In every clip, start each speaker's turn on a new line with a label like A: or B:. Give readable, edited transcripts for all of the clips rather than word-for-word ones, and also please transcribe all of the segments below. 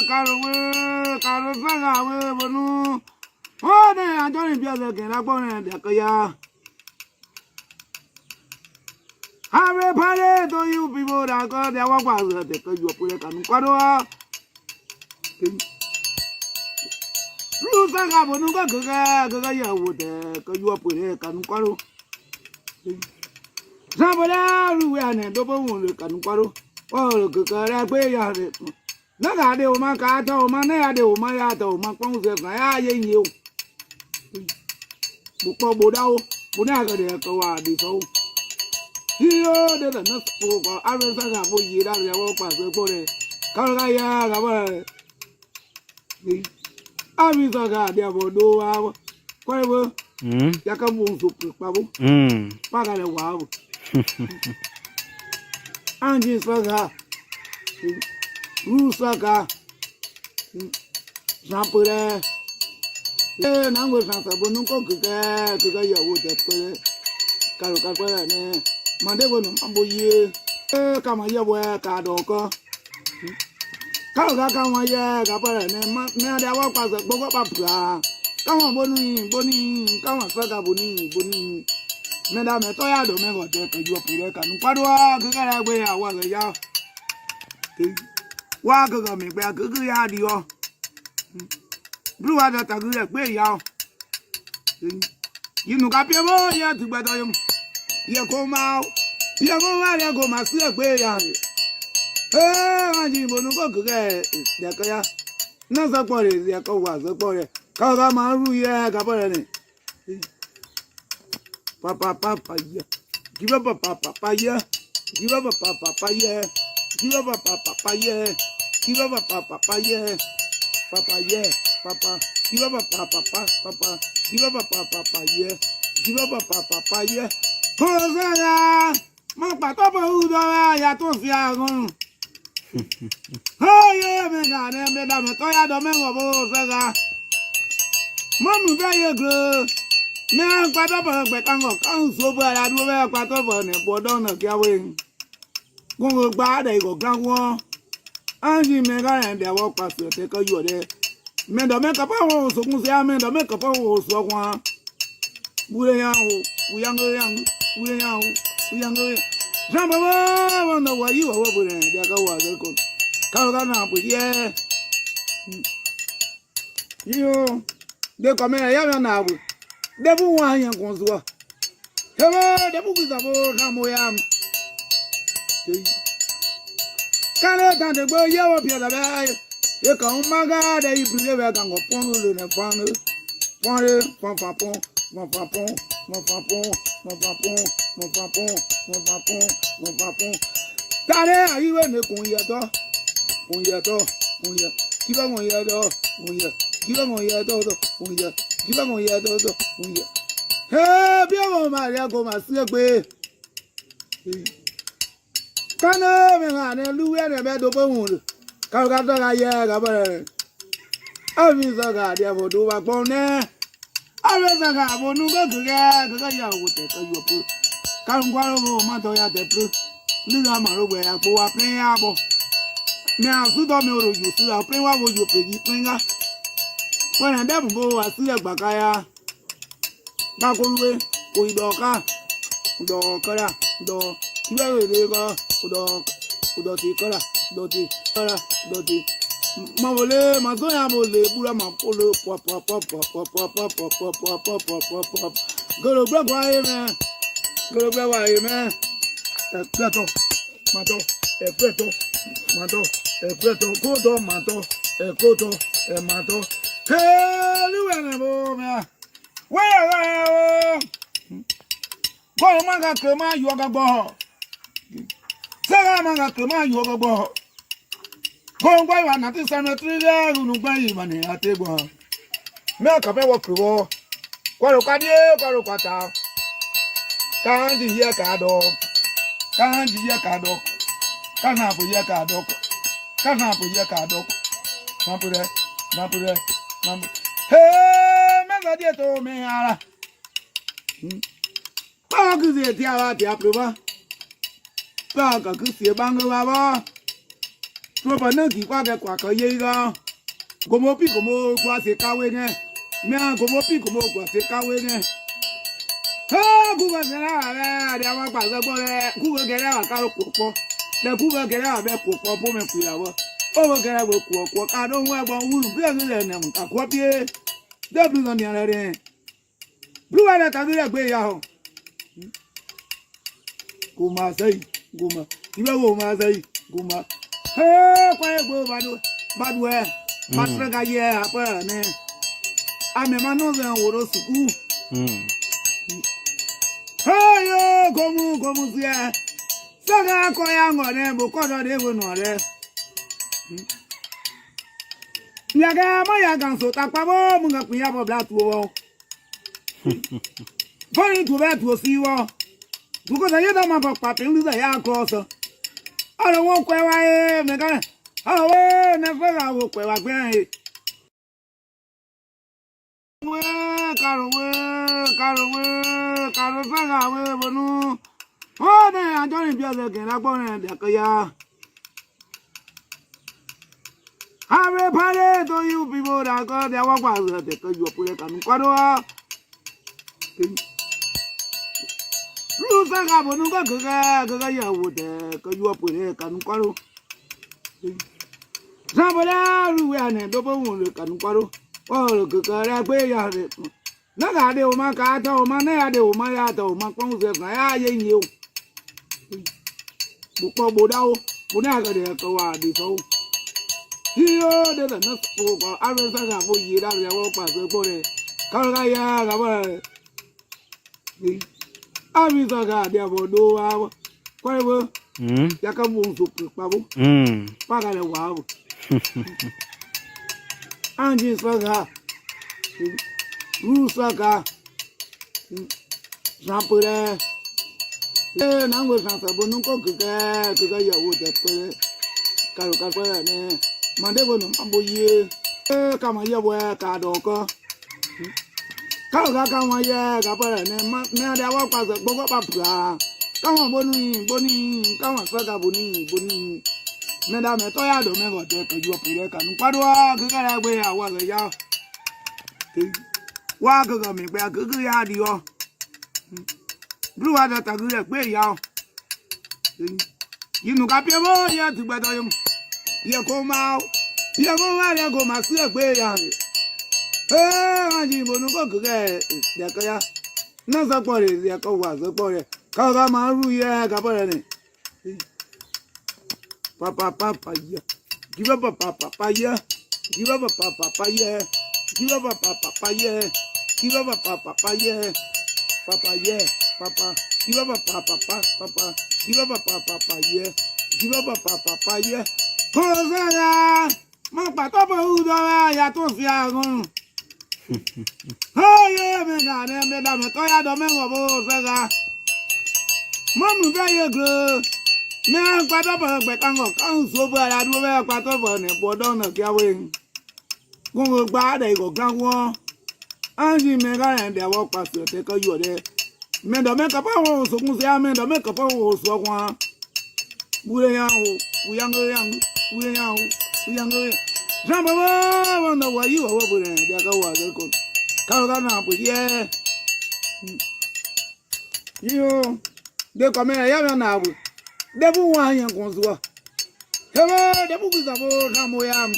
A: caro saga, bueno. Oh, no, I'm going to be able to get up on it. Have party to you people that got their work was because you put it on Quadua. Rusaga, when you go would because you put it on Quadu. Somebody who ran a double look on Quadu. Oh, look at it. Look at the woman, Cato, Manado, Mayato, Macons, I you. Buko Bunaga, the Kawadi, so. Here, there's a nut for Arizona for years. I walk past the body. Caragaya, Arizona, there will do our whatever. Yakamu to Pabu. Pagale wow. Angie Saga, Rusaga, Shampure. Then I was not a bonuco to get your wood at Caracapane. Mandevon, Amboye, Kamaya, Kadoka. Kalaka, Capara, Nada Wapas, Bogapapra. Come on, Bonnie, come on, Saga Bonnie. Madame Toya, Domingo, take you up with a Padua, Gagaway, I was a yaw. Waka me back, Guyadio. Blue other Taguya, way yaw. You know, Capio, yeah, to better him. You come out. You go out, you go, my silk way out. Eh, I didn't want to go get the no support is the co was the boy. Kagamaru, yeah, Gabarani. Papa, give up a papa, yeah. Give up a papa, yeah. Give up a papa, yeah. Give up a papa, yeah. Papa, yeah. Papa, give up a papa. Give up a papa, yeah. Give up a papa, yeah. Hosanna! My papa, who I don't feel. Oh, yeah, Madame Toya Domingo, Saga. Mom, very good. Man, Papa, but I'm going so bad. I do wear Papa and Bodona Gawing. Go bad, they go ground war. Angie Mega and their walk past the take you there. Men the make up house, so I mean the make up house, so one. We younger. Jump I wonder why you are over there. There go was a good. Calgana, yeah. You, they come here now. They won't want young ones. Hello, the book is about Namoyam. Can't I go yellow up here? You come, my God, you believe I can go pond in a pond. Tare, are you in the Punyato? Keep on your door, give them on your door, give them on your door. Hey, be a Maria go my slip way. Can I Louis and a bed of bone? Calcutta, yeah, Gabber. I mean, Saga, they will do a bone there. I was a guy, but no go to get I would take you put. Come go, Matoya, the proof. Little Maro, where I go up playing apple. Now, so don't know you see a play what would you play? When I never go, I see a Bacaya. Backaway, Udoka, Udokara, Do, Kiva, Udoti, Doti. Mavole, Mazoya, Bula, Mapolo, pop. Go to Bragway, man. Go to Bragway, man. Mato, Koto, Mato. Hey, you man. Where? Go, Manga, Kama, you are a ball. Sagamanga, Kama, you are a ball. Go, why not this cemetery there? Who buy money at table? Milk a bear crew. Quarocata. Can't you hear Cado? Can't you hear Cado? Can't have a year Cado. Can't have a year Cado. Nampure. Hey, Mega told me, how could they tell the approval? Paga could see a bangle. tôi vẫn nâng kỳ qua cái quả cờ dây ra có một pi của một quả sẽ cao lên nè mẹ có một pi của một quả sẽ cao lên nè ha khu vực cái nào là để mà quả ra bao này khu vực cái nào là cao của po để khu vực cái nào là bé của po po mình quỳ đâu ô vực cái nào của cao đâu mà bọn u lục cái này nè cả quá bia để bây giờ nhà này nè lúc này ta cứ là quỳ nhau Guma say, guma. Iba guma say, guma. Hey, quay bơ badwe, badwe ye apa ne? Ame mano ze oro suku. Hey yo, gomu sia. Saga koya ngone bo kodo de wono re. Nyaga mo ya ganso takpa bo mu nga kunya bo bla tuwo. Foni tu be tu si wo. Because I don't have a papi, lose a young course. I don't want where I am. Oh, never I will where I am. Carol, oh, then I don't be again. I'm going to the Harry Party to you people that got their walk out because you put it on Quadua. Lusa gabo nuka gaga ya wote ka yu apure kanu kwaro Sabala ruwa ne do bo won kanu kwaro o gaga ra gbe ya re na ga de o ma ka ta o ma na ya de o ma ya ta o ma pon se na ya ye yin o bu ko bo da o bu na ga de ko wa di so hiyo de na so ko a re sa ga bo yi da ya wo pa so ko re ka ga ya ga ba Avisaga dia bodo wa kwa hivyo yaka bunsu pabu paka le wao anji saga rusaga sapure nango sansa bonu ko kega ya wo de pere karo ka kwa ne mande bonu amboye kama ya bo ka do ko Kau kakak maya kapal ne ada awak pas bokok papra. Kau boni kau saga boni. Meda me toya do me gote ke jual pure kan. Padua kekara gwe awak ke ya. Wa kekara me gwe kekara ya dio. Bru ada tak gwe ya. Yinu kapie bo ya tu bado yum. Ya koma ya koma su gwe ya. Anji bonu ko kege ya kaya na sa pore ya ko wa so pore ka ga ma ru ye ka pore ni papa ya give up papa ya give up papa ya give up papa ya give up papa ya papa ya papa give up papa give up papa ya give up papa ya ko sa ya mo pa to bo u do ya to fi agun Oh yeah, me na me da me to ya do me ngo bo saga. Mamu ba ye gro. Me an pa to bo gbe kan go kan so bo ara du be pa to bo ne bo do na kya we. Gun gba de go gan won. Anji me ga en de wo pa so te ko yo de. Me do me ka pa wo so kun se ya me do me ka pa wo so kwa. Bu ya o, bu yang ge yang, bu ya o, bu yang ge. Jamba wa na wa yi wa bo ne de ka wa de ko. Kau kan apa dia? Yo, dia komen ya na abu. Dia bu wa yang konsuwa. Heba, dia bu bisa bo na moyam.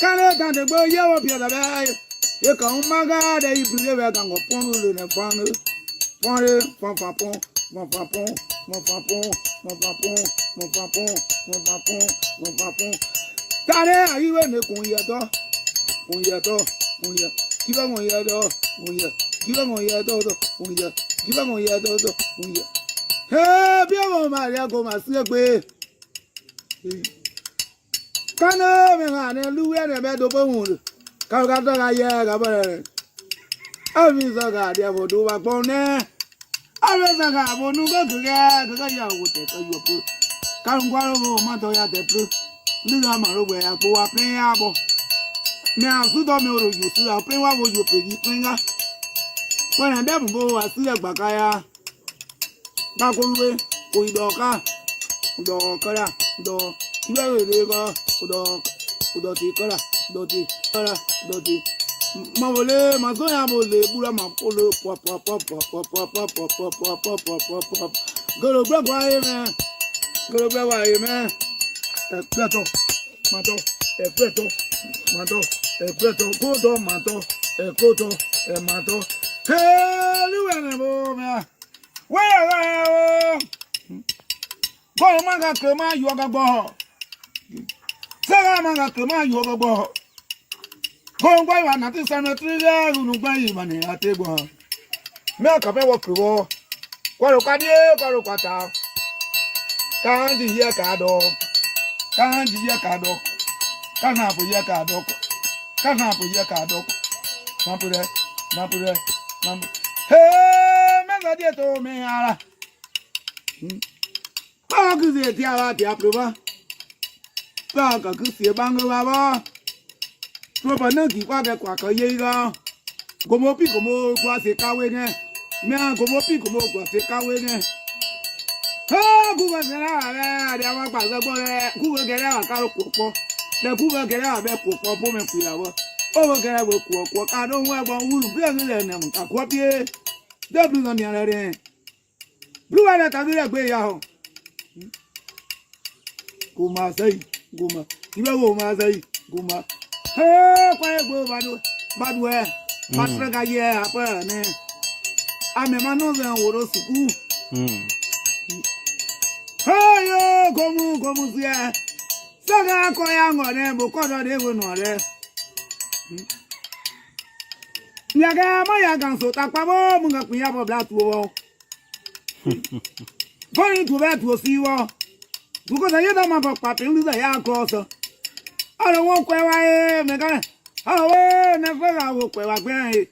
A: Kana kan de bo ya wa pia da ba. Ye kan maga da ibu le ba kan ko pon lu ne pon lu. Pon le pon pa pon, pon pa pon, pon pa pon, pon pa pon, pon pa pon, pon pa pon, pon pa pon. Tare ayi we ne kun ya to. Oya to, oya, kiba oya to, oya, kiba oya to, oya, kiba oya to, oya. Hey, bí ọmọ máa rí ago máa sí pé kánú mi hàn ní lúwẹ́ rẹ̀ bẹ́ẹ̀ tó bóhùn rẹ̀ káwọn ká tọ́ka yẹ kábọ̀ rẹ̀ ẹ̀mí sọ̀kà àti àbòdó wa pọ̀ ní ẹ̀mí sọ̀kà àbòdó kékeré kékeré yà wò tẹ̀tẹ̀ yọ̀ pé káwọn kọ́ ló mọ̀ mọ́tò yà tẹ̀ pé nígbà màrú wẹ̀ àpò wa pín yà bọ̀. Me asudo me oro yusu a pin wa wo yo peji pinga wona dem bo wa si agbakaya ba ko luwe o idoka do kara do tiwe de ko do ti kara do ti ma vole ma so ya vole bura ma polo pop goro gba kwa ye me Epeto, mato, koto, mato, ekoto, mato. Hey, luene bo me. Where go manga kema yoga bo. Saga manga kema yoga bo. Go gwa wa na ti cemetery le unu gba yi mani atego. Me ka pe wo kwo. Kwaro kwata. Kanji ye ka do. Kanji ye ka do. Kana po ye ka do. Napure. Hey, me ga die to me ara. Ba ku se ti ara ti aproba. Ba ka ku se bango baba. Pro pa na ki kwa ke kwa ka ye ga. Gomo kwa se kawe ne. Me an gomo kwa se kawe ne. Ha ku ga ra de wa pa so gbo re. Ku ga ra ka ro popo. Le ku ga ra be popo bo me ku ya wo. O ga ra wo ku ka no wa bo wuru bi le ne mu ka ko pie. De blu no ni ara re. Blu wa ta bi re gbe ya ho. Guma sai guma. Ibe wo ma sai guma. He kwa egbo badu e. Matra ga ye apa ne. Ame ma no ze woro suku. Hey yo gomu sie. Saga ko ya ngore bo ko do de wo no re. Nyaga ma ya gan so ta pa bo mu ga kun ya bo bla tu wo. Fori tu be tu si wo. Buko da ye da ma pa pe lu da ya ko so. Ara won kwe wa e me ga. Awe na fe ga wo kwe wa gbe e.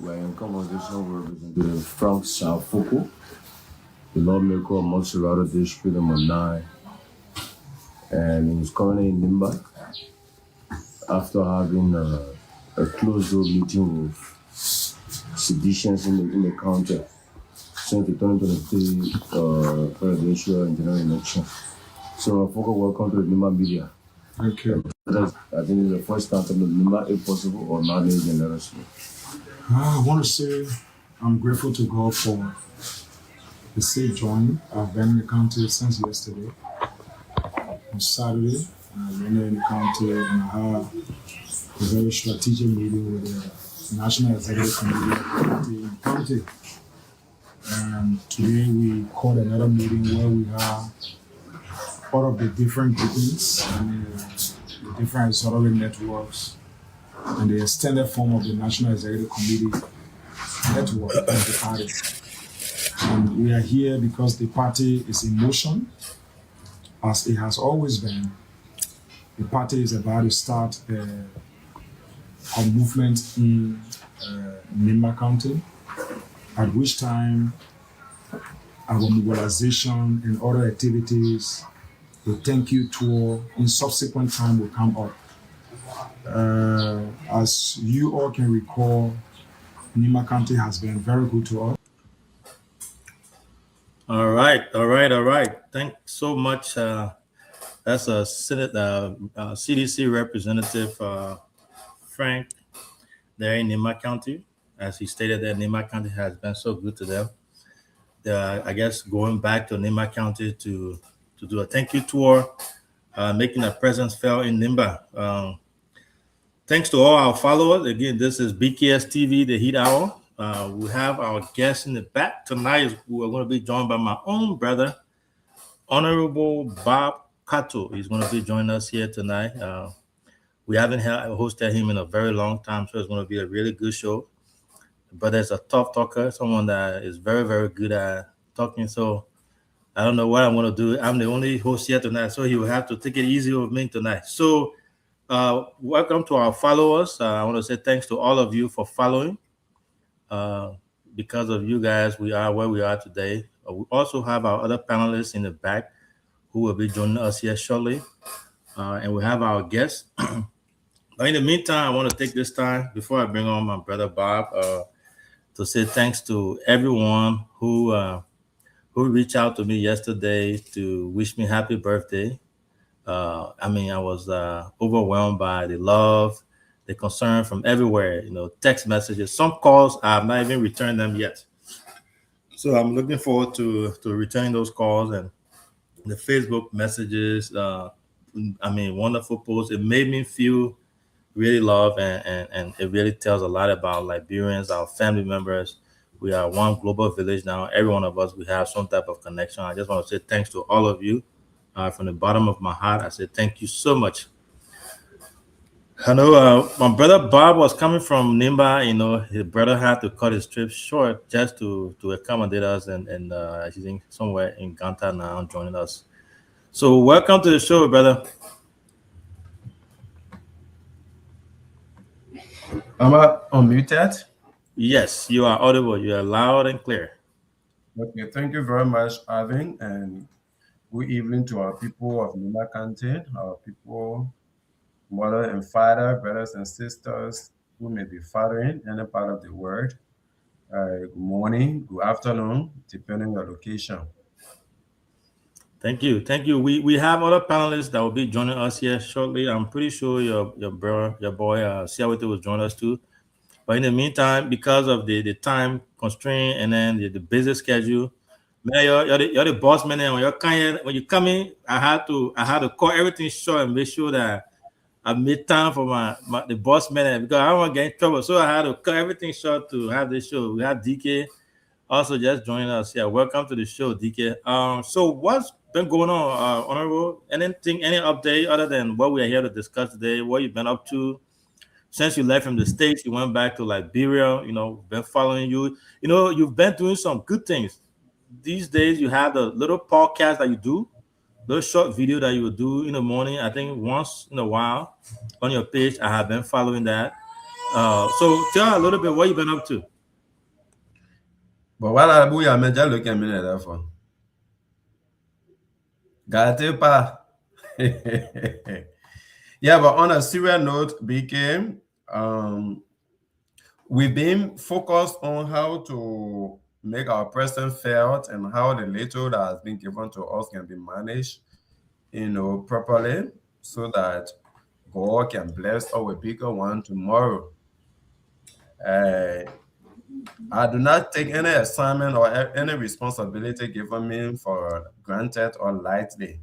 B: We're in conversation with Representative Frank Salfoko, the lawmaker of Montserrat District number 9, and he's currently in Nimba after having a closed door meeting with seditions in the county since the 2023 presidential and general election. So, Foko, welcome to the Nimba media.
C: Thank you.
B: I think it's the first time to the Nimba, if possible, or not, let us know.
C: I want to say I'm grateful to God for the safe joining. I've been in the county since yesterday. On Saturday, I've been in the county and I had a very strategic meeting with the National Executive Committee in the county. And today we called another meeting where we have all of the different groupings and the different auxiliary networks and the extended form of the National Executive Committee network of the party. And we are here because the party is in motion, as it has always been. The party is about to start a movement in Nimba County, at which time our mobilization and other activities, the thank you tour in subsequent time will come up. As you all can recall, Nimba County has been very good to us.
D: All right. Thanks so much. That's a Senate CDC representative Frank there in Nimba County. As he stated that Nimba County has been so good to them. I guess going back to Nimba County to do a thank you tour, making a presence felt in Nimba. Thanks to all our followers. Again, this is BKS TV, the Heat Hour. We have our guests in the back tonight. We're going to be joined by my own brother, Honorable Bob Kato. He's going to be joining us here tonight. We haven't hosted him in a very long time, so it's going to be a really good show. But as a tough talker, someone that is very, very good at talking. So I don't know what I'm going to do. I'm the only host here tonight, so he will have to take it easy with me tonight. So welcome to our followers. I want to say thanks to all of you for following. Because of you guys, we are where we are today. We also have our other panelists in the back who will be joining us here shortly. and we have our guests. But in the meantime, I want to take this time before I bring on my brother Bob to say thanks to everyone who reached out to me yesterday to wish me happy birthday. I was overwhelmed by the love, the concern from everywhere. Text messages, some calls I have not even returned them yet. So I'm looking forward to returning those calls and the Facebook messages. Wonderful posts. It made me feel really loved, and it really tells a lot about Liberians, our family members. We are one global village now. Every one of us, we have some type of connection. I just want to say thanks to all of you. From the bottom of my heart, I say thank you so much. I know my brother Bob was coming from Nimba. His brother had to cut his trip short just to accommodate us, and he's somewhere in Ganta now joining us. So welcome to the show, brother.
B: Am I unmuted?
D: Yes, you are audible. You are loud and clear.
B: Okay, thank you very much, Arvin, and good evening to our people of Nimba County, our people, mother and father, brothers and sisters who may be following any part of the world. Good morning, good afternoon, depending on your location.
D: Thank you. We have other panelists that will be joining us here shortly. I'm pretty sure your boy Siawete will join us too. But in the meantime, because of the time constraint and then the busy schedule, man, you're the boss man. And when you come in, I had to call everything short and make sure that I made time for the boss man because I don't want to get in trouble. So I had to cut everything short to have this show. We have DK also just joining us. Yeah, welcome to the show, DK. So what's been going on, Honorable? Any update other than what we are here to discuss today? What you've been up to since you left from the States? You went back to Liberia. Been following you. You've been doing some good things. These days, you have the little podcast that you do, little short video that you will do in the morning. I think once in a while on your page. I have been following that. So tell a little bit what you've been up to.
B: But while I bouille, I'm déjà le cabinet là fois. Gâtez pas. Yeah, but on a serious note, BK, we've been focused on how to make our presence felt and how the little that has been given to us can be managed, properly so that God can bless our bigger one tomorrow. I do not take any assignment or any responsibility given me for granted or lightly.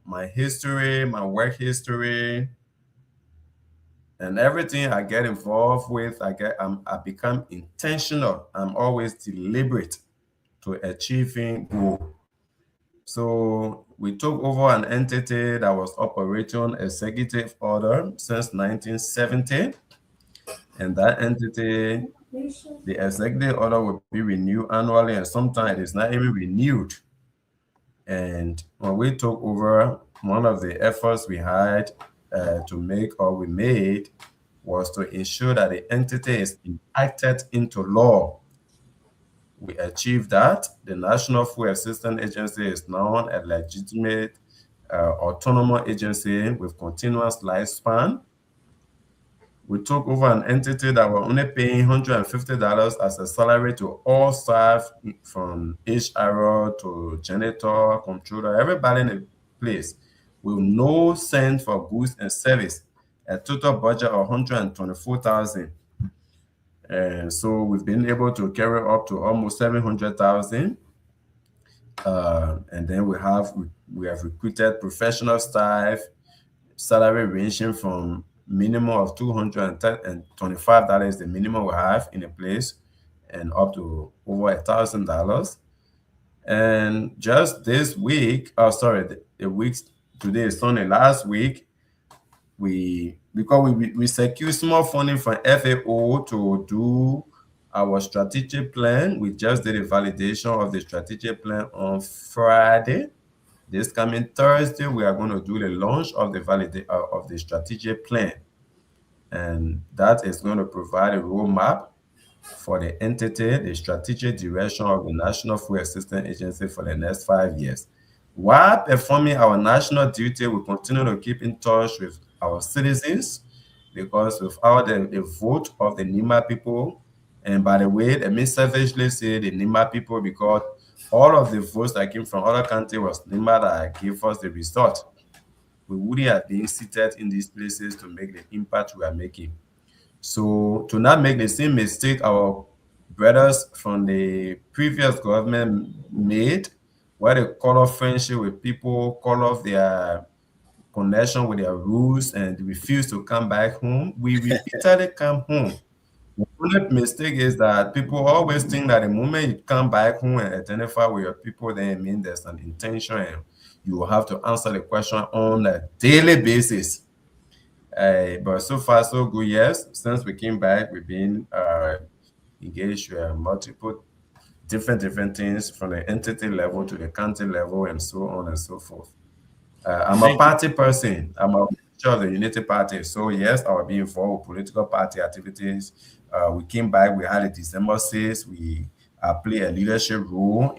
B: My history, my work history, and everything I get involved with, I become intentional. I'm always deliberate to achieving goal. So we took over an entity that was operating executive order since 1970, and that entity, the executive order will be renewed annually, and sometimes it is not even renewed. And when we took over, one of the efforts we had we made was to ensure that the entity is enacted into law. We achieved that. The National Food Assistance Agency is now a legitimate autonomous agency with continuous lifespan. We took over an entity that were only paying $150 as a salary to all staff, from HR to janitor, controller, everybody in the place, with no cent for goods and service, a total budget of $124,000. And so we've been able to carry up to almost $700,000. And then we have recruited professional staff, salary ranging from minimum of $225, the minimum we have in a place, and up to over $1,000. And just this week, the weeks today is Sunday. Last week, because we secured small funding from FAO to do our strategic plan. We just did a validation of the strategic plan on Friday. This coming Thursday, we are going to do the launch of the strategic plan, and that is going to provide a roadmap for the entity, the strategic direction of the National Food Assistance Agency for the next 5 years. While performing our national duty, we continue to keep in touch with our citizens because without the vote of the Nima people, and by the way, let me savagely say the Nima people because all of the votes that came from other countries was Nima that gave us the result. We wouldn't have been seated in these places to make the impact we are making. So to not make the same mistake our brothers from the previous government made, where they cut off friendship with people, cut off their connection with their roots, and refuse to come back home, we repeatedly come home. The only mistake is that people always think that the moment you come back home and identify with your people, then it means there's an intention and you will have to answer the question on a daily basis. But so far, so good. Yes, since we came back, we've been engaged with multiple different things from the entity level to the county level and so on and so forth. I'm a party person. I'm a member of the Unity Party. So yes, I will be involved with political party activities. We came back. We had a December 6th. We play a leadership role,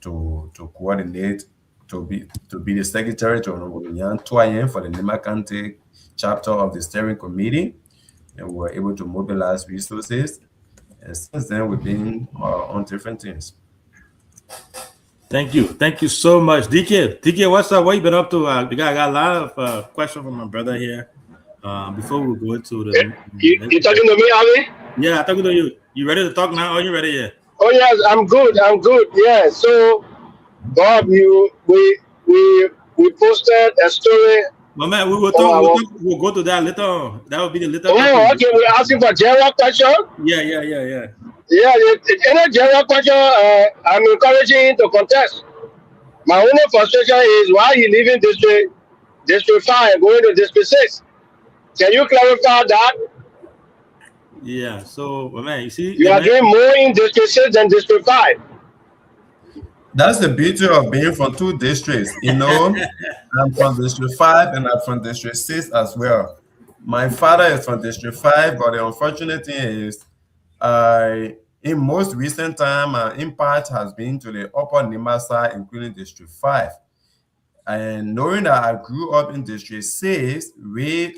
B: to coordinate, to be the secretary to Honorable Yan Tuayen for the Nima County chapter of the steering committee, and we were able to mobilize resources. And since then, we've been on different things.
D: Thank you so much, DK. What's up? What you been up to? We got a lot of questions from my brother here. Before we go into the,
E: you talking to me, Avi?
D: Yeah, I'm talking to you. You ready to talk now? Are you ready yet?
E: Oh yes, I'm good. Yeah. So, Bob, we posted a story.
D: Well, man, we will talk. We'll go to that later on. That will be the later.
E: Oh, okay. We're asking for general question.
D: Yeah.
E: Yeah, any general question, I'm encouraging him to contest. My only frustration is why he leaving District 5 and going to District 6. Can you clarify that?
D: Yeah, so, man, you see...
E: You are doing more in District 6 than District 5.
B: That's the beauty of being from two districts, I'm from District 5 and I'm from District 6 as well. My father is from District 5, but the unfortunate thing is, in most recent time, impact has been to the upper Nima side, including District 5. And knowing that I grew up in District 6,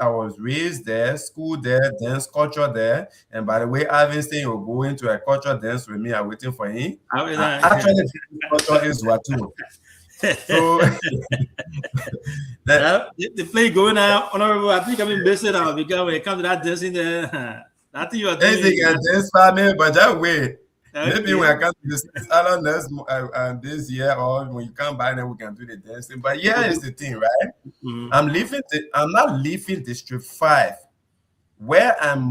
B: I was raised there, school there, dance culture there. And by the way, I've been saying you're going to a culture dance with me. I'm waiting for him. Actually, culture is Zwatu. So
D: the play going out, Honorable. I think I've been missing out because when it comes to that dancing there, I think you are doing
B: it. Dance for me, but that way. Maybe when I come to this island this year, or when you come by, then we can do the dancing. But yeah, it's the thing, right? I'm not leaving District 5, where I'm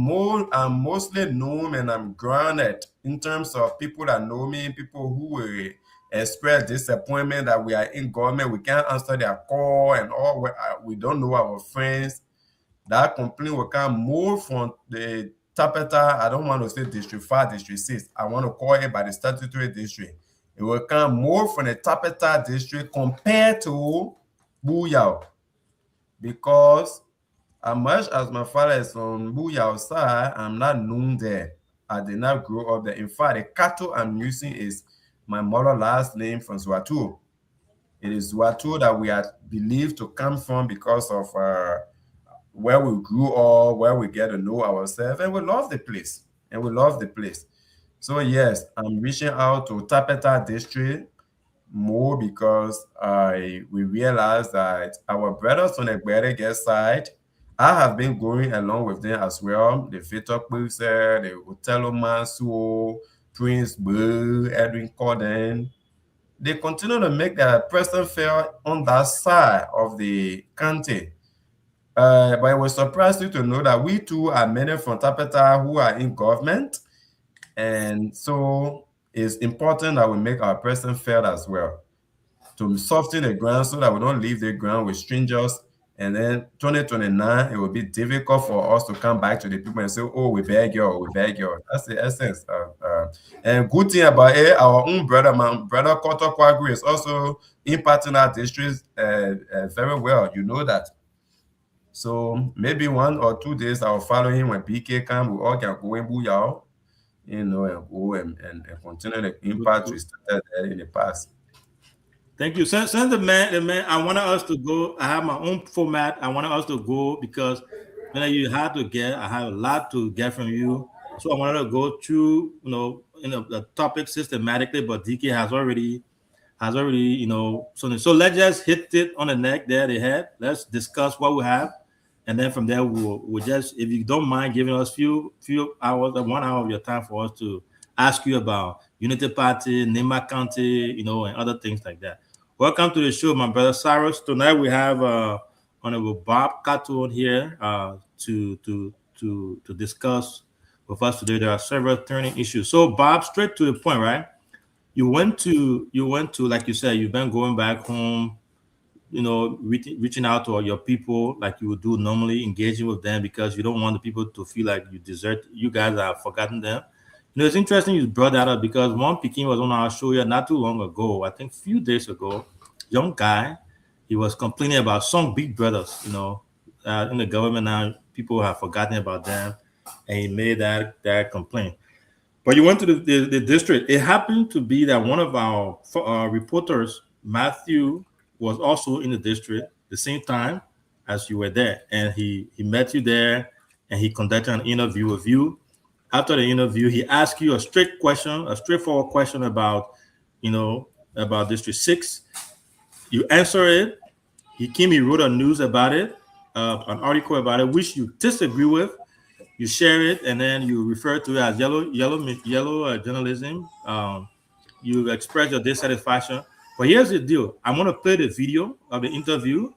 B: mostly known and I'm grounded in terms of people that know me, people who will express disappointment that we are in government, we can't answer their call and all. We don't know our friends. That complaint will come more from the Tapeta. I don't want to say District 5, District 6. I want to call it by the statutory district. It will come more from the Tapeta district compared to Buyao. Because as much as my father is on Buyao side, I'm not known there. I did not grow up there. In fact, the cattle I'm using is my mother's last name from Zwatu. It is Zwatu that we are believed to come from because of where we grew up, where we get to know ourselves, and we love the place. So yes, I'm reaching out to Tapeta district more because we realize that our brothers on the Berege side, I have been going along with them as well. The Vitor Pulser, the Otelo Mansuo, Prince Bull, Edwin Corden. They continue to make their presence felt on that side of the county. But it was surprising to know that we too are many from Tapeta who are in government. And so it's important that we make our presence felt as well, to soften the ground so that we don't leave the ground with strangers. And then 2029, it will be difficult for us to come back to the people and say, oh, we beg you. That's the essence. And good thing about it, our own brother, my brother Koto Kwagri, is also impacting our districts very well. You know that. So maybe 1 or 2 days I'll follow him when PK comes. We all can go in Buyao, and go and continue the impact we started there in the past.
D: Thank you. Since the man, I wanted us to go. I have my own format. I wanted us to go because you had to get. I have a lot to get from you, so I wanted to go through, the topic systematically. But DK has already, So let's just hit it on the neck there, the head. Let's discuss what we have, and then from there we'll just, if you don't mind, giving us few hours, 1 hour of your time for us to ask you about Unity Party, Nema County, and other things like that. Welcome to the show, my brother Cyrus. Tonight we have Honorable Bob Kato here to discuss with us today. There are several turning issues. So Bob, straight to the point, right? You went to, like you said, you've been going back home, reaching out to all your people like you would do normally, engaging with them because you don't want the people to feel like you guys have forgotten them. It's interesting you brought that up because one Peking was on our show here not too long ago, I think a few days ago, young guy, he was complaining about some big brothers, in the government now, people have forgotten about them, and he made that complaint. But you went to the district. It happened to be that one of our reporters, Matthew, was also in the district the same time as you were there, and he met you there, and he conducted an interview with you. After the interview, he asked you a straightforward question about District 6. You answer it. He wrote a news about it, an article about it, which you disagree with. You share it, and then you refer to it as yellow journalism. You express your dissatisfaction. But here's the deal. I want to play the video of the interview,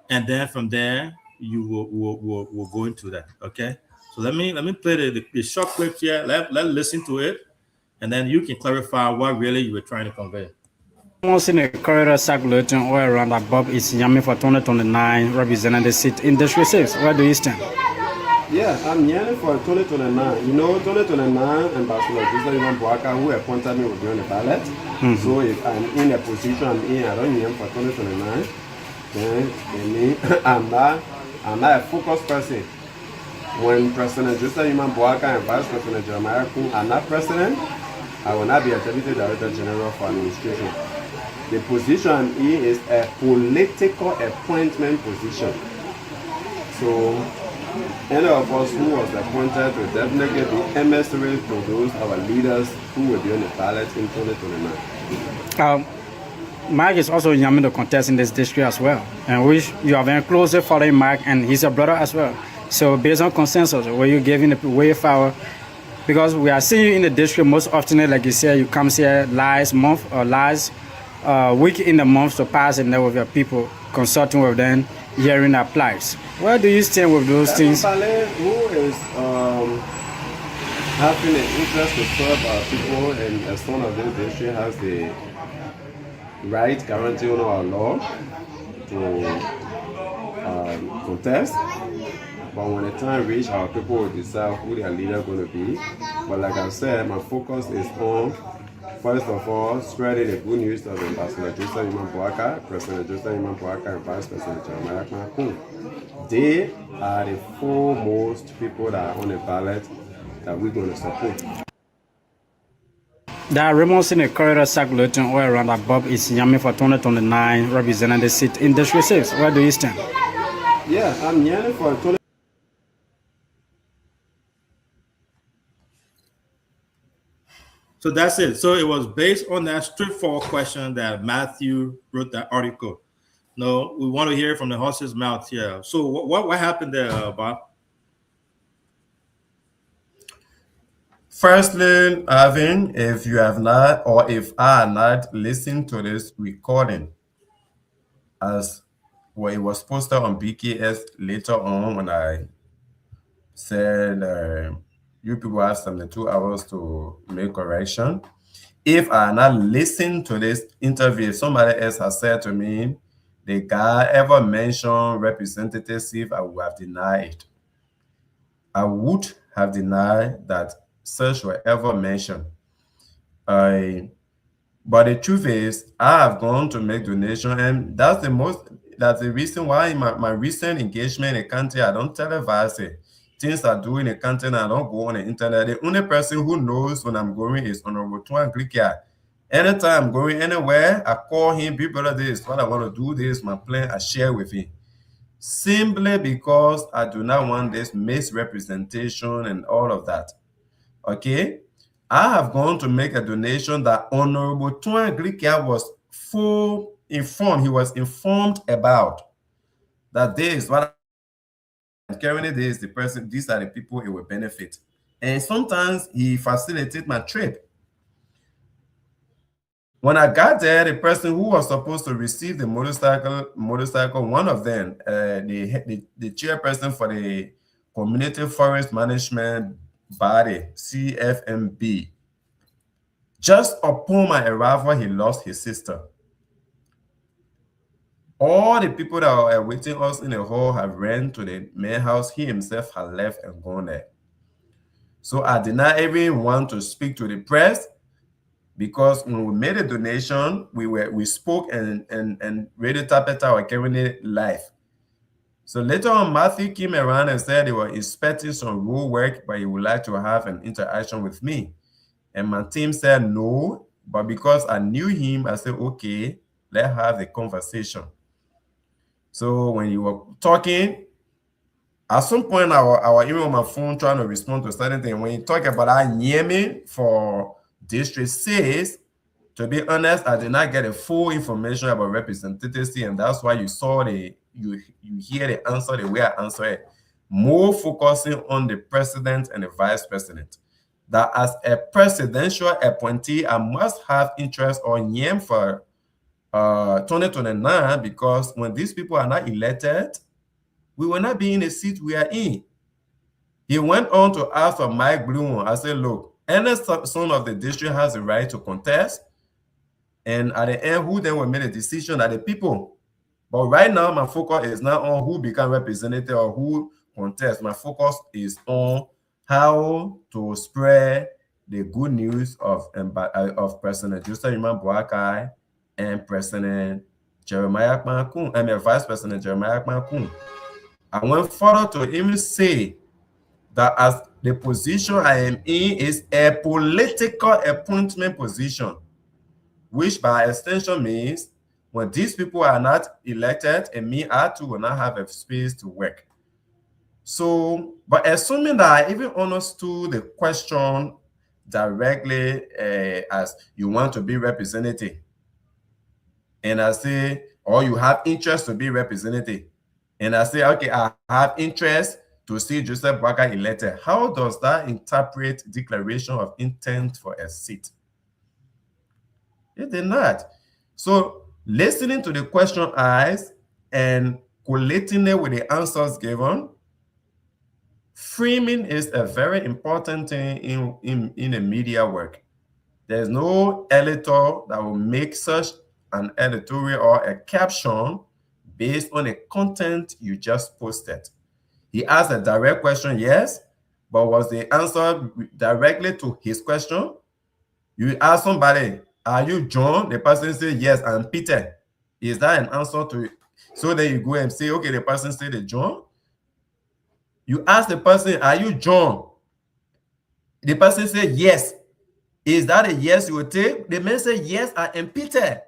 D: and then from there, you will go into that, okay? So let me play the short clip here. Let's listen to it, and then you can clarify what really you were trying to convey.
F: Almost in a corridor circulating all around that Bob is Yami for 2029, representing the seat in District 6. Where do you stand?
G: Yeah, I'm yearning for 2029. 2029, Ambassador Joseph Boaka, who appointed me, will be on the ballot. So if I'm in a position I'm in, I don't yearn for 2029. Then I'm not a focused person. When President Joseph Boaka and Vice President Jeremiah Kun are not president, I will not be a Deputy Director General for Administration. The position here is a political appointment position. So any of us who was appointed will definitely be emissary to those our leaders who will be on the ballot in 2029.
F: Mike is also Yami to contest in this district as well, and which you are very closely following Mike, and he's a brother as well. So based on consensus, were you giving the way forward? Because we are seeing you in the district most often, like you said, you come here last month or last week in the month to pass and there with your people, consulting with them, hearing their plights. Where do you stand with those things?
G: Who is having an interest to serve our people, and as one of this district has the right guaranteed under our law to contest. But when the time reach, our people will decide who their leader going to be. But like I said, my focus is on, first of all, spreading the good news of Ambassador Joseph Boaka, President Joseph Boaka, and Vice President Jeremiah Kun. They are the foremost people that are on the ballot that we're going to support.
F: There are rumors in the corridor circulating all around that Bob is Yami for 2029, representing the seat in District 6. Where do you stand?
G: Yeah, I'm yearning for 20.
D: So that's it. So it was based on that straightforward question that Matthew wrote that article. No, we want to hear from the horse's mouth here. So what happened there, Bob?
B: Firstly, Alvin, if you have not, or if I have not listened to this recording, as well, it was posted on BKS later on when I said you people have 72 hours to make correction. If I not listened to this interview, somebody else has said to me, the guy ever mentioned Representative Steve, I would have denied it. I would have denied that such were ever mentioned. But the truth is, I have gone to make donation, and that's the reason why in my recent engagement in the country, I don't televise it. Things I do in the country, I don't go on the internet. The only person who knows when I'm going is Honorable Tuan Glikia. Anytime I'm going anywhere, I call him, big brother, this, what I want to do, this, my plan, I share with him. Simply because I do not want this misrepresentation and all of that. Okay? I have gone to make a donation that Honorable Tuan Glikia was full informed. He was informed about that this, what I'm carrying it is the person, these are the people it will benefit. And sometimes he facilitated my trip. When I got there, the person who was supposed to receive the motorcycle, one of them, the chairperson for the Community Forest Management Body, CFMB, just upon my arrival, he lost his sister. All the people that were awaiting us in the hall have ran to the main house. He himself had left and gone there. So I did not even want to speak to the press, because when we made a donation, we spoke and Radio Tapeta were carrying it live. So later on, Matthew came around and said they were inspecting some road work, but he would like to have an interaction with me. And my team said no, but because I knew him, I said, okay, let's have the conversation. So when you were talking, at some point, I was even on my phone trying to respond to certain things. When you talk about Nyemi for District 6, to be honest, I did not get a full information about representativity, and that's why you saw you hear the answer the way I answer it. More focusing on the president and the vice president. That as a presidential appointee, I must have interest or Nyem for 2029, because when these people are not elected, we will not be in the seat we are in. He went on to ask for Mike Bloom. I said, look, any son of the district has the right to contest. And at the end, who then will make a decision are the people. But right now, my focus is not on who become representative or who contest. My focus is on how to spread the good news of President Joseph Iman Boakai and President Jeremiah Kpankun, and Vice President Jeremiah Kpankun. I went further to even say that as the position I am in is a political appointment position, which by extension means when these people are not elected, and me, I too will not have a space to work. So, but assuming that I even understood the question directly as you want to be representative, and I say, or you have interest to be representative, and I say, okay, I have interest to see Joseph Boakai elected. How does that interpret declaration of intent for a seat? It did not. So listening to the question asked and collating it with the answers given, framing is a very important thing in a media work. There's no editor that will make such an editorial or a caption based on the content you just posted. He asked a direct question, yes, but was the answer directly to his question? You ask somebody, are you John? The person says, yes, I'm Peter. Is that an answer to it? So then you go and say, okay, the person said John. You ask the person, are you John? The person said, yes. Is that a yes you will take? The man said, yes, I am Peter.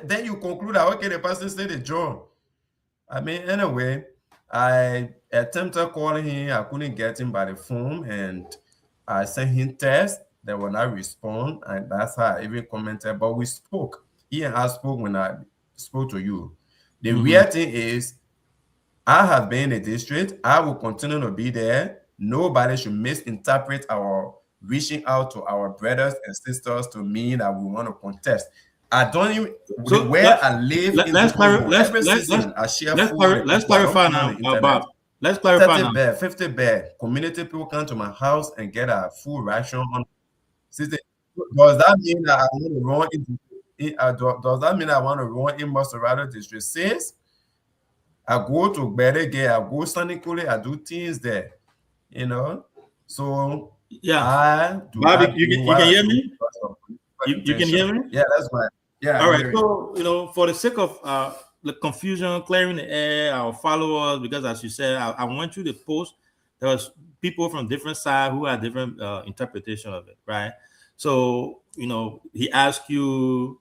B: Then you conclude that, okay, the person said John. I mean, anyway, I attempted calling him. I couldn't get him by the phone, and I sent him text. They will not respond, and that's how I even commented. But we spoke. He and I spoke when I spoke to you. The weird thing is, I have been in the district. I will continue to be there. Nobody should misinterpret our reaching out to our brothers and sisters to mean that we want to contest. I don't even where I live. Let's
D: clarify now, Bob. Let's clarify now.
B: 50 bed. Community people come to my house and get a full ration on. Does that mean that I want to run does that mean I want to run in Moserado District 6? I go to Berege, I go Sanikule, I do things there, you know. So
D: yeah, Bobby, you can hear me? You can hear me?
B: Yeah, that's right. Yeah.
D: All right. So, for the sake of the confusion, clearing the air, our followers, because as you said, I went through the post. There was people from different sides who had different interpretation of it, right? So, he asked you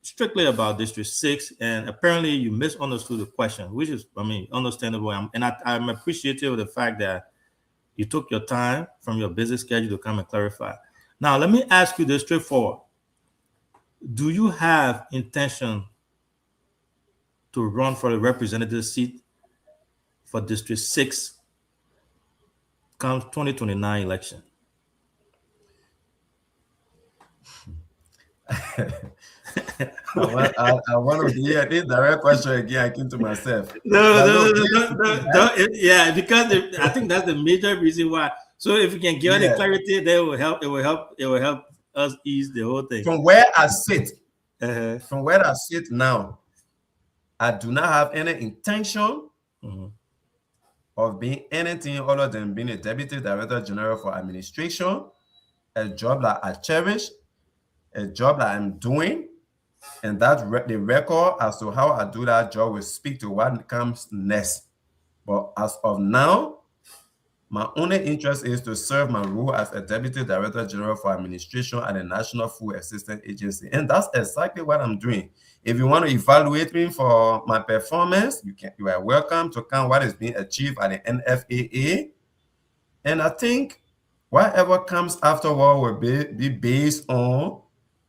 D: strictly about District 6, and apparently you misunderstood the question, which is, understandable. I'm appreciative of the fact that you took your time from your busy schedule to come and clarify. Now, let me ask you this straightforward. Do you have intention to run for the representative seat for District 6 come 2029 election?
G: I want to hear this direct question again. I came to myself.
D: No. Yeah, because I think that's the major reason why. So if you can give the clarity, that will help. It will help us ease the whole thing.
G: From where I sit now, I do not have any intention of being anything other than being a Deputy Director General for Administration, a job that I cherish, a job that I'm doing, and that the record as to how I do that job will speak to what comes next. But as of now, my only interest is to serve my role as a Deputy Director General for Administration at the National Food Assistance Agency. And that's exactly what I'm doing. If you want to evaluate me for my performance, you are welcome to count what is being achieved at the NFAA. And I think whatever comes afterward will be based on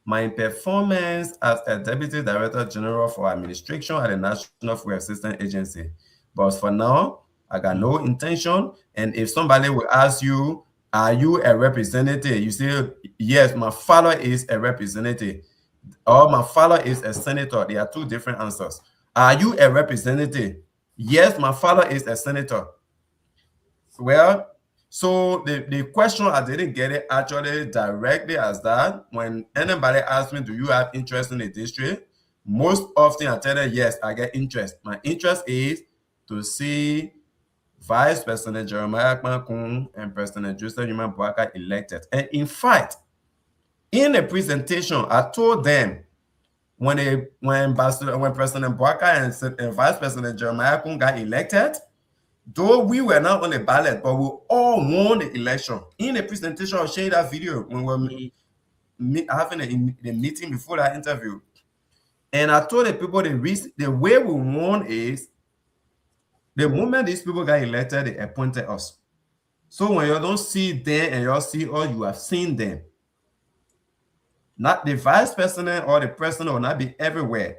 G: my performance as a Deputy Director General for Administration at the National Food Assistance Agency. But for now, I got no intention. And if somebody will ask you, are you a representative? You say, yes, my father is a representative. Or my father is a senator. There are two different answers. Are you a representative? Yes, my father is a senator. Well, so the question, I didn't get it actually directly as that. When anybody asks me, do you have interest in the district? Most often I tell them, yes, I get interest. My interest is to see Vice President Jeremiah Kpankun and President Joseph Nyeman Boakai elected. And in fact, in the presentation, I told them when President Boakai and Vice President Jeremiah Kpankun got elected, though we were not on the ballot, but we all won the election. In the presentation, I'll show you that video when we were having the meeting before that interview. And I told the people the way we won is the moment these people got elected, they appointed us. So when you don't see them and you see us, you have seen them. Not the vice president or the president will not be everywhere.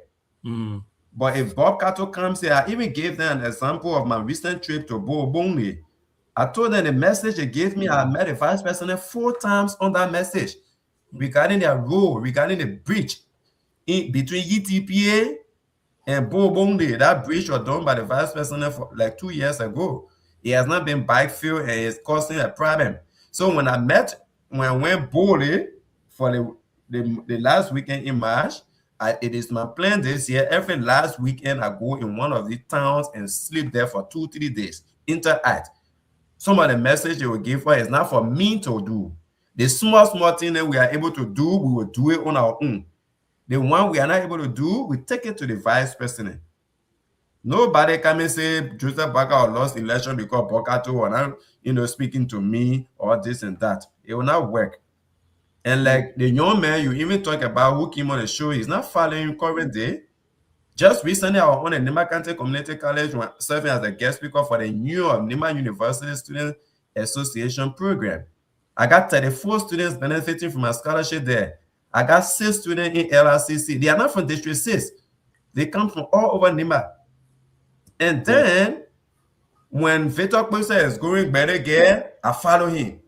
G: But if Bob Kato comes here, I even gave them an example of my recent trip to Bo-Bongle. I told them the message they gave me, I met the vice president 4 times on that message regarding their role, regarding the bridge between UTPA and Bo-Bongle. That bridge was done by the vice president for like 2 years ago. It has not been backfilled and it's causing a problem. So when I went Bole for the last weekend in March, it is my plan this year. Every last weekend, I go in one of the towns and sleep there for 2-3 days. Interact. Some of the message they will give for is not for me to do. The small thing that we are able to do, we will do it on our own. The one we are not able to do, we take it to the vice president. Nobody can say Joseph Boakai lost election because Bokato or not, speaking to me or this and that. It will not work. And like the young man you even talk about who came on the show, he's not following current day. Just recently, I was on a Nima County Community College serving as a guest speaker for the New York Nima University Student Association program. I got 34 students benefiting from a scholarship there. I got 6 students in LRCC. They are not from District 6. They come from all over Nima. And then, when Victor Kposa is going better again, I follow him.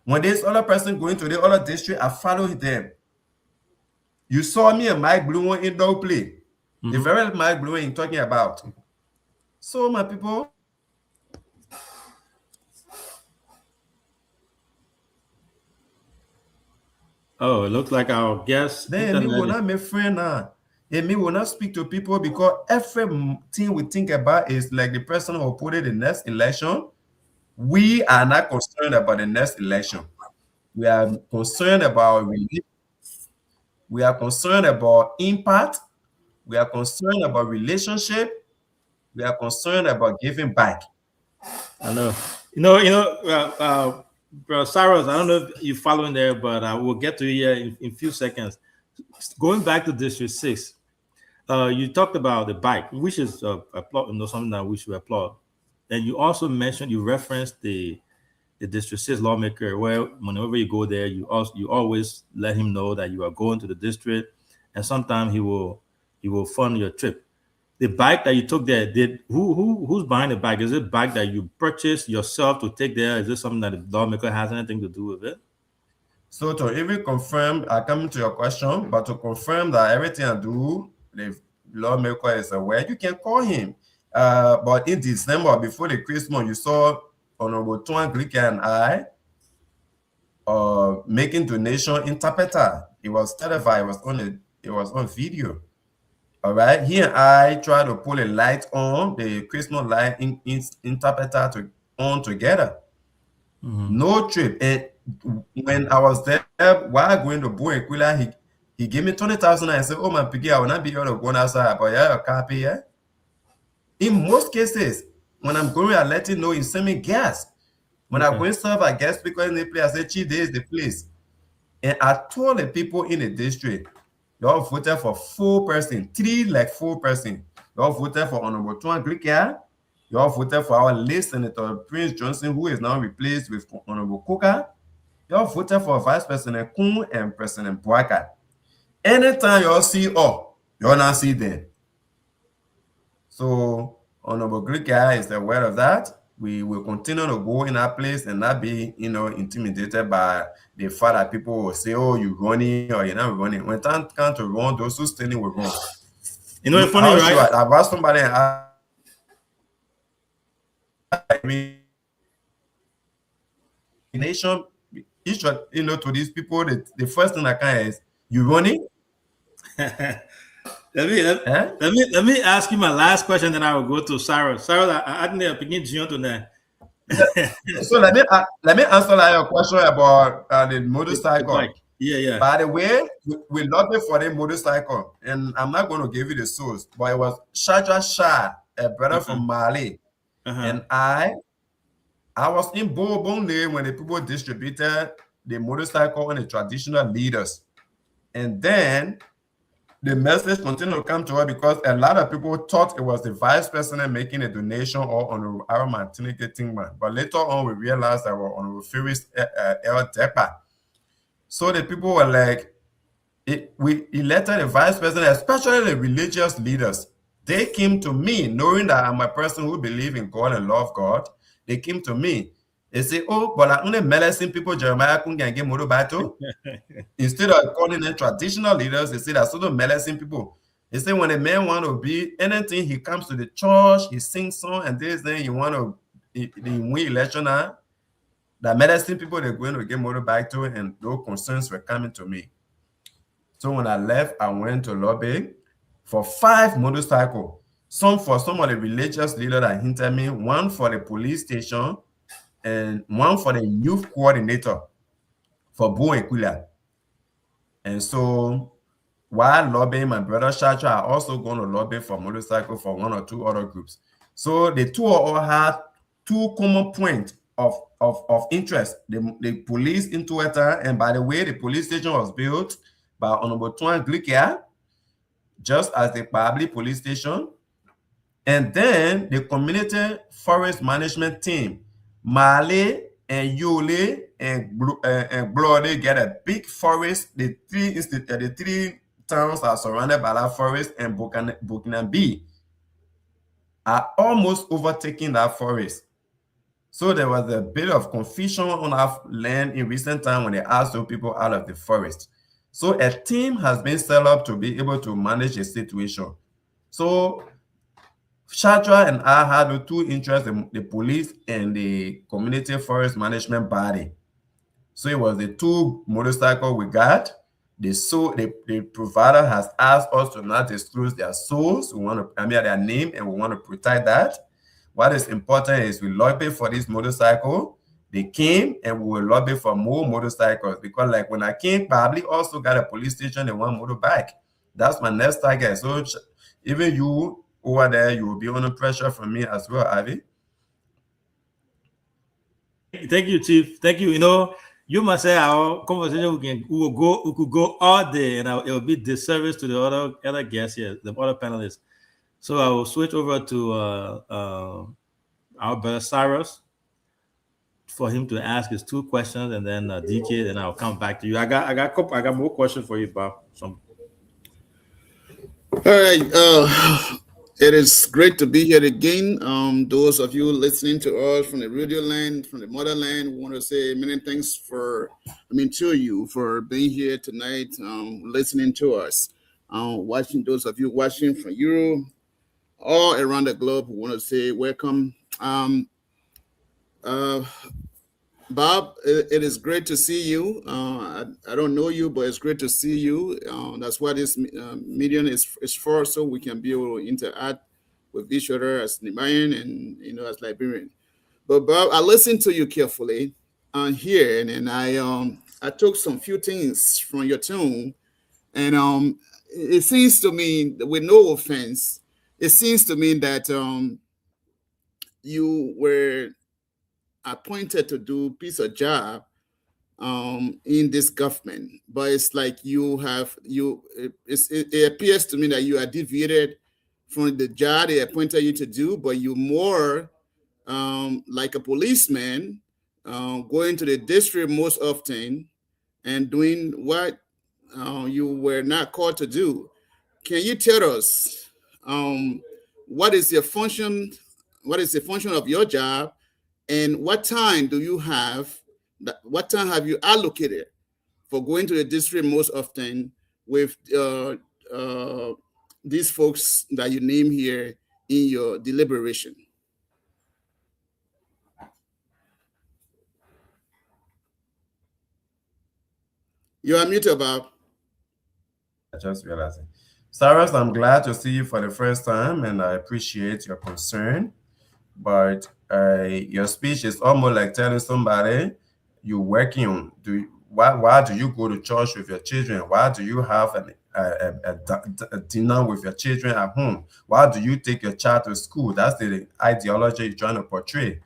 G: When this other person going to the other district, I follow them. You saw me and Mike Blue in dog play. The very Mike Blue in talking about. So, my people,
D: Oh, it looks like our guest.
G: then me will not make friend now. And me will not speak to people because everything we think about is like the person who put it in the next election. We are not concerned about the next election. We are concerned about relief. We are concerned about impact. We are concerned about relationship. We are concerned about giving back.
D: I know. Bro, Cyrus, I don't know if you're following there, but we'll get to you here in a few seconds. Going back to District 6, you talked about the bike, which is applaud, something that we should applaud. And you also mentioned, you referenced the District 6 lawmaker, where whenever you go there, you always let him know that you are going to the district, and sometimes he will fund your trip. The bike that you took there, who's buying the bike? Is it a bike that you purchased yourself to take there? Is this something that the lawmaker has anything to do with it?
G: So to even confirm, I come to your question, but to confirm that everything I do, the lawmaker is aware, you can call him. But in December, before the Christmas, you saw Honorable Tuan Glika and I making donation in Tapeta. It was televised, it was on video. All right, here I try to pull a light on the Christmas light in Tapeta on together. No trip. And when I was there, while going to Boequila, he gave me 20,000 and I said, "Oh my piggy, I will not be able to go outside, but yeah, a copy, yeah." In most cases, when I'm going, I let you know you send me gas. When I go and serve a guest speaker in the place, I say, "Chi, this is the place." And I told the people in the district, they all voted for 4 persons, 3 like 4 persons. They all voted for Honorable Tuan Glika. They all voted for our late Senator Prince Johnson, who is now replaced with Honorable Kuka. They all voted for Vice President Kun and President Boaka. Anytime you all see, you all not see them. So Honorable Glika is aware of that. We will continue to go in that place and not be, intimidated by the fact that people will say, "Oh, you're running or you're not running." When time comes to run, those who standing will run.
D: It's funny, right?
G: I've asked somebody, nation, to these people, the first thing I can is, "You running?"
D: Let me ask you my last question, then I will go to Sarah. Sarah, I think they're beginning to that.
G: So let me answer your question about the motorcycle.
D: Yeah.
G: By the way, we lobbied for the motorcycle, and I'm not going to give you the source, but it was Shaja Shah, a brother from Mali, and I was in Bourbonne when the people distributed the motorcycle and the traditional leaders, and then the message continued to come to her because a lot of people thought it was the vice president making a donation or Honorable Aaron Martinez getting one. But later on, we realized that was Honorable Ferris El Depa. So the people were like, we elected the vice president, especially the religious leaders. They came to me, knowing that I'm a person who believes in God and love God. They came to me. They say, "Oh, but only medicine people, Jeremiah can get motorbike." Instead of calling them traditional leaders, they say that sort of medicine people. They say when a man want to be anything, he comes to the church, he sings song, and this then he want to win election now. The medicine people, they're going to get motorbike too, and those concerns were coming to me. So when I left, I went to lobby for 5 motorcycles. Some for some of the religious leaders that hinted me, one for the police station, and one for the youth coordinator for Boequila. And so while lobbying my brother Shacha, I also going to lobby for motorcycle for 1 or 2 other groups. So the 2 all had 2 common points of interest. The police in Tueta, and by the way, the police station was built by Honorable Tuan Glika, just as the Pabli police station. And then the community forest management team, Male and Yule and Glory get a big forest. The 3 towns are surrounded by that forest, and Burkinabe are almost overtaking that forest. So there was a bit of confusion on our land in recent time when they asked those people out of the forest. So a team has been set up to be able to manage the situation. So Shatra and I had the 2 interests, the police and the community forest management body. So it was the 2 motorcycles we got. The provider has asked us to not disclose their source. We want to, their name, and we want to protect that. What is important is we lobby for this motorcycle. They came, and we will lobby for more motorcycles, because like when I came, probably also got a police station and 1 motorbike. That's my next target. So even you over there, you will be under pressure from me as well, Ivy.
D: Thank you, Chief. Thank you. You know, you must say our conversation we could go all day, and it will be disservice to the other guests here, the other panelists. So I will switch over to our brother Cyrus for him to ask his 2 questions, and then DK, and I'll come back to you. I got more questions for you, Bob.
A: All right. It is great to be here again. Those of you listening to us from the radio land, from the motherland, we want to say many thanks to you for being here tonight, listening to us. Those of you watching from Europe, all around the globe, we want to say welcome. Bob, it is great to see you. I don't know you, but it's great to see you. That's what this medium is for, so we can be able to interact with each other as Nigerian and as Liberian. But Bob, I listened to you carefully here, and I took some few things from your tone, and it seems to me, with no offense, it seems to me that you were appointed to do piece of job in this government, but it's like it appears to me that you are deviated from the job they appointed you to do, but you're more like a policeman, going to the district most often and doing what you were not called to do. Can you tell us what is your function? What is the function of your job? And what time do you have? What time have you allocated for going to the district most often with these folks that you name here in your deliberation? You are muted, Bob.
G: I just realized it. Cyrus, I'm glad to see you for the first time, and I appreciate your concern. But your speech is almost like telling somebody you're working on. Why do you go to church with your children? Why do you have a dinner with your children at home? Why do you take your child to school? That's the ideology you're trying to portray.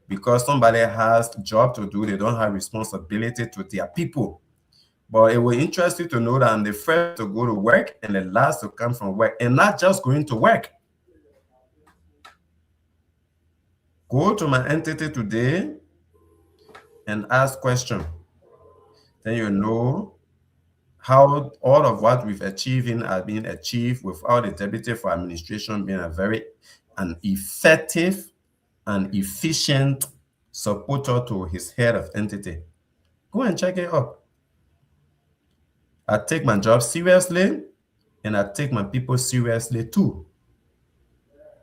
G: Because somebody has a job to do, they don't have responsibility to their people. But it will interest you to know that I'm the first to go to work and the last to come from work, and not just going to work. Go to my entity today and ask questions. Then you know how all of what we've achieved are being achieved without the Deputy for Administration being an effective and efficient supporter to his head of entity. Go and check it out. I take my job seriously, and I take my people seriously too.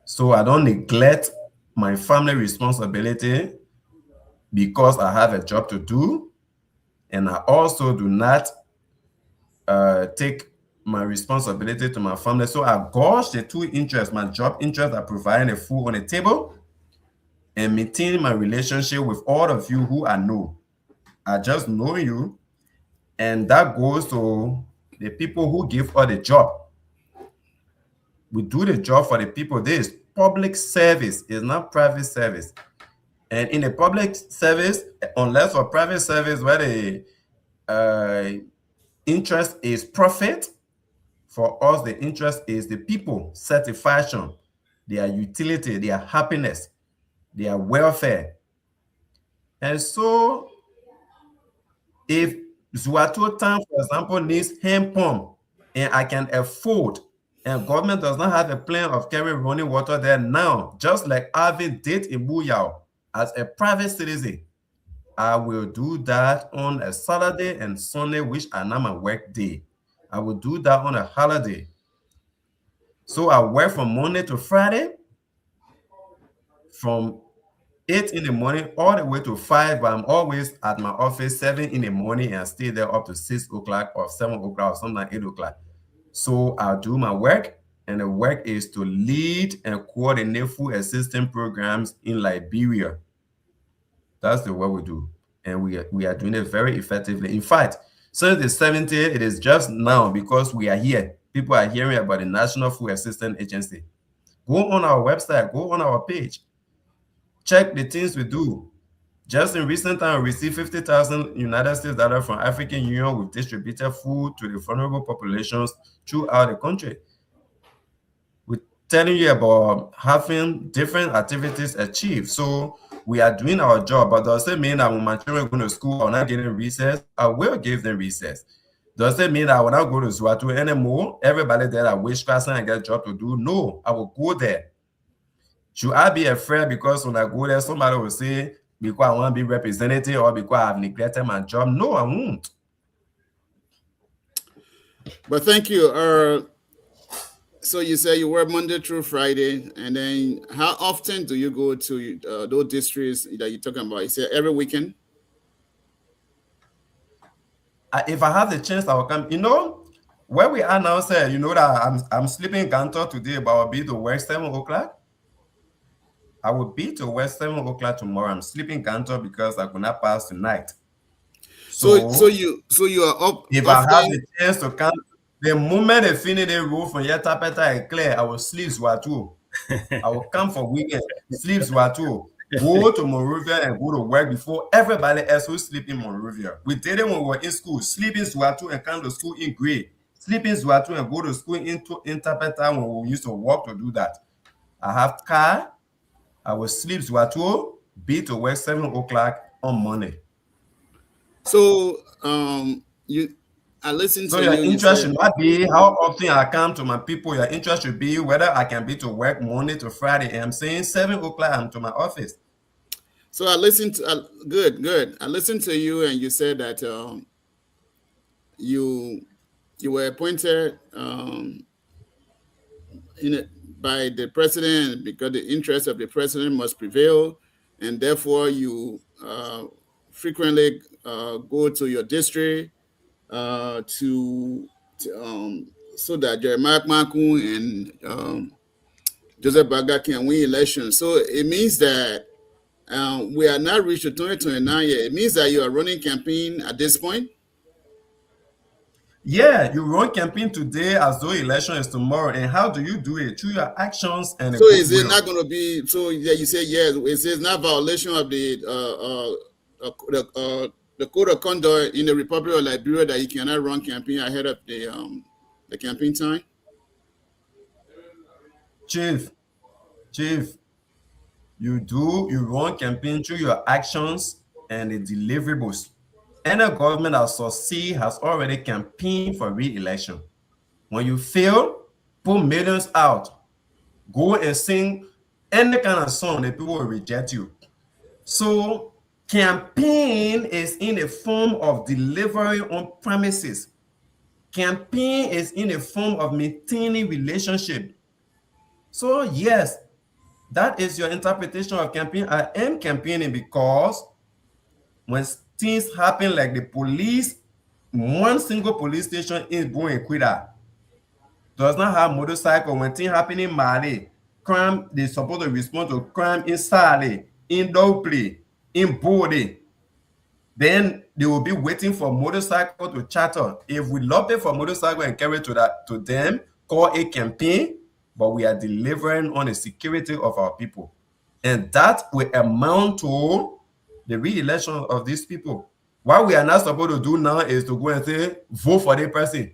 G: So I don't neglect my family responsibility because I have a job to do, and I also do not take my responsibility to my family. So I gauge the 2 interests. My job interest are providing a food on the table and maintaining my relationship with all of you who I know. I just know you, and that goes to the people who give us the job. We do the job for the people. This is public service, it's not private service. And in the public service, unless for private service where the interest is profit, for us the interest is the people, satisfaction, their utility, their happiness, their welfare. And so if Zuato Town, for example, needs hand pump and I can afford, and government does not have a plan of carrying running water there now, just like Arvin did in Buyao as a private citizen, I will do that on a Saturday and Sunday, which are not my work day. I will do that on a holiday. So I work from Monday to Friday, from 8 in the morning all the way to 5, but I'm always at my office 7 in the morning and I stay there up to 6 o'clock or 7 o'clock or sometimes 8 o'clock. So I'll do my work, and the work is to lead and coordinate food assistance programs in Liberia. That's the work we do, and we are doing it very effectively. In fact, since the 70s, it is just now because we are here. People are hearing about the National Food Assistance Agency. Go on our website, go on our page, check the things we do. Just in recent time, we received 50,000 United States dollars from African Union. We've distributed food to the vulnerable populations throughout the country. We're telling you about having different activities achieved. So we are doing our job, but does it mean that when my children go to school or not getting recess? I will give them recess. Does it mean that when I go to Zwatu anymore, everybody there that wish class and get a job to do? No, I will go there. Should I be afraid because when I go there, somebody will say, because I want to be representative or because I have neglected my job? No, I won't.
A: But thank you. So you say you work Monday through Friday, and then how often do you go to those districts that you're talking about? You say every weekend?
G: If I have the chance, I will come. You know, where we are now, sir, you know that I'm sleeping in Cantor today, but I'll be to work 7 o'clock. I will be to work 7 o'clock tomorrow. I'm sleeping in Cantor because I could not pass tonight.
A: So you are up.
G: If I have the chance to come, the moment they finish the roof from Yatapeta and Claire, I will sleep Zwatu. I will come for weekend, sleep Zwatu, go to Monrovia and go to work before everybody else who sleep in Monrovia. We did it when we were in school, sleep in Zwatu and come to school in Gray. Sleep in Zwatu and go to school in Tapeta when we used to walk to do that. I have car, I will sleep Zwatu, be to work 7 o'clock on Monday.
A: So I listen to
G: your
A: you.
G: Interest should not be how often I come to my people. Your interest should be whether I can be to work Monday to Friday. And I'm saying 7 o'clock I'm to my office.
A: So I listened to good. I listened to you, and you said that you were appointed by the president because the interest of the president must prevail, and therefore you frequently go to your district so that Jeremiah Maku and Joseph Baga can win elections. So it means that we are not reached 2029 yet. It means that you are running campaign at this point.
G: Yeah, you run campaign today as though election is tomorrow. And how do you do it? Through your actions and
A: so is it not going to be so? Yeah, you say yes. It's not violation of the code of conduct in the Republic of Liberia that you cannot run campaign ahead of the campaign time?
G: Chief, you run campaign through your actions and the deliverables. Any government that succeeds has already campaigned for re-election. When you fail, put millions out. Go and sing any kind of song, the people will reject you. So campaign is in the form of delivery on premises. Campaign is in the form of maintaining relationship. So yes, that is your interpretation of campaign. I am campaigning because when things happen like the police, one single police station in Buenquida does not have motorcycle. When things happen in Mali, crime, they're supposed to respond to crime in Sale, in Dopley, in Bode. Then they will be waiting for motorcycle to charter. If we lobby for motorcycle and carry to them, call a campaign, but we are delivering on the security of our people. And that will amount to the re-election of these people. What we are not supposed to do now is to go and say, vote for the person.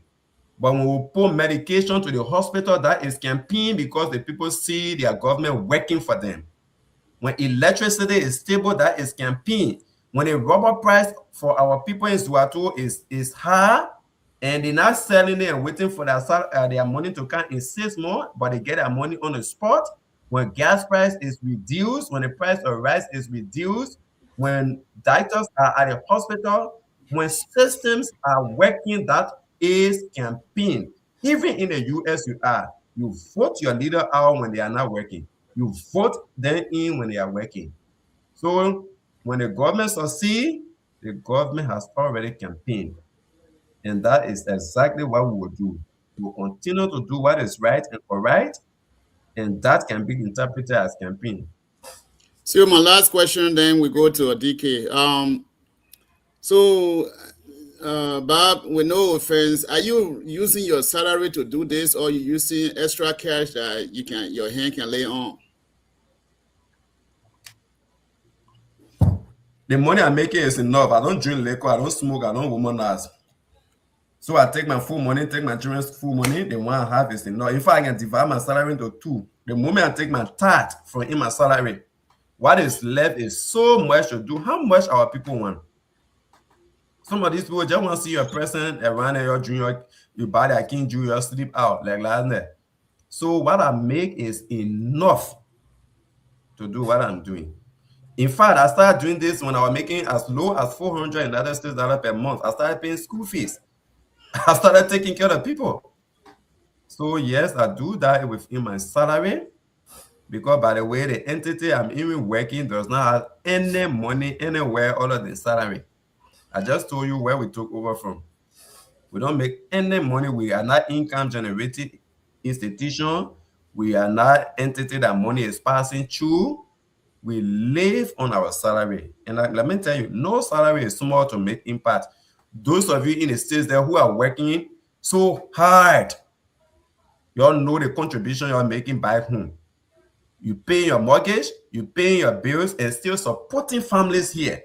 G: But when we put medication to the hospital, that is campaign because the people see their government working for them. When electricity is stable, that is campaign. When the rubber price for our people in Zwatu is high, and they're not selling it and waiting for their money to come in 6 months, but they get their money on the spot. When gas price is reduced, when the price of rice is reduced, when doctors are at the hospital, when systems are working, that is campaign. Even in the US, you vote your leader out when they are not working. You vote them in when they are working. So when the government succeeds, the government has already campaigned. And that is exactly what we will do. We will continue to do what is right and correct, and that can be interpreted as campaign.
A: So my last question, then we go to a DK. Bob, with no offense, are you using your salary to do this, or are you using extra cash that your hand can lay on?
G: The money I'm making is enough. I don't drink liquor, I don't smoke, I don't womanize. So I take my full money, take my children's full money. The one I have is enough. In fact, I can divide my salary into two. The moment I take my tithe from in my salary, what is left is so much to do. How much our people want? Some of these people just want to see your present around your junior, you buy their King Junior, sleep out like last night. So what I make is enough to do what I'm doing. In fact, I started doing this when I was making as low as $400 per month. I started paying school fees. I started taking care of people. So yes, I do that within my salary, because by the way, the entity I'm even working does not have any money anywhere other than salary. I just told you where we took over from. We don't make any money. We are not income generating institution. We are not entity that money is passing through. We live on our salary. And let me tell you, no salary is small to make impact. Those of you in the States there who are working so hard, you all know the contribution you're making back home. You pay your mortgage, you pay your bills, and still supporting families here.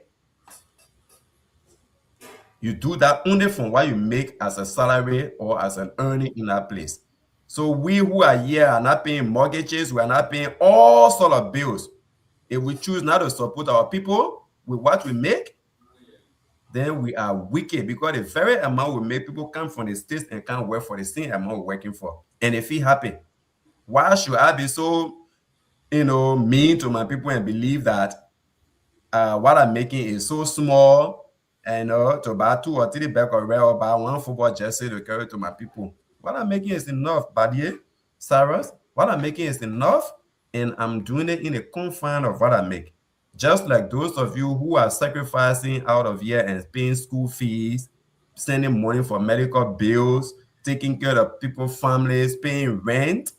G: You do that only from what you make as a salary or as an earning in that place. So we who are here are not paying mortgages, we are not paying all sort of bills. If we choose not to support our people with what we make, then we are wicked, because the very amount we make, people come from the States and can't work for the same amount we're working for, and they feel happy. Why should I be so, mean to my people and believe that what I'm making is so small, and to buy 2 or 3 bags of red or buy 1 football jersey to carry to my people? What I'm making is enough, Badier, Cyrus. What I'm making is enough, and I'm doing it in the confine of what I make. Just like those of you who are sacrificing out of here and paying school fees, sending money for medical bills, taking care of people's families, paying rent,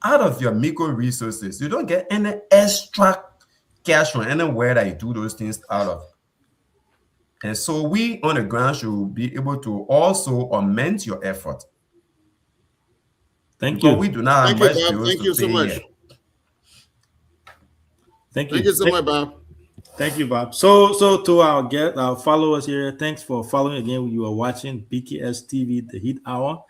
G: out of your micro resources. You don't get any extra cash from anywhere that you do those things out of. And so we on the ground should be able to also augment your effort.
D: Thank
G: Because
D: you.
G: we do not have much
H: Bob.
G: bills
H: Thank
G: to
H: you so
G: pay
H: much.
G: here.
D: Thank you.
H: Thank you so much, Bob.
D: Thank you, Bob. So to our followers here, thanks for following again. You are watching BKS TV, The Heat Hour.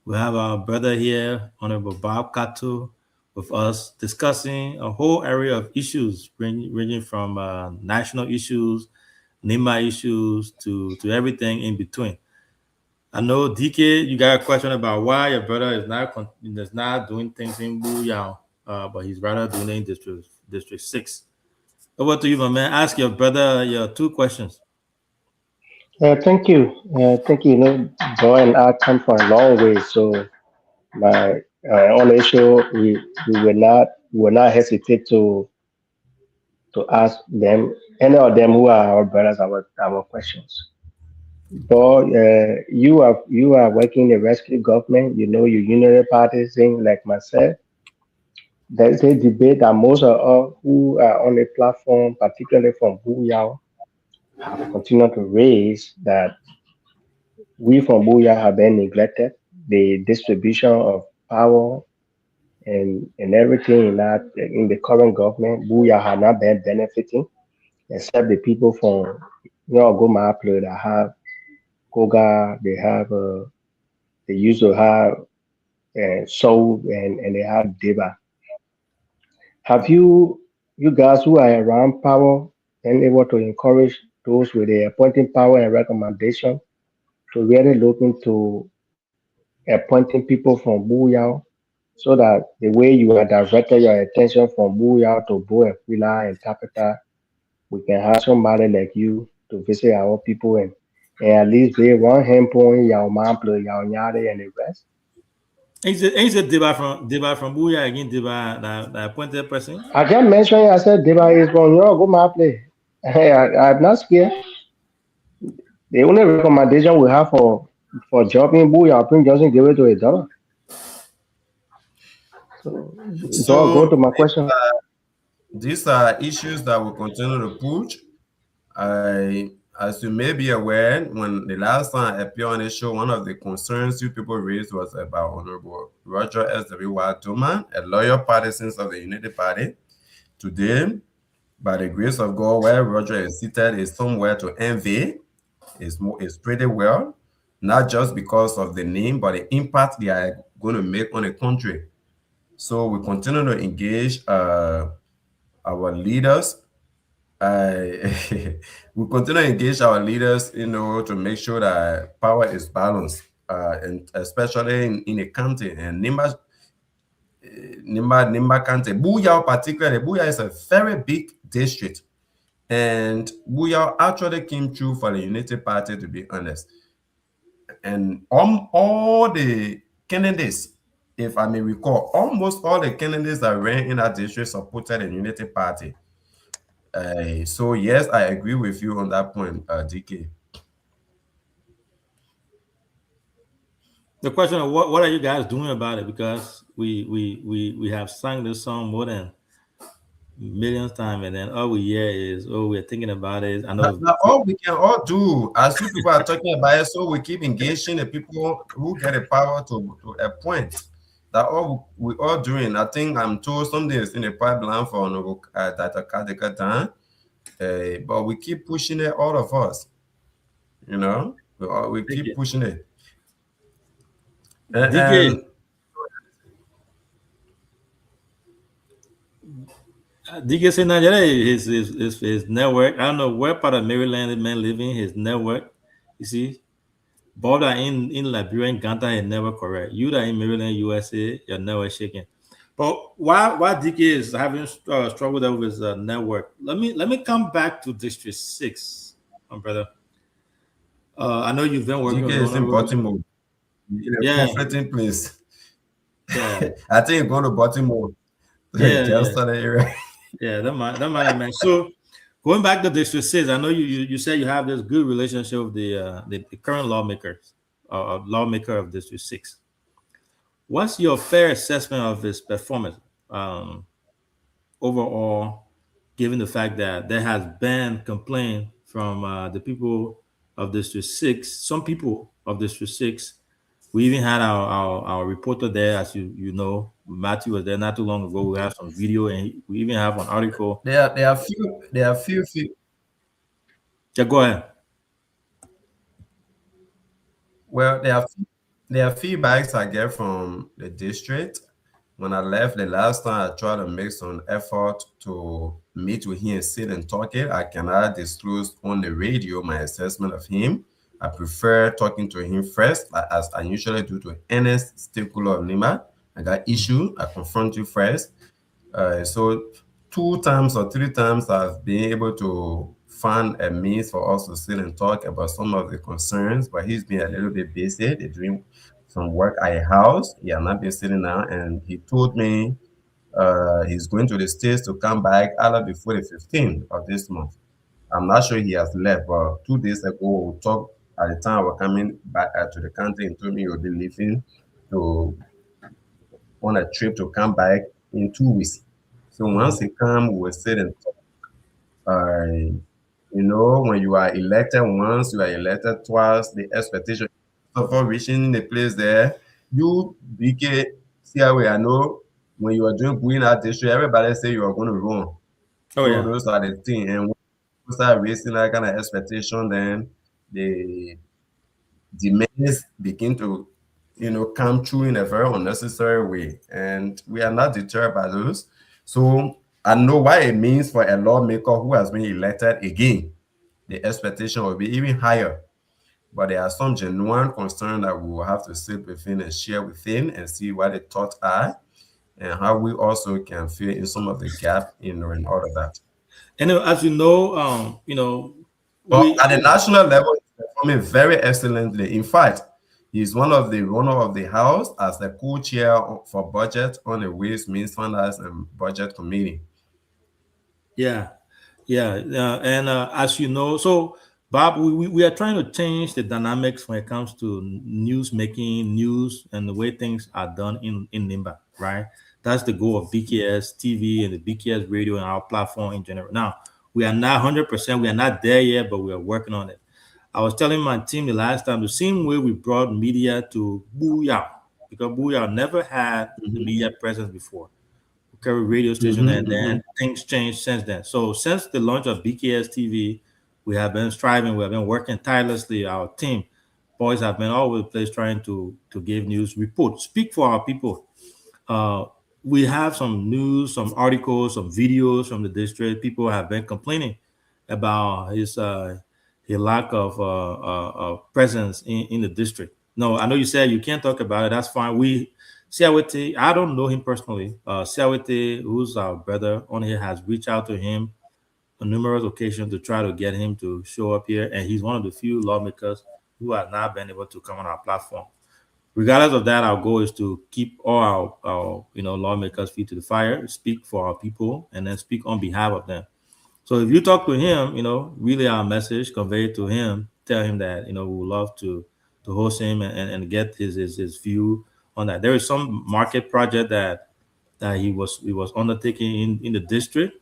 D: We have our brother here, Honorable Bob Kato, with us discussing a whole area of issues ranging from national issues, NEMA issues, to everything in between. I know, DK, you got a question about why your brother is not doing things in Buyao, but he's rather doing it in District 6. Over to you, my man. Ask your brother your 2 questions.
I: Thank you. Thank you. Joy and I come from a long way, so my on the show we will not hesitate to ask them, any of them who are our brothers, our questions. But you are working in the rescue government. You unity partisan like myself. There is a debate that most of us who are on the platform, particularly from Buyao, have continued to raise, that we from Buyao have been neglected. The distribution of power and everything in the current government, Buyao have not been benefiting, except the people from Goma that have Koga, they used to have Soul, and they have Deba. Have you guys who are around power been able to encourage those with the appointing power and recommendation to really look into appointing people from Buyao, so that the way you are directed your attention from Buyao to Boequila and Tapeta, we can have somebody like you to visit our people and at least be one hand point, Yao Mample, Yao Nyade, and the rest?
D: Ain't it Deba from Buyao again, Deba, the appointed person?
I: I just mentioned, I said, Deba is going, go Maple. I'm not scared. The only recommendation we have for job in Buyao, Prince Johnson give it to his daughter. So go to my question.
G: These are issues that will continue to push. As you may be aware, when the last time I appeared on the show, one of the concerns you people raised was about Honorable Roger S.W. Doman, a loyal partisan of the Unity Party. Today, by the grace of God, where Roger is seated is somewhere to envy. It's pretty well, not just because of the name, but the impact they are going to make on the country. So we continue to engage our leaders. We continue to engage our leaders, to make sure that power is balanced, and especially in a county. And Nimba County, Buyao particularly, Buyao is a very big district. And Buyao actually came through for the Unity Party, to be honest. And all the candidates, if I may recall, almost all the candidates that ran in that district supported the Unity Party. So yes, I agree with you on that point, DK.
D: The question of what are you guys doing about it? Because we have sung this song more than millions times, and then all we hear is, we're thinking about it. I know
G: Now, all we can all do, as you people are talking about it, so we keep engaging the people who get the power to a point. That all we all doing. I think I'm told something is in the pipeline for Dr. Kadekatan, but we keep pushing it, all of us. We keep pushing it.
D: DK, DK said Nigeria, his network. I don't know where part of Maryland the man living. His network, you see, border in Liberia and Ghana, is never correct. You that in Maryland, USA, your network shaking. But why DK is having struggled with his network? Let me come back to District 6, my brother. I know you've been working.
G: DK is in Baltimore. In a conflicting place. Yeah. I think you're going to Baltimore. Area.
D: Yeah, that might man. So going back to District 6, I know you said you have this good relationship with the current lawmakers, lawmaker of District 6. What's your fair assessment of his performance overall, given the fact that there has been complaint from the people of District 6, some people of District 6? We even had our reporter there, as you know, Matthew was there not too long ago. We have some video, and we even have an article.
G: There are few.
D: Yeah, go ahead.
G: Well, there are feedbacks I get from the district. When I left the last time, I tried to make some effort to meet with him and sit and talk it. I cannot disclose on the radio my assessment of him. I prefer talking to him first, as I usually do to Ernest stakeholder of NIMA. I got issue, I confront you first. So 2 times or 3 times I've been able to find a means for us to sit and talk about some of the concerns, but he's been a little bit busy. They're doing some work at a house. He has not been sitting down, and he told me he's going to the States to come back either before the 15th of this month. I'm not sure he has left, but 2 days ago we talked at the time we're coming back to the country, and told me he'll be leaving on a trip to come back in 2 weeks. So once he comes, we'll sit and talk. When you are elected once, you are elected twice, the expectation of reaching the place there, you BK, see how I know when you are doing good in that district, everybody say you are going to run. Those are the things. And when you start raising that kind of expectation, then the demands begin to come true in a very unnecessary way, and we are not deterred by those. So I know what it means for a lawmaker who has been elected again. The expectation will be even higher, but there are some genuine concerns that we will have to sit within and share within and see what the thoughts are, and how we also can fill in some of the gap in all of that.
D: And as you know,
G: at the national level, he's performing very excellently. In fact, he's one of the runner of the house as the co-chair for budget on the Ways, Means, Finance, and Budget Committee.
D: Yeah. And as you know, so Bob, we are trying to change the dynamics when it comes to news and the way things are done in NIMBA, right? That's the goal of BKS TV and the BKS radio and our platform in general. Now, we are not 100%, we are not there yet, but we are working on it. I was telling my team the last time, the same way we brought media to Buyao, because Buyao never had the media presence before. Carry radio station, and then things changed since then. So since the launch of BKS TV, we have been striving, we have been working tirelessly. Our team, boys, have been all over the place trying to give news, report, speak for our people. Uh, we have some news, some articles, some videos from the district. People have been complaining about his lack of presence in the district. No, I know you said you can't talk about it. That's fine. Siawete, I don't know him personally. Siawete, who's our brother on here, has reached out to him on numerous occasions to try to get him to show up here, and he's one of the few lawmakers who have not been able to come on our platform. Regardless of that, our goal is to keep all our lawmakers' feet to the fire, speak for our people, and then speak on behalf of them. So if you talk to him, relay our message, convey it to him, tell him that we would love to host him and get his view on that. There is some market project that he was undertaking in the district.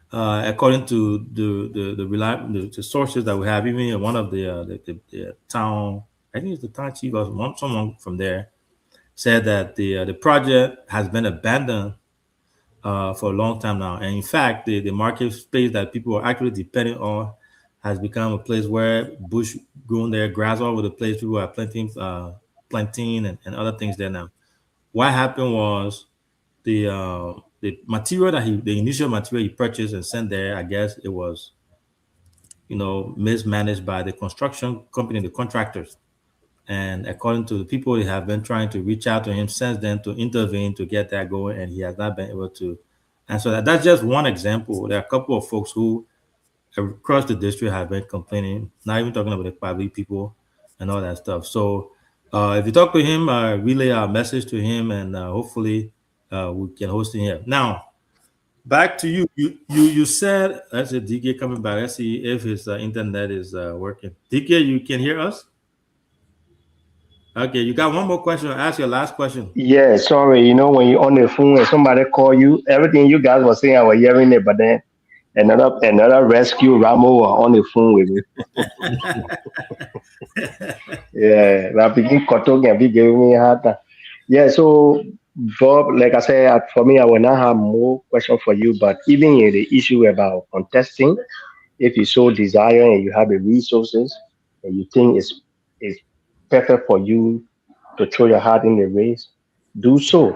D: According to the sources that we have, even in one of the town, I think it's the town chief or someone from there, said that the project has been abandoned for a long time now. And in fact, the market space that people are actually depending on has become a place where bush grown there, grass all over the place. People are planting and other things there now. What happened was the material the initial material he purchased and sent there, I guess it was mismanaged by the construction company, the contractors. And according to the people, they have been trying to reach out to him since then to intervene to get that going, and he has not been able to answer that. That's just one example. There are a couple of folks who across the district have been complaining, not even talking about the public people and all that stuff. So if you talk to him, relay our message to him, and hopefully we can host him here. Now, back to you. You said, that's a DK coming back. Let's see if his internet is working. DK, you can hear us? Okay, you got one more question. Ask your last question.
I: Yeah, sorry. When you're on the phone and somebody call you, everything you guys were saying, I was hearing it, but then another rescue Ramo was on the phone with me. Yeah, I begin talking and be giving me a hard time. Yeah, so Bob, like I said, for me, I will not have more questions for you, but even in the issue about contesting, if you so desire and you have the resources and you think it's perfect for you to throw your heart in the race, do so.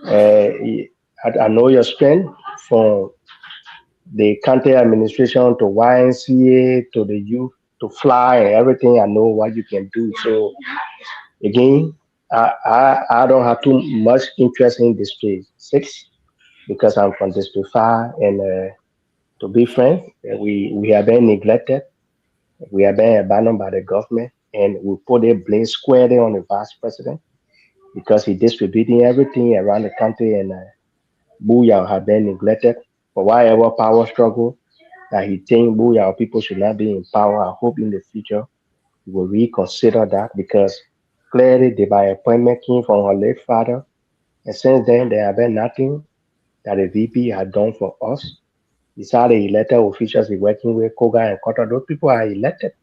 I: I know your strength from the county administration to YNCA to the youth to fly and everything. I know what you can do. So again, I don't have too much interest in District 6 because I'm from District 5, and to be frank, we have been neglected. We have been abandoned by the government, and we put a blame squarely on the vice president because he distributing everything around the country, and Booyah have been neglected for whatever power struggle that he think Booyah people should not be in power. I hope in the future he will reconsider that because clearly the by appointment came from her late father, and since then there have been nothing that the VP had done for us. Besides the elected officials he's working with, Koga and Kota, those people are elected.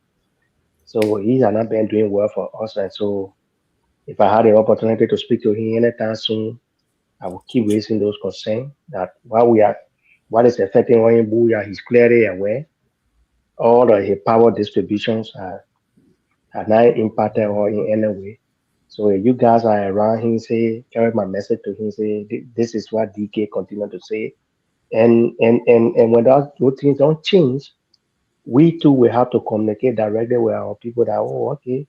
I: So he has not been doing well for us. And so if I had the opportunity to speak to him anytime soon, I will keep raising those concerns that what is affecting Oyin Booyah, he's clearly aware. All of his power distributions are not impacted or in any way. So if you guys are around him, say, carry my message to him, say, this is what DK continue to say. And when those things don't change, we too will have to communicate directly with our people that, okay,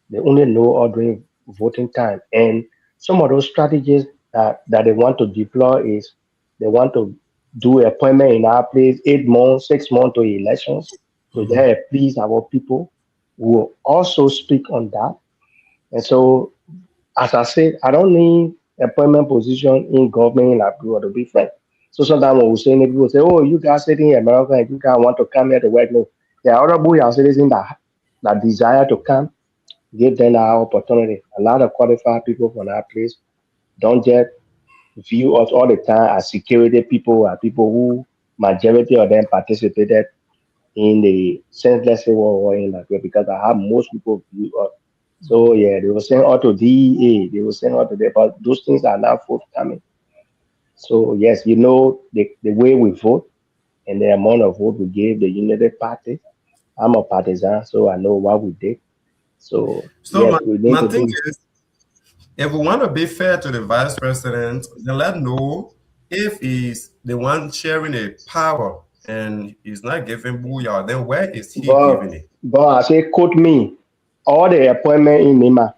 I: they only know all during voting time. And some of those strategies that they want to deploy is they want to do appointment in our place 8 months, 6 months to elections. So they please our people who will also speak on that. And so, as I said, I don't need appointment position in government in Liberia to be frank. So sometimes when we say, people say, oh, you guys sitting in America and you guys want to come here to work. No, there are other Booyah citizens that desire to come, give them our opportunity. A lot of qualified people from our place don't just view us all the time as security people, as people who majority of them participated in the senseless war in Liberia because I have most people view us. So yeah, they were saying auto DEA, they were saying auto there, but those things are now forthcoming. So yes, you know the way we vote and the amount of vote we gave the United Party. I'm a partisan, so I know what we did. So
G: So
I: yes, we need
G: my
I: to
G: thing
I: do.
G: is, if we want to be fair to the vice president, then let know if he's the one sharing a power and he's not giving booyah, then where is he
I: But
G: giving it?
I: I say quote me, all the appointment in Nima,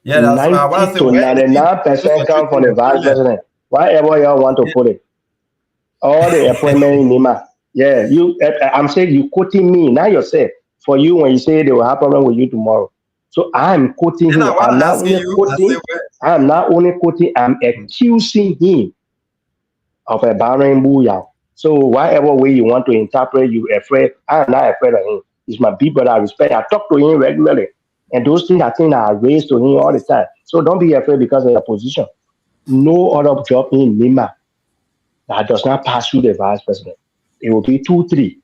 G: Yeah, that's why I want to
I: 90
G: say
I: to
G: where is he
I: 99% come from
G: concentrating
I: the
G: his
I: vice
G: talent?
I: president. Whatever y'all want to put it, all the appointment in Nima. Yeah, I'm saying you quoting me, not yourself. For you, when you say they will have problem with you tomorrow. So I'm quoting
G: And
I: him.
G: I
I: I'm
G: was
I: not
G: asking
I: only
G: you, I say
I: quoting.
G: where.
I: I'm not only quoting. I'm accusing him of a barren booyah. So whatever way you want to interpret, you afraid. I'm not afraid of him. He's my big brother. I respect. I talk to him regularly, and those things I think are raised to him all the time. So don't be afraid because of your position. No other job in Lima that does not pass through the vice president. It will be 2-3.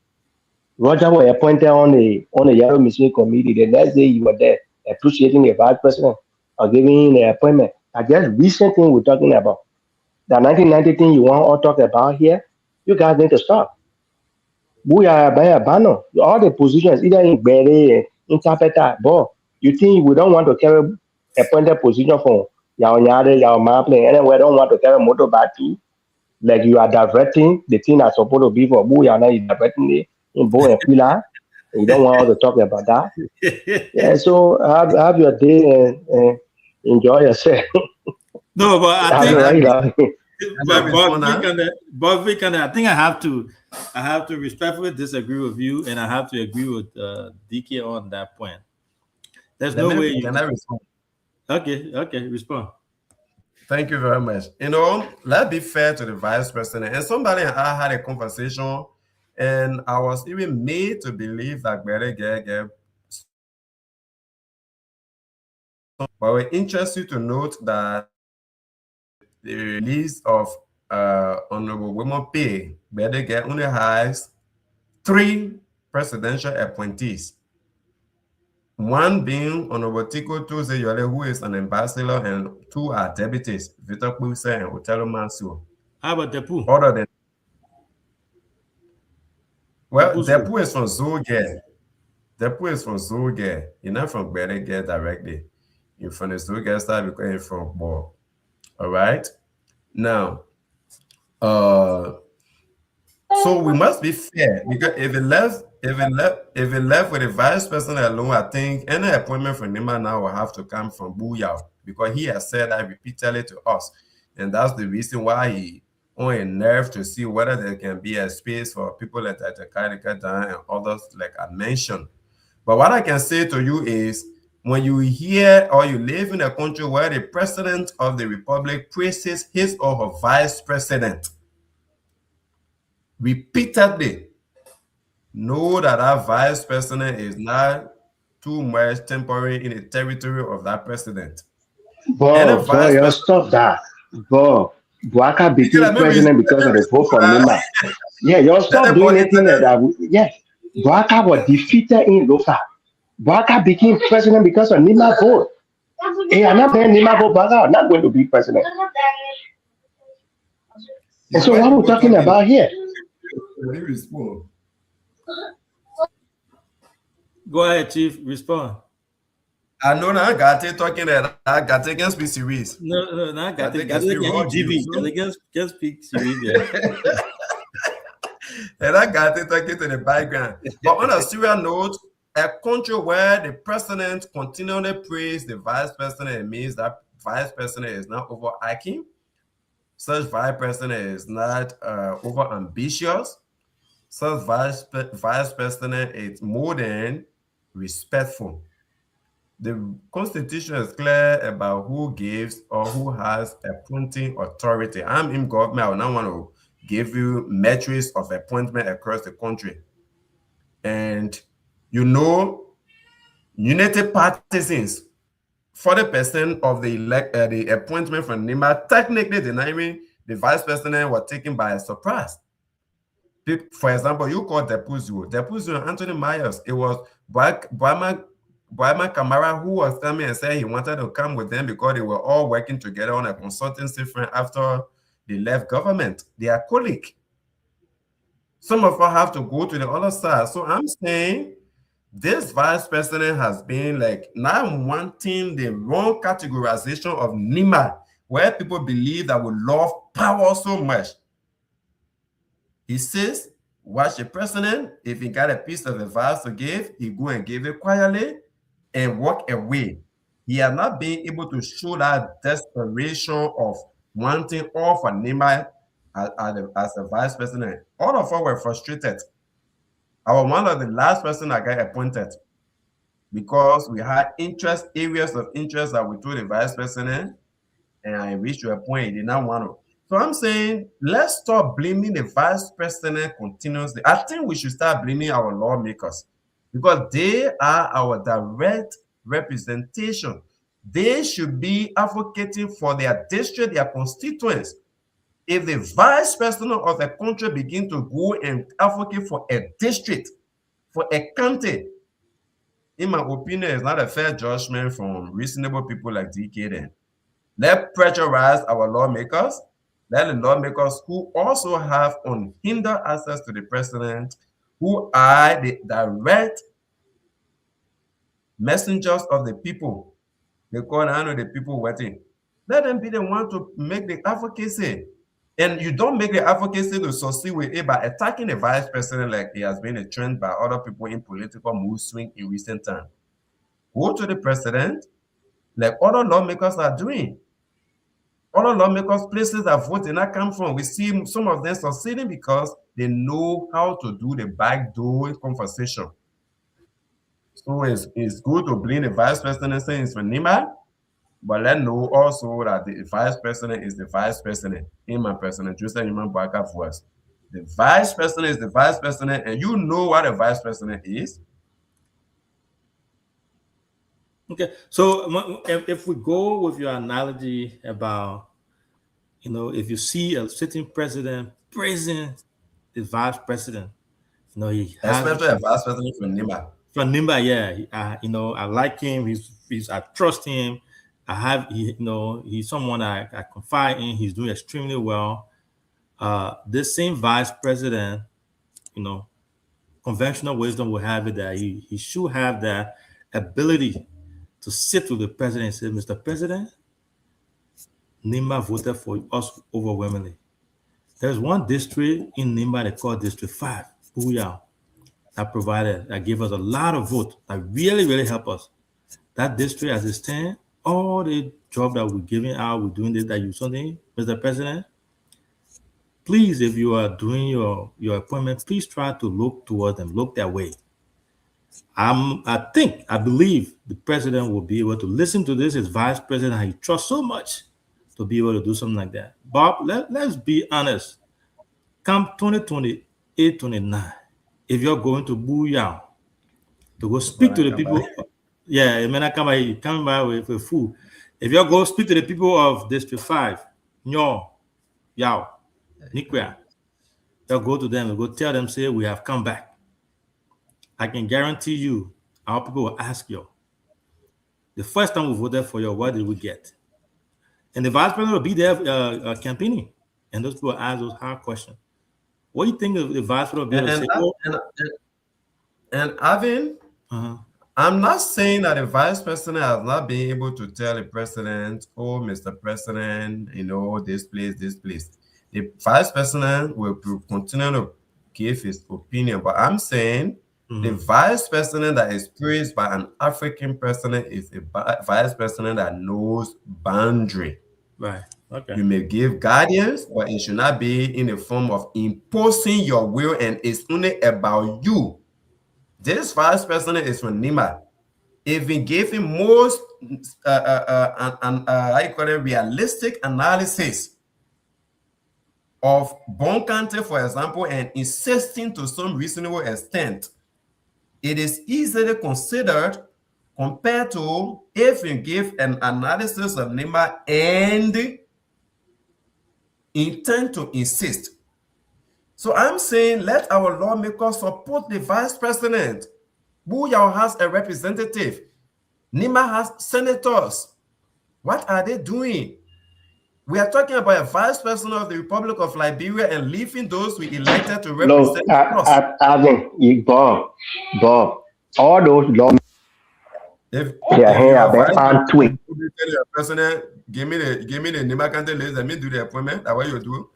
I: Roger was appointed on the Yellow Mission Committee. The next day you were there appreciating the vice president or giving him the appointment. I guess recent thing we're talking about. The 1990 thing you want all talk about here, you guys need to stop. We are by a banner. All the positions, either in Bere, interpreter, but you think we don't want to carry appointed position for Yao Nyade, Yao Maple, and we don't want to carry motor battery. Like you are diverting the thing that's supposed to be for Booyah, now you're diverting it in Bo and Pila. You don't want to talk about that. Yeah, so have your day and enjoy yourself.
D: No, but I
I: Have
G: Can
I: the
D: think
G: I
I: right
G: be,
I: love.
G: can I respond now?
D: Bob Vic, I think I have to respectfully disagree with you, and I have to agree with DK on that point. There's
G: Let
D: no way
G: me,
D: you.
G: can I respond?
D: Okay, respond.
G: Thank you very much. You know, let's be fair to the vice president. And somebody and I had a conversation, and I was even made to believe that Bere Gege. But we're interested to note that the release of Honorable Women Pay, Bere Gege only has 3 presidential appointees. One being Honorable Tiko Tuze Yole, who is an ambassador, and 2 are deputies, Victor Puse and Otelo Mansu.
D: How about Depu?
G: Other than, well,
D: Depu's
G: Depu is from Zoge. Depu is from Zoge. You're not from Berege directly. You're from the Zoge side because you're from Bo. All right? Now, so we must be fair because if it left with the vice president alone, I think any appointment from Nima now will have to come from Booyah because he has said that repeatedly to us, and that's the reason why he on a nerve to see whether there can be a space for people like Tatakadika and others like I mentioned. But what I can say to you is when you hear or you live in a country where the president of the republic praises his or her vice president repeatedly, know that that vice president is not too much temporary in the territory of that president. And a
I: Boy,
G: vice
I: you
G: president,
I: stop that. Boy, Buaka
G: because
I: became president because of the vote from
G: let
I: Nima. Yeah, you stop
G: the
I: doing
G: boy
I: anything
G: internet.
I: that. Yeah, Buaka was defeated in Lofa. Buaka became president because of Nima vote. Hey, I'm not paying Nima vote. Buaka are not going to be president. And so
G: When
I: what we're
G: people
I: talking
G: talking,
I: about here?
G: they respond.
D: Go ahead, Chief. Respond.
G: I know now Gate talking that Gate can speak series.
D: No, I got
G: Gate
D: it.
G: can speak raw
D: GV.
G: news.
D: Just speak serious.
G: And I got it talking to the background. But on a serious note, a country where the president continually praise the vice president, it means that vice president is not overacting. Such vice president is not over ambitious. Such vice president is more than respectful. The constitution is clear about who gives or who has appointing authority. I'm in government. I will not want to give you metrics of appointment across the country. And you know, unity partisans, 40% of the appointment from Nima, technically denying the vice president was taken by a surprise. For example, you call Depuzio Anthony Myers. It was Brahma Kamara who was coming and said he wanted to come with them because they were all working together on a consultancy firm after the left government. They are colleagues. Some of us have to go to the other side. So I'm saying this vice president has been like now wanting the wrong categorization of Nima, where people believe that we love power so much. He says, watch the president. If he got a piece of advice to give, he go and give it quietly and walk away. He has not been able to show that desperation of wanting all for Nima as a vice president. All of us were frustrated. I was one of the last person that got appointed because we had areas of interest that we told the vice president, and I reached to a point he did not want to. So I'm saying, let's stop blaming the vice president continuously. I think we should start blaming our lawmakers because they are our direct representation. They should be advocating for their district, their constituents. If the vice president of the country begin to go and advocate for a district, for a county, in my opinion, it's not a fair judgment from reasonable people like DK then. Let's pressurize our lawmakers. Let the lawmakers who also have unhindered access to the president, who are the direct messengers of the people, they call I know the people waiting. Let them be the one to make the advocacy. And you don't make the advocacy to succeed with it by attacking the vice president like it has been a trend by other people in political mood swing in recent time. Go to the president like other lawmakers are doing. Other lawmakers, places that vote did not come from. We see some of them succeeding because they know how to do the backdoor conversation. So it's good to blame the vice president saying it's for Nima, but let's know also that the vice president is the vice president. In my president, Joseph Nima Boakai voice. The vice president is the vice president, and you know what a vice president is.
D: Okay, so if we go with your analogy about, if you see a sitting president praising the vice president, he has,
G: especially a vice president from Nima.
D: From Nima, yeah, I like him. I trust him. He's someone I confide in. He's doing extremely well. This same vice president, conventional wisdom will have it that he should have that ability to sit with the president and say, Mr. President, Nima voted for us overwhelmingly. There's one district in Nima they call District 5, Buyao, that gave us a lot of votes that really, really helped us. That district as it stands, all the job that we're giving out, we're doing this, that you something, Mr. President, please, if you are doing your appointment, please try to look towards them, look their way. I believe the president will be able to listen to this, his vice president, he trusts so much to be able to do something like that. Bob, let's be honest. Come 2028, 29, if you're going to Buyao to go speak to the people, it may not come by with food. If you go speak to the people of District 5, Nyo, Yao, Nikwea, they'll go to them and go tell them, say, we have come back. I can guarantee you, our people will ask you, the first time we voted for you, what did we get? And the vice president will be there campaigning, and those people ask those hard questions. What do you think of the vice president?
G: And Avin, I'm not saying that the vice president has not been able to tell the president, oh, Mr. President, this place. The vice president will continue to give his opinion, but I'm saying the vice president that is praised by an African president is a vice president that knows boundary.
D: Right. Okay.
G: You may give guidance, but it should not be in the form of imposing your will, and it's only about you. This vice president is from Nima. If we gave him most realistic analysis of Bon County, for example, and insisting to some reasonable extent, it is easily considered compared to if you give an analysis of Nima and intend to insist. So I'm saying let our lawmakers support the vice president. Buyao has a representative. Nima has senators. What are they doing? We are talking about a vice president of the Republic of Liberia and leaving those we elected to
I: No,
G: represent us.
I: Bob, all those law,
G: If
I: their
G: if you
I: hair
G: are
I: are
G: vice
I: on tweet.
G: president, you tell your president, give me the Nimakante list, let me do the appointment. That's what you do.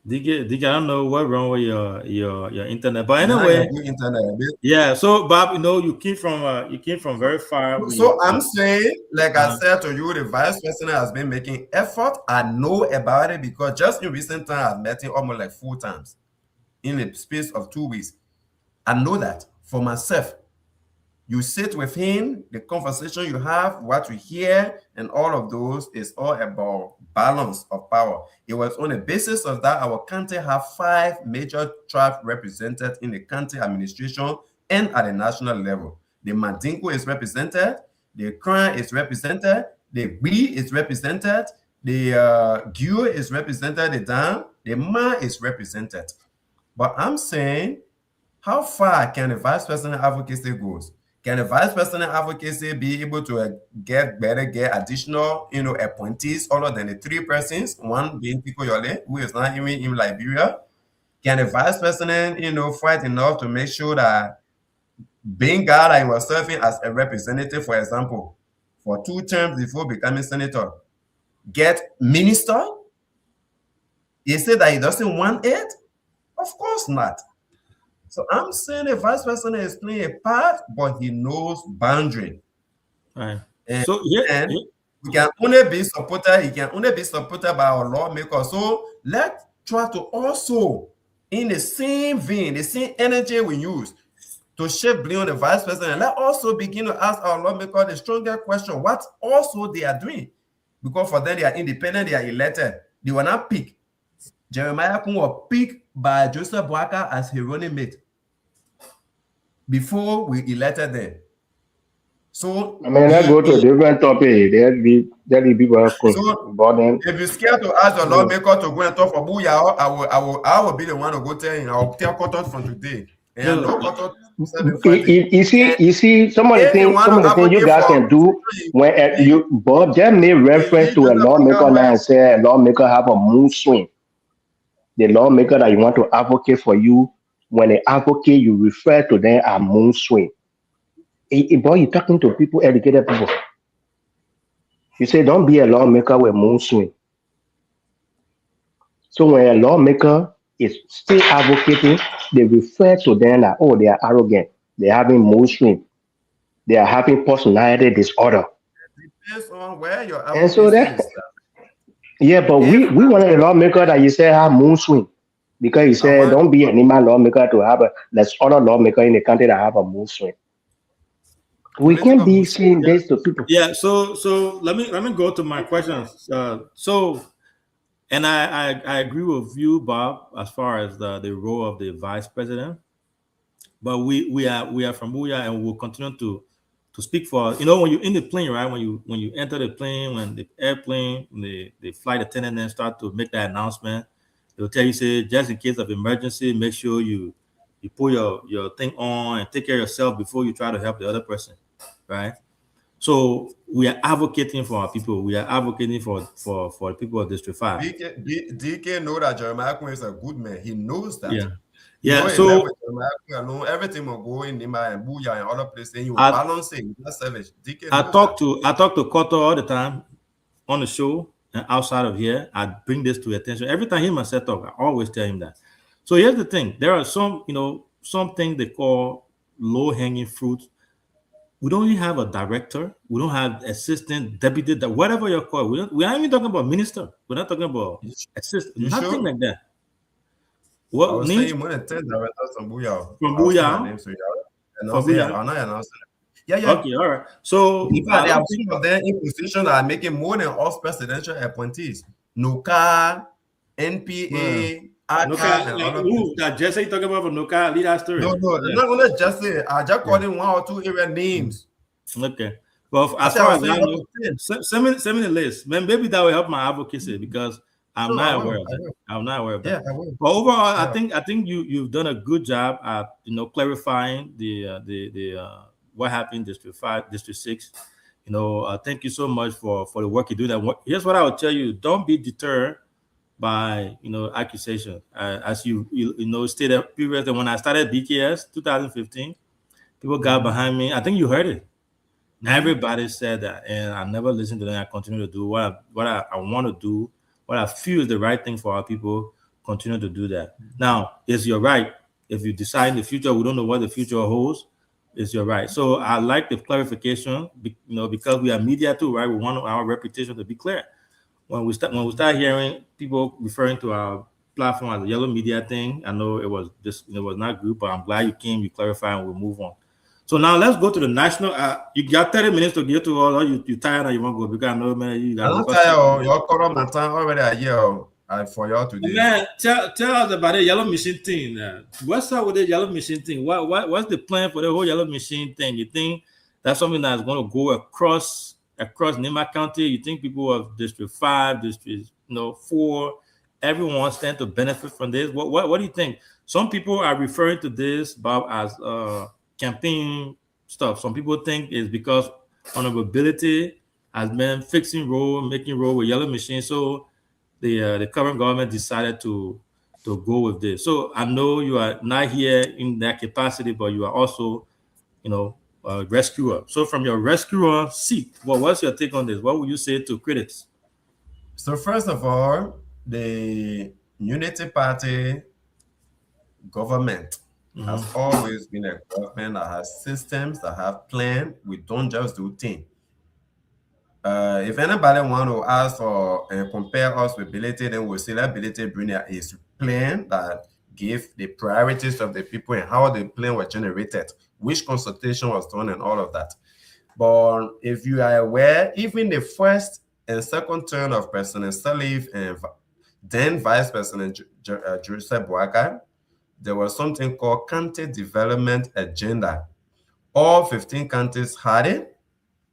D: DK, I don't know what's wrong with your internet, but
G: Now
D: anyway,
G: you do internet.
D: yeah. So Bob, you came from very far.
G: So I'm saying, like I
D: Uh-huh.
G: said to you, the vice president has been making effort. I know about it because just in recent time, I've met him almost like 4 times in a space of 2 weeks. I know that for myself. You sit with him, the conversation you have, what you hear, and all of those is all about balance of power. It was on the basis of that our country have 5 major tribes represented in the county administration and at the national level. The Mandingo is represented, the Kran is represented, the Bee is represented, the Gu is represented, the Dan, the Ma is represented. But I'm saying, how far can the vice president advocacy goes? Can the vice president advocacy be able to get additional, appointees other than the 3 persons, one being Tiko Yole, who is not even in Liberia? Can the vice president, fight enough to make sure that Benga that he was serving as a representative, for example, for 2 terms before becoming senator, get minister? He said that he doesn't want it? Of course not. So I'm saying the vice president is playing a part, but he knows boundary.
D: Right.
G: And,
D: So
G: and he can only be supported by our lawmakers. So let's try to also, in the same vein, the same energy we use to shift blame on the vice president, let's also begin to ask our lawmakers the stronger question, what also they are doing. Because for them, they are independent, they are elected. They will not pick. Jeremiah Kun was picked by Joseph Boakai as his running mate before we elected them. So
I: I mean, let's go to a different topic. There'll be people about them.
G: If you're scared to ask the lawmaker to go and talk for Booyah, I will be the one to go tell him. I'll tell Cotton from today. And
I: You see, some of the things you guys can do when Bob just made reference to a lawmaker now and said a lawmaker have a mood swing. The lawmaker that you want to advocate for you, when they advocate, you refer to them as mood swing. Boy, you're talking to people, educated people. You say, don't be a lawmaker with mood swing. So when a lawmaker is still advocating, they refer to them like, oh, they are arrogant. They're having mood swing. They are having personality disorder.
G: It depends on where your
I: and so that, yeah, but we wanted a lawmaker that you say have mood swing. Because he said, don't be an animal lawmaker to have there's other lawmaker in the country that have a mood swing. We can't be saying this to people.
D: Yeah, so let me go to my questions. And I agree with you, Bob, as far as the role of the vice president. But we are from Booyah, and we'll continue to speak for, when you're in the plane, right? When you enter the plane, when the airplane, the flight attendant then start to make that announcement, they'll tell you, say, just in case of emergency, make sure you put your thing on and take care of yourself before you try to help the other person, right? So we are advocating for our people. We are advocating for the people of District 5.
G: DK know that Jeremiah Kun is a good man. He knows that.
D: Yeah. So
G: everything will go in Nima and Booyah and other places. You will balance it. That's savage. DK
D: I talk to Koto all the time on the show and outside of here. I bring this to attention. Every time he must set up, I always tell him that. So here's the thing. There are some things they call low-hanging fruit. We don't even have a director. We don't have assistant, deputy, whatever you're called. We aren't even talking about minister. We're not talking about assistant. Nothing like that. What
G: I was saying more than 10 directors from Booyah.
D: From Booyah?
G: Yeah.
D: Okay, all right. So
G: in fact, there are some of them in position that are making more than us presidential appointees. Nuka, NPA,
D: that Jesse talking about for Nuka, lead our story.
G: No, not only Jesse. I just called him 1 or 2 area names.
D: Okay. Well, as far as I know, send me the list. Man, maybe that will help my advocacy because I'm not aware of that. I'm not aware of that.
G: Yeah, I will.
D: But overall, I think you've done a good job at clarifying the what happened in District 5, District 6. Thank you so much for the work you do. Here's what I would tell you: don't be deterred by accusation. As you stated previously, when I started BKS 2015, people got behind me. I think you heard it. Everybody said that, and I never listened to them. I continue to do what I want to do, what I feel is the right thing for our people. Continue to do that. Now, it's your right. If you decide in the future, we don't know what the future holds. It's your right. So I like the clarification, because we are media too, right? We want our reputation to be clear. When we start hearing people referring to our platform as a yellow media thing, I know it was not good, but I'm glad you came, you clarified, and we'll move on. So now let's go to the national. You got 30 minutes to get to all. You tired and you want to go because I know, man. You got.
G: I'm not tired. Your current matter already a year for you today.
D: Man, tell us about the yellow machine thing. What's up with the yellow machine thing? What's the plan for the whole yellow machine thing? You think that's something that's going to go across Nema County? You think people of District 5, District 4, everyone stand to benefit from this? What do you think? Some people are referring to this, Bob, as campaign stuff. Some people think it's because honorability has been fixing road, making road with yellow machines. So the current government decided to go with this. So I know you are not here in that capacity, but you are also, a rescuer. So from your rescuer seat, what's your take on this? What would you say to critics?
G: So first of all, the Unity Party government has always been a government that has systems, that have plans. We don't just do things. If anybody want to ask or compare us with Ability, then we'll say that Ability bring his plan that give the priorities of the people and how the plan was generated, which consultation was done and all of that. But if you are aware, even the first and second term of President Salif and then Vice President Joseph Boakai, there was something called County Development Agenda. All 15 counties had it.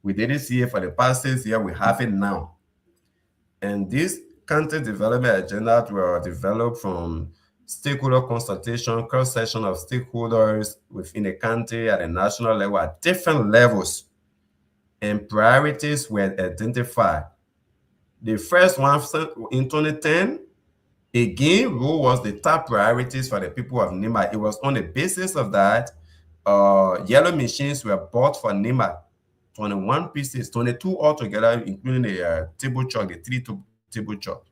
G: We didn't see it for the past 6 years. We have it now. And these county development agendas were developed from stakeholder consultation, cross-section of stakeholders within a county at a national level at different levels. And priorities were identified. The first one in 2010, again, road was the top priorities for the people of Nema. It was on the basis of that, yellow machines were bought for Nema, 21 pieces, 22 altogether, including the table chalk, the 3 table chalk.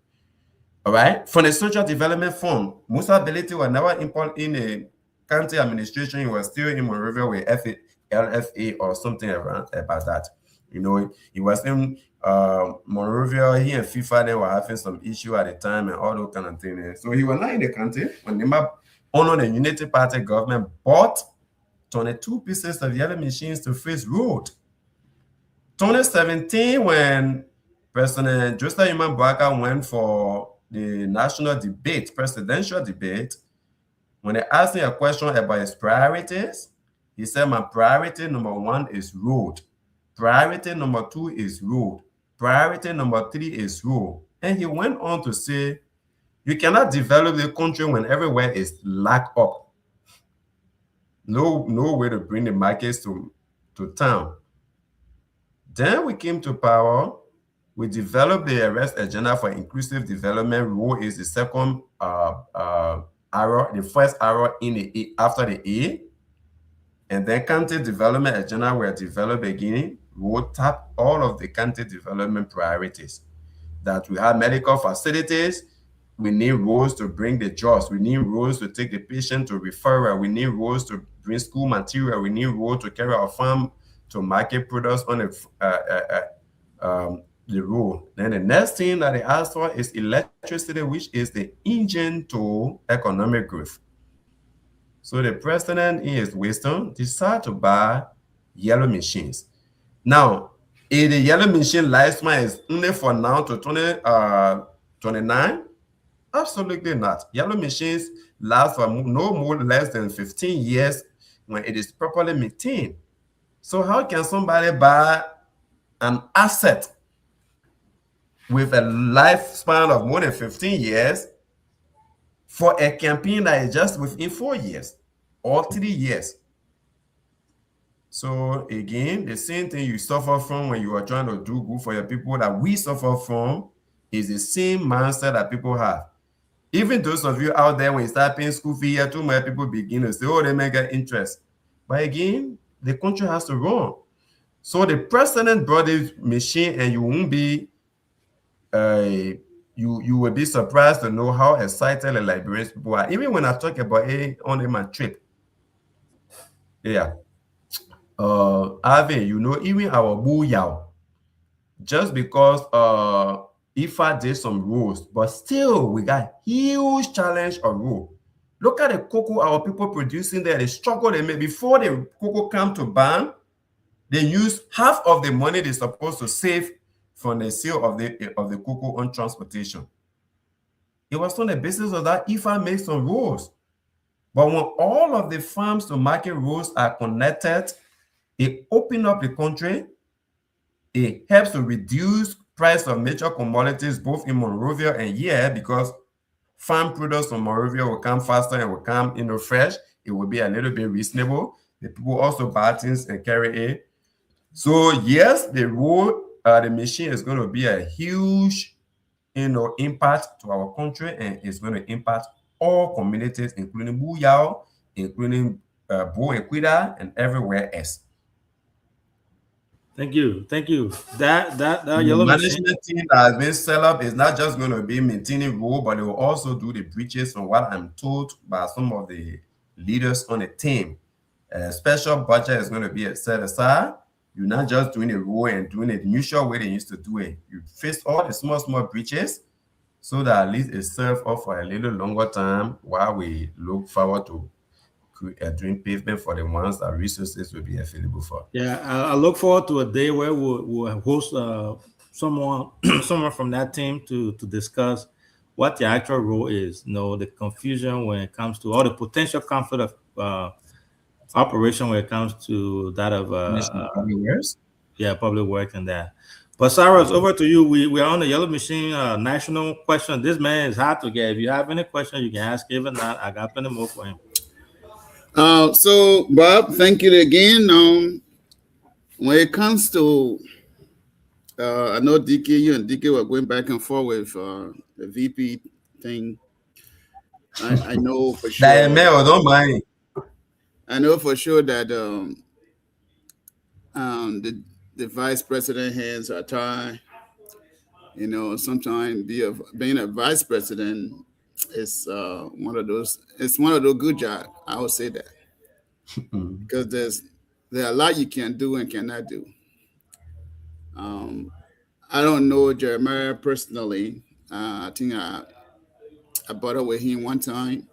G: All right. For the social development fund, Musa Ability was never involved in a county administration. He was still in Monrovia with LFA or something around about that. He was in Monrovia. He and FIFA, they were having some issue at the time and all those kind of things. So he was not in the country. When Nema, under the Unity Party government, bought 22 pieces of yellow machines to face road. 2017, when President Joseph Boakai went for the national debate, presidential debate, when they asked him a question about his priorities, he said, my priority number 1 is road. Priority number 2 is road. Priority number 3 is road. And he went on to say, you cannot develop the country when everywhere is locked up. No way to bring the markets to town. Then we came to power. We developed the arrest agenda for inclusive development. Road is the second arrow, the first arrow in the after the A. And then county development agenda were developed again. Road tap all of the county development priorities. That we have medical facilities. We need roads to bring the jobs. We need roads to take the patient to referral. We need roads to bring school material. We need roads to carry our farm to market products on the road. Then the next thing that they asked for is electricity, which is the engine to economic growth. So the president, in his wisdom, decided to buy yellow machines. Now, if the yellow machine lifespan is only for now to 2029, absolutely not. Yellow machines last for no more less than 15 years when it is properly maintained. So how can somebody buy an asset with a lifespan of more than 15 years for a campaign that is just within 4 years or 3 years? So again, the same thing you suffer from when you are trying to do good for your people that we suffer from is the same mindset that people have. Even those of you out there, when you start paying school fee, too many people begin to say, oh, they may get interest. But again, the country has to run. So the president brought this machine, and you won't be, you will be surprised to know how excited the Liberians people are. Even when I talk about it on my trip, yeah. Alvin, you know, even our Booyah, just because IFA did some rules, but still we got huge challenge of rule. Look at the cocoa our people producing there, the struggle they made before the cocoa come to ban. They use half of the money they're supposed to save from the sale of the cocoa on transportation. It was on the basis of that IFA made some rules. But when all of the farms to market roads are connected, it opens up the country. It helps to reduce price of major commodities both in Monrovia and here, because farm products from Monrovia will come faster and will come fresh. It will be a little bit reasonable. The people also buy things and carry it. So yes, the machine is going to be a huge impact to our country, and it's going to impact all communities, including Booyah, including Bo and Quida, and everywhere else.
D: Thank you. That
G: The
D: yellow
G: management
D: machine.
G: team that has been set up is not just going to be maintaining rule, but they will also do the breaches, from what I'm told by some of the leaders on the team. A special budget is going to be set aside. You're not just doing a rule and doing it the usual way they used to do it. You face all the small breaches, so that at least it serves up for a little longer time while we look forward to doing pavement for the ones that resources will be available for.
D: Yeah, I look forward to a day where we'll host someone from that team to discuss what the actual role is. The confusion when it comes to all the potential conflict of operation when it comes to that of public works and that. But Cyrus, over to you. We are on the yellow machine national question. This man is hard to get. If you have any question, you can ask. If not, I got plenty more for him.
H: So Bob, thank you again. When it comes to I know DK, you and DK were going back and forth with the VP thing. I know for sure.
G: Don't mind.
H: I know for sure that the vice president hands are tied. Sometimes being a vice president is one of those. It's one of those good jobs. I would say that because there are a lot you can do and cannot do. I don't know Jeremiah personally. I think I brought up with him one time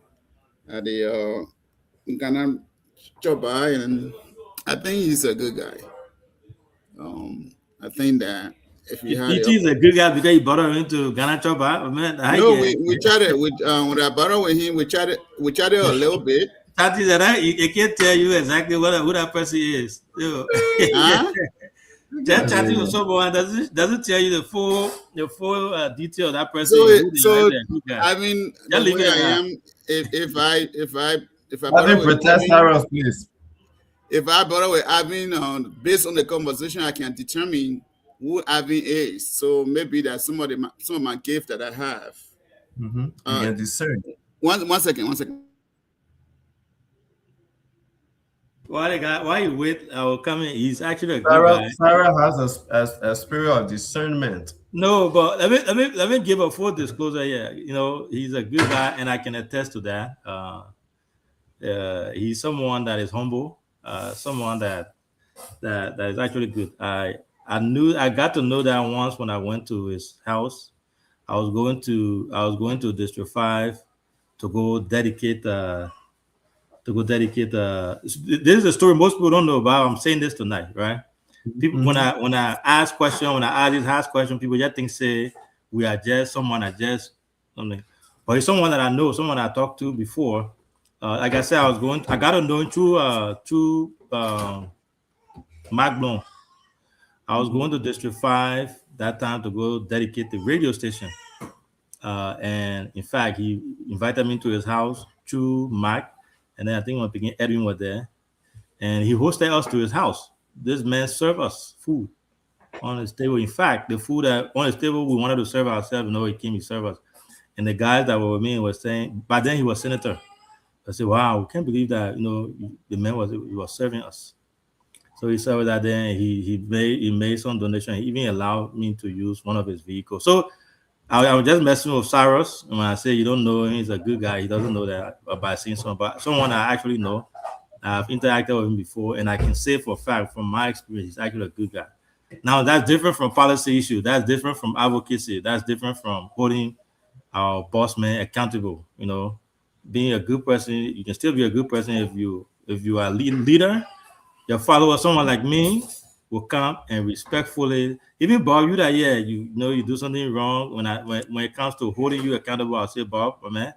H: at the Ghana Choba, and I think he's a good guy. I think that if you had
D: he's a good guy because he brought him into Ghana Choba.
H: We chatted with when I brought up with him. We chatted a little bit.
D: Tati said I can't tell you exactly who that person is. That chatting with someone doesn't tell you the full detail of that person.
H: I mean, the way I am, if
G: I protest Cyrus, please.
H: If I brought with Avin, based on the conversation, I can determine who Avin is. So maybe that's some of my gift that I have.
G: Mm-hmm. You can discern.
H: One second.
D: Why you wait? I will come in. He's actually a good guy.
G: Sarah has a spirit of discernment.
D: No, but let me give a full disclosure here. He's a good guy, and I can attest to that. He's someone that is humble, someone that is actually good. I got to know that once when I went to his house. I was going to District 5 to go dedicate. This is a story most people don't know about. I'm saying this tonight, right? People, when I ask these harsh questions, people just say we are just someone that just something. But it's someone that I know, someone I talked to before. Like I said, I got to know him through Mark Blum. I was going to District 5 that time to go dedicate the radio station. And in fact, he invited me to his house through Mark. And then I think Edwin was there. and he hosted us to his house. This man served us food on his table. In fact, the food that on his table we wanted to serve ourselves, no, he came, he served us. And the guys that were with me were saying, by then he was senator. I said, wow, we can't believe that, the man was serving us. So he served that day, and he made some donation. He even allowed me to use one of his vehicles. So I was just messing with Cyrus. And when I say you don't know him, he's a good guy. He doesn't know that by seeing someone I actually know. I've interacted with him before, and I can say for a fact, from my experience, he's actually a good guy. Now, that's different from policy issue. That's different from advocacy. That's different from holding our boss man accountable. Being a good person, you can still be a good person if you are a leader. Your follower, someone like me, will come and respectfully, even Bob, you that you do something wrong. When it comes to holding you accountable, I'll say, Bob, man,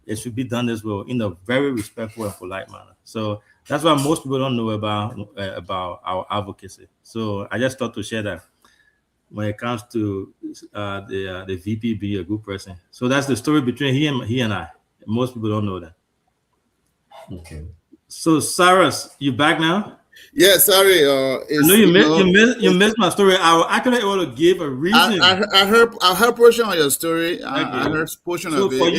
D: it should be done this way in a very respectful and polite manner. So that's why most people don't know about our advocacy. So I just thought to share that when it comes to the VP being a good person. So that's the story between he and I. Most people don't know that.
B: Okay.
D: So Cyrus, you back now?
H: Yeah, sorry.
D: You missed my story. I was actually able to give a reason.
H: I heard portion of your story. I heard portion
D: so
H: of it.
D: So for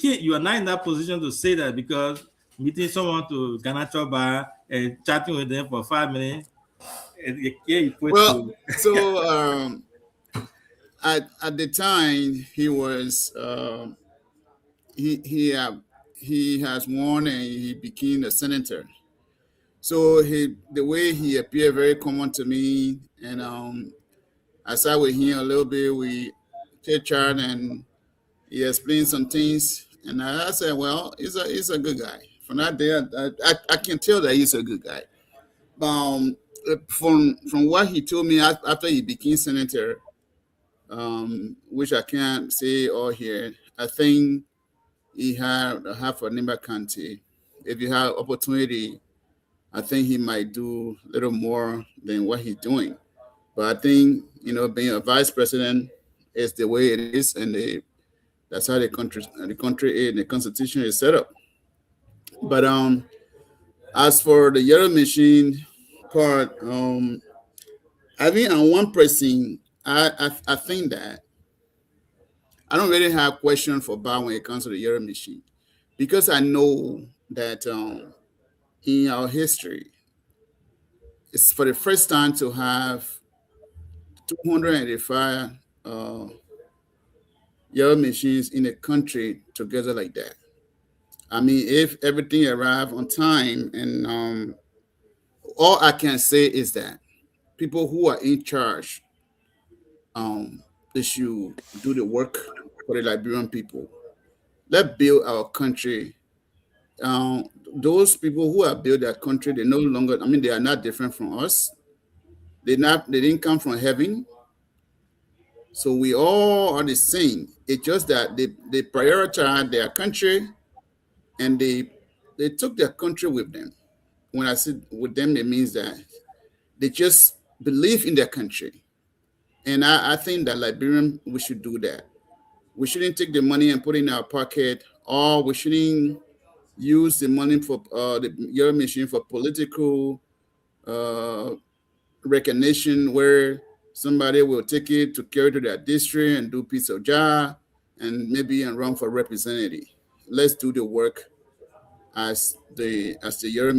D: you are not in that position to say that, because meeting someone to Ghana Choba and chatting with them for 5 minutes.
H: So at the time he was he has won and he became a senator. So the way he appeared very common to me, and I sat with him a little bit. We chit-chat and he explained some things, and I said, well, he's a good guy. From that day, I can tell that he's a good guy. From what he told me after he became senator, which I can't say all here, I think he had half of Nimba County. If you have opportunity, I think he might do a little more than what he's doing. But I think, being a vice president is the way it is, and that's how the country is, and the constitution is set up. But as for the yellow machine part, I think on one person, I think that I don't really have question for Bob when it comes to the yellow machine, because I know that in our history, it's for the first time to have 285 yellow machines in a country together like that. I mean, if everything arrived on time, and all I can say is that people who are in charge, they should do the work for the Liberian people. Let's build our country. Those people who have built their country, they no longer, they are not different from us. They didn't come from heaven. So we all are the same. It's just that they prioritize their country, and they took their country with them. When I say with them, it means that they just believe in their country. And I think that Liberian, we should do that. We shouldn't take the money and put it in our pocket, or we shouldn't use the money for the yellow machine for political recognition, where somebody will take it to carry to their district and do piece of job and maybe run for representative. Let's do the work as the yellow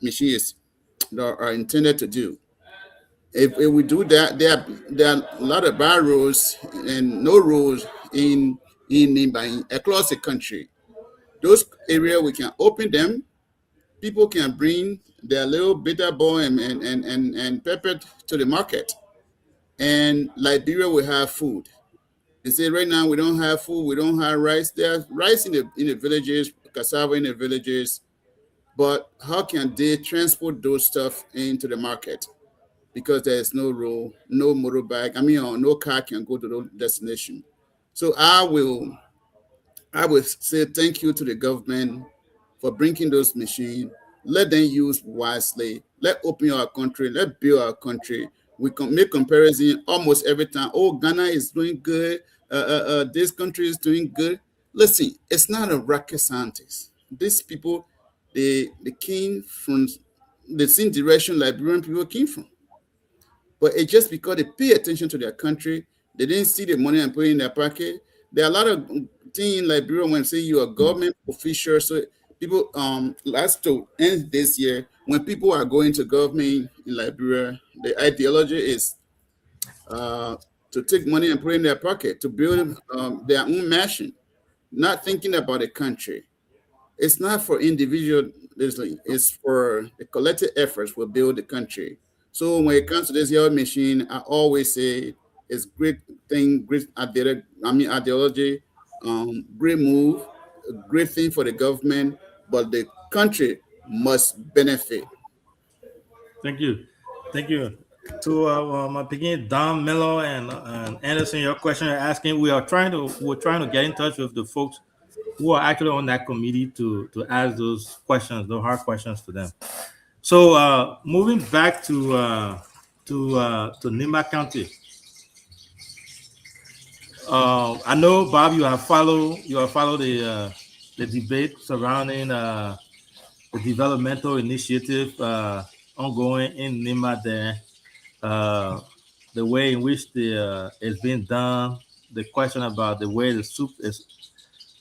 H: machines are intended to do. If we do that, there are a lot of bad rules and no rules in across the country. Those areas we can open them. People can bring their little bitter ball and pepper to the market, and Liberia will have food. They say right now we don't have food, we don't have rice. There's rice in the villages, cassava in the villages, but how can they transport those stuff into the market? Because there's no road, no motorbike. No car can go to those destination. So I will say thank you to the government for bringing those machines. Let them use wisely. Let open our country. Let build our country. We can make comparison almost every time. Oh, Ghana is doing good. This country is doing good. Listen, it's not a rocket scientist. These people, they came from the same direction Liberian people came from. But it's just because they pay attention to their country, they didn't see the money and put it in their pocket. There are a lot of things in Liberia when say you're a government official. So people, last to end this year, when people are going to government in Liberia, the ideology is to take money and put it in their pocket to build their own mansion, not thinking about the country. It's not for individual, it's for the collective efforts will build the country. So when it comes to this yellow machine, I always say it's great thing, great ideology, great move, a great thing for the government, but the country must benefit.
D: Thank you. Thank you. To my beginning, Don Miller and Anderson, your question you're asking, we're trying to get in touch with the folks who are actually on that committee to ask those questions, the hard questions to them. So moving back to Nimba County. I know, Bob, you have followed the debate surrounding the developmental initiative ongoing in Nimba there. The way in which it's been done, the question about the way the soup is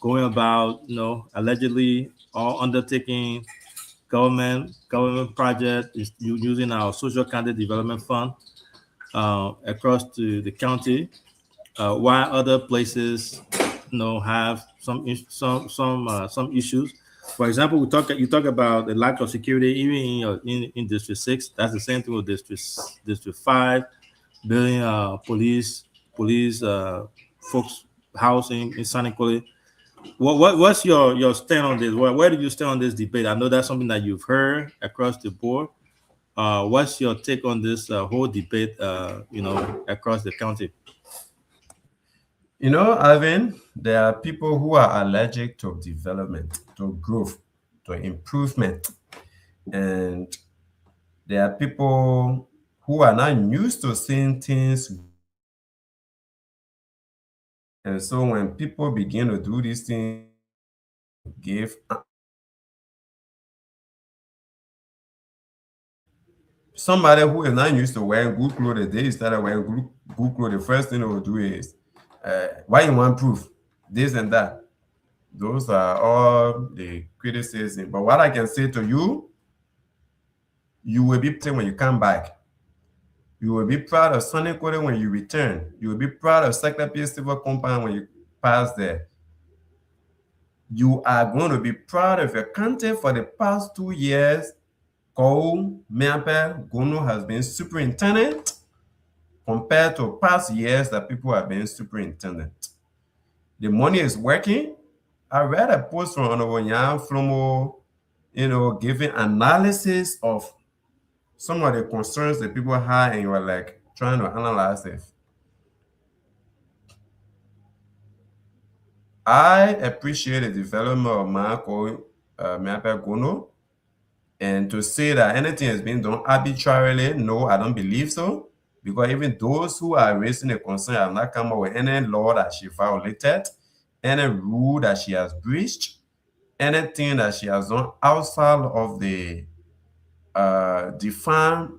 D: going about, allegedly all undertaking government project is using our social county development fund across to the county, while other places, have some issues. For example, you talk about the lack of security even in District 6. That's the same thing with District 5, building police folks housing in San Nicolas. What's your stand on this? Where do you stand on this debate? I know that's something that you've heard across the board. What's your take on this whole debate, across the county?
G: Ivan, there are people who are allergic to development, to growth, to improvement. And there are people who are not used to seeing things. And so when people begin to do these things, give somebody who is not used to wearing good clothes, the day you started wearing good clothes, the first thing they will do is, why you want proof? This and that. Those are all the criticism. But what I can say to you, you will be proud when you come back. You will be proud of San Nicolas when you return. You will be proud of Secretary Civil Compound when you pass there. You are going to be proud of your country. For the past 2 years, Kou Miape Gono has been superintendent compared to past years that people have been superintendent. The money is working. I read a post from Honorable Yan Flomo, giving analysis of some of the concerns that people had, and you were like trying to analyze it. I appreciate the development of Marco Miape Gono, and to say that anything has been done arbitrarily, no, I don't believe so. Because even those who are raising a concern have not come up with any law that she violated, any rule that she has breached, anything that she has done outside of the defined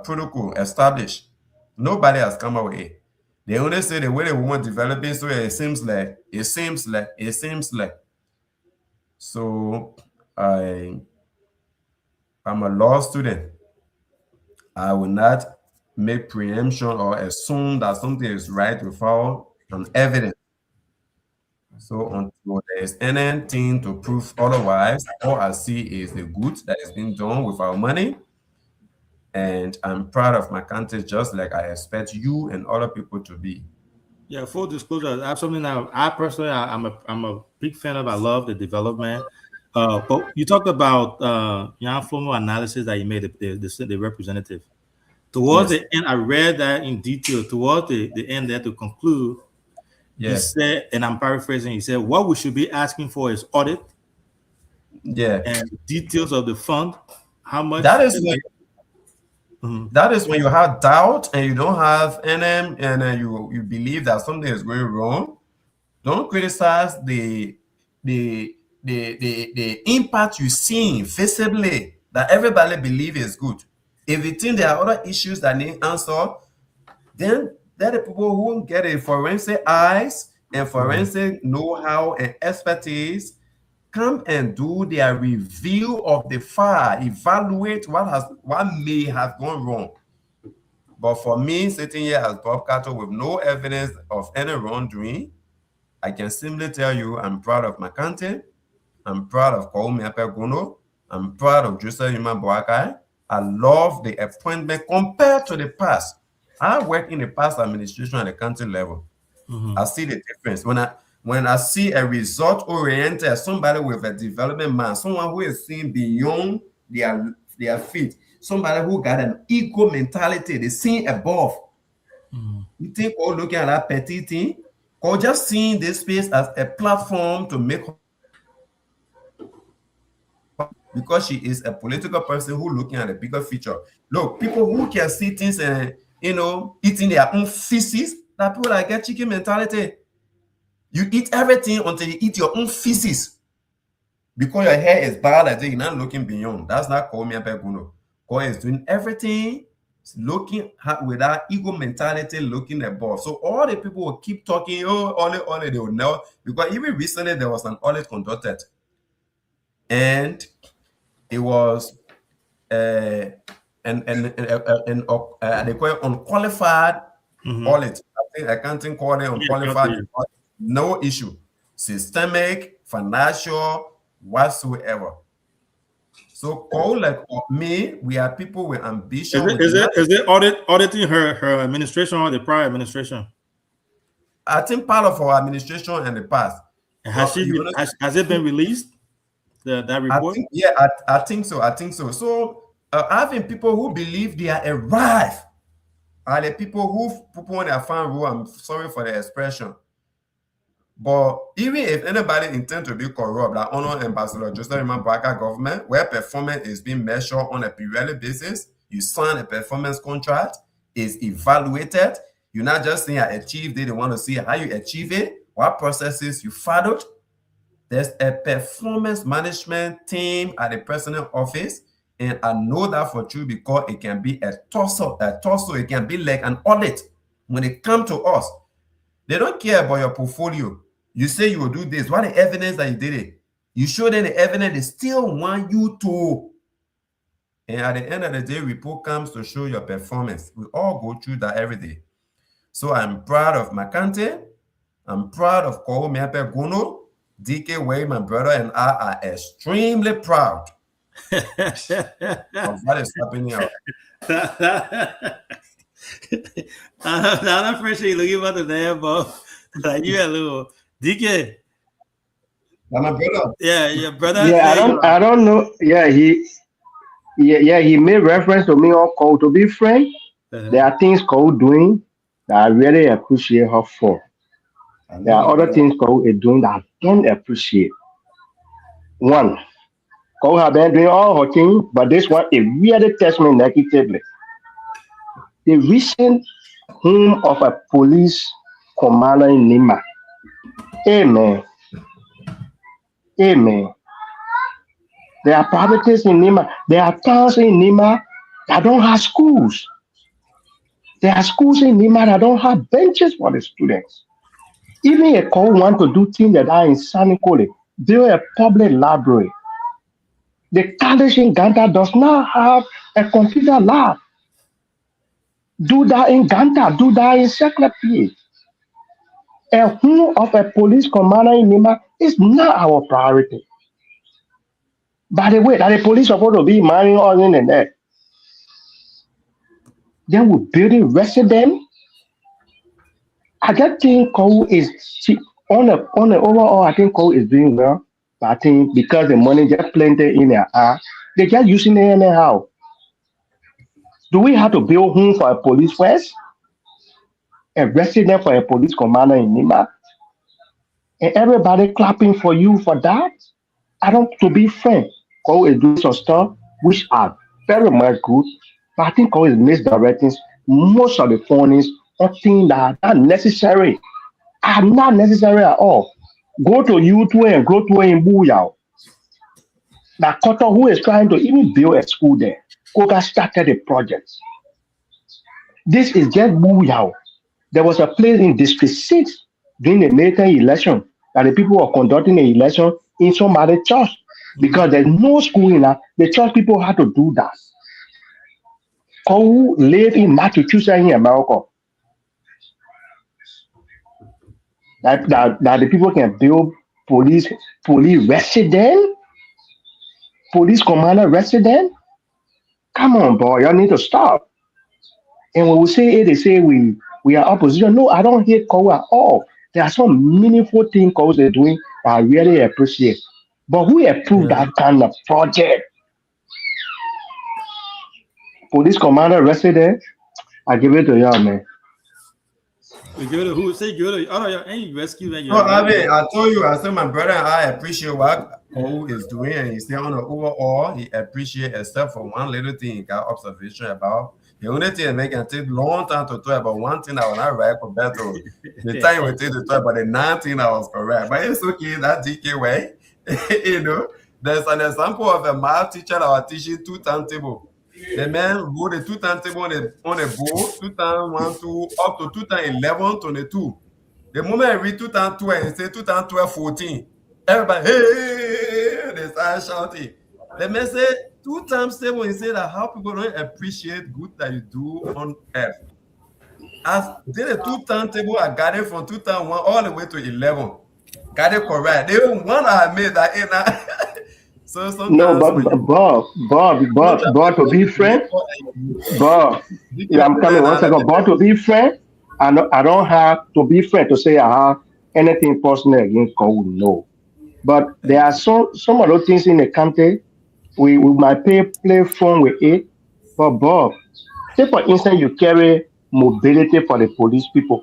G: protocol established. Nobody has come up with it. They only say the way the woman developing, so it seems like. So I'm a law student. I will not make preemption or assume that something is right without an evidence. So until there is anything to prove otherwise, all I see is the good that is being done with our money. And I'm proud of my country, just like I expect you and other people to be.
D: Yeah, full disclosure, that's something that I personally, I'm a big fan of. I love the development. But you talked about Yan Flomo analysis that you made, the representative. Towards the end, I read that in detail. Towards the end there, to conclude, he said, and I'm paraphrasing, he said, what we should be asking for is audit.
G: Yeah.
D: And details of the fund. How much?
G: That is that is when you have doubt and you don't have NM, and you believe that something is going wrong. Don't criticize the impact you see visibly. that everybody believe is good. If you think there are other issues that need answer, then they're the people who get a forensic eyes and forensic know-how and expertise come and do their review of the file, evaluate what may have gone wrong. But for me, sitting here as Bob Carter with no evidence of any wrongdoing, I can simply tell you I'm proud of my country. I'm proud of Kwame Appiah-Gono. I'm proud of Joseph Yuma Boakai. I love the appointment compared to the past. I work in the past administration at the country level. I see the difference. When I see a result-oriented, somebody with a development mind, someone who is seeing beyond their feet, somebody who got an ego mentality, they seeing above. You think all looking at that petty thing, or just seeing this space as a platform to make, because she is a political person who looking at a bigger future. Look, people who can see things and, eating their own feces, that people that get chicken mentality. You eat everything until you eat your own feces. Because your hair is bad, I think you're not looking beyond. That's not Kwame Appiah-Gono. Kwame is doing everything, looking with that ego mentality, looking above. So all the people will keep talking, only they will know. Because even recently there was an audit conducted. And it was they call it unqualified audit. I think accounting called it unqualified. No issue, systemic, financial, whatsoever. So, like me, we are people with ambition.
D: Is it auditing her administration or the prior administration?
G: I think part of our administration in the past.
D: Has it been released? That report?
G: I think so. So having people who believe they are arrived are the people who put on their fan rule. I'm sorry for the expression. But even if anybody intends to be corrupt, like Honor Ambassador Joseph Yuma Boakai government, where performance is being measured on a periodic basis, you sign a performance contract, is evaluated. You're not just saying I achieved it, they want to see how you achieve it, what processes you followed. There's a performance management team at the president's office, and I know that for true because it can be a tussle, it can be like an audit. When it comes to us, they don't care about your portfolio. You say you will do this. What the evidence that you did it? You show them the evidence, they still want you to. And at the end of the day, report comes to show your performance. We all go through that every day. So I'm proud of my country. I'm proud of Kwame Appiah-Gono. DK Way, my brother, and I are extremely proud of what is happening out.
D: I'm appreciate you looking about the name, Bob. Like you a little DK.
G: My brother.
D: Yeah, your brother.
I: Yeah, I don't know. Yeah, he made reference to me on call. To be frank, there are things Cole doing that I really appreciate her for. There are other things Cole is doing that I don't appreciate. One, Cole have been doing all her things, but this one it really tests me negatively. The recent home of a police commander in Nima. Amen. There are properties in Nima. There are towns in Nima that don't have schools. There are schools in Nima that don't have benches for the students. Even a call want to do things that are in Sanikole, build a public library. The college in Ganta does not have a computer lab. Do that in Ganta, do that in Secretary. A home of a police commander in Nima is not our priority. By the way, that the police are supposed to be marrying us in the net. Then we building resident. I just think Cole is on the overall. I think Cole is doing well. But I think because the money just planted in their eye, they just using it anyhow. Do we have to build home for a police first? A resident for a police commander in Nima? And everybody clapping for you for that? To be frank, Cole is doing some stuff which are very much good, but I think Cole is misdirecting most of the fundings on things that are not necessary. Are not necessary at all. Go to YouTube and go to in Booyah. that Koto, who is trying to even build a school there, Koga started a project. This is just Buyao. There was a place in District 6 during the later election that the people were conducting an election in somebody's church because there's no school in that. The church people had to do that. Who live in Massachusetts in America. That the people can build police resident, police commander resident. Come on, boy, y'all need to stop. And when we say it, they say we are opposition. No, I don't hate Kowu at all. There are some meaningful things Kowu is doing that I really appreciate. But who approved that kind of project? Police commander resident, I give it to y'all, man.
D: We give it to who? Say give it to, oh, yeah, and rescue man.
G: No, I mean, I told you, I said my brother and I appreciate what Kowu is doing, and he said on the overall, he appreciate except for one little thing he got observation about. The only thing that can take long time to talk about one thing I was not right for better. The time we take to talk about the 19 I was correct. But it's okay, that DK way. You know, there's an example of a math teacher that was teaching 2 timetable. The man wrote the 2 timetable on a board, 2 times 1, 2, up to 2 times 11, 22. The moment I read 2 times 12, he said 2 times 12, 14. Everybody, hey, they start shouting. The man said 2 times table, he said that how people don't appreciate good that you do on earth. As did a 2 times table, I got it from 2 times 1 all the way to 11. Got it correct. The one I made that in so sometimes
I: no, Bob, to be frank, Bob, I'm coming 1 second. Bob, to be frank, I don't have to be frank to say I have anything personal against Kowu, no. But there are some of those things in the country we might play fun with it. But Bob, say for instance you carry mobility for the police people.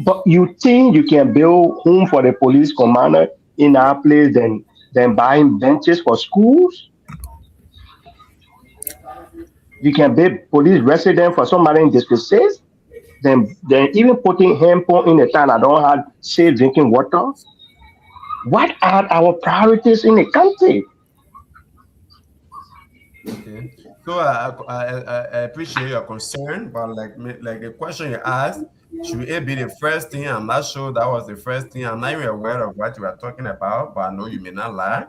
I: But you think you can build home for the police commander in our place than buying benches for schools? You can build police resident for somebody in District 6, then even putting hand pump in the town that don't have safe drinking water. What are our priorities in the country?
G: Okay. So I appreciate your concern, but like the question you asked, should it be the first thing? I'm not sure that was the first thing. I'm not even aware of what you are talking about, but I know you may not lie.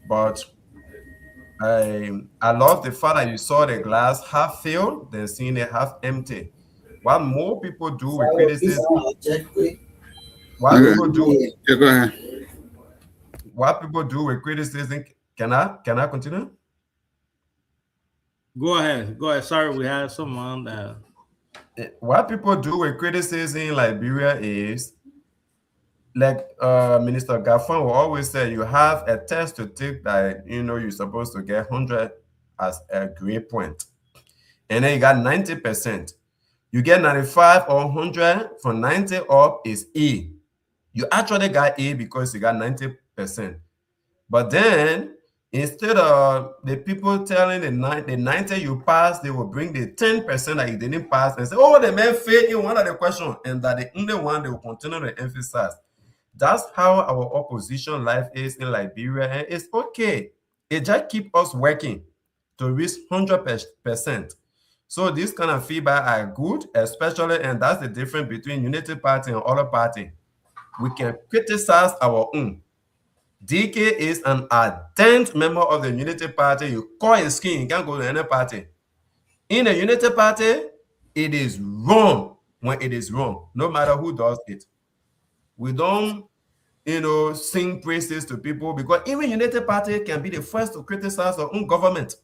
G: But I love the fact that you saw the glass half filled, then seeing it half empty. What more people do with criticism? What people do?
H: Yeah, go ahead.
G: What people do with criticism? Can I continue?
D: Go ahead. Sorry, we had someone that.
G: What people do with criticism in Liberia is, like Minister Gaffan will always say, you have a test to take that you're supposed to get 100 as a grade point, and then you got 90%. You get 95 or 100 from 90 up is E. You actually got A because you got 90%. But then instead of the people telling the 90 you passed, they will bring the 10% that you didn't pass and say, oh, the man failed in one of the questions, and that the only one they will continue to emphasize. That's how our opposition life is in Liberia, and it's okay. It just keeps us working to reach 100%. So this kind of feedback are good, especially, and that's the difference between Unity Party and other party. We can criticize our own. DK is an ardent member of the Unity Party. You call his skin, you can't go to any party. In the Unity Party, it is wrong when it is wrong, no matter who does it. We don't, sing praises to people, because even Unity Party can be the first to criticize our own government.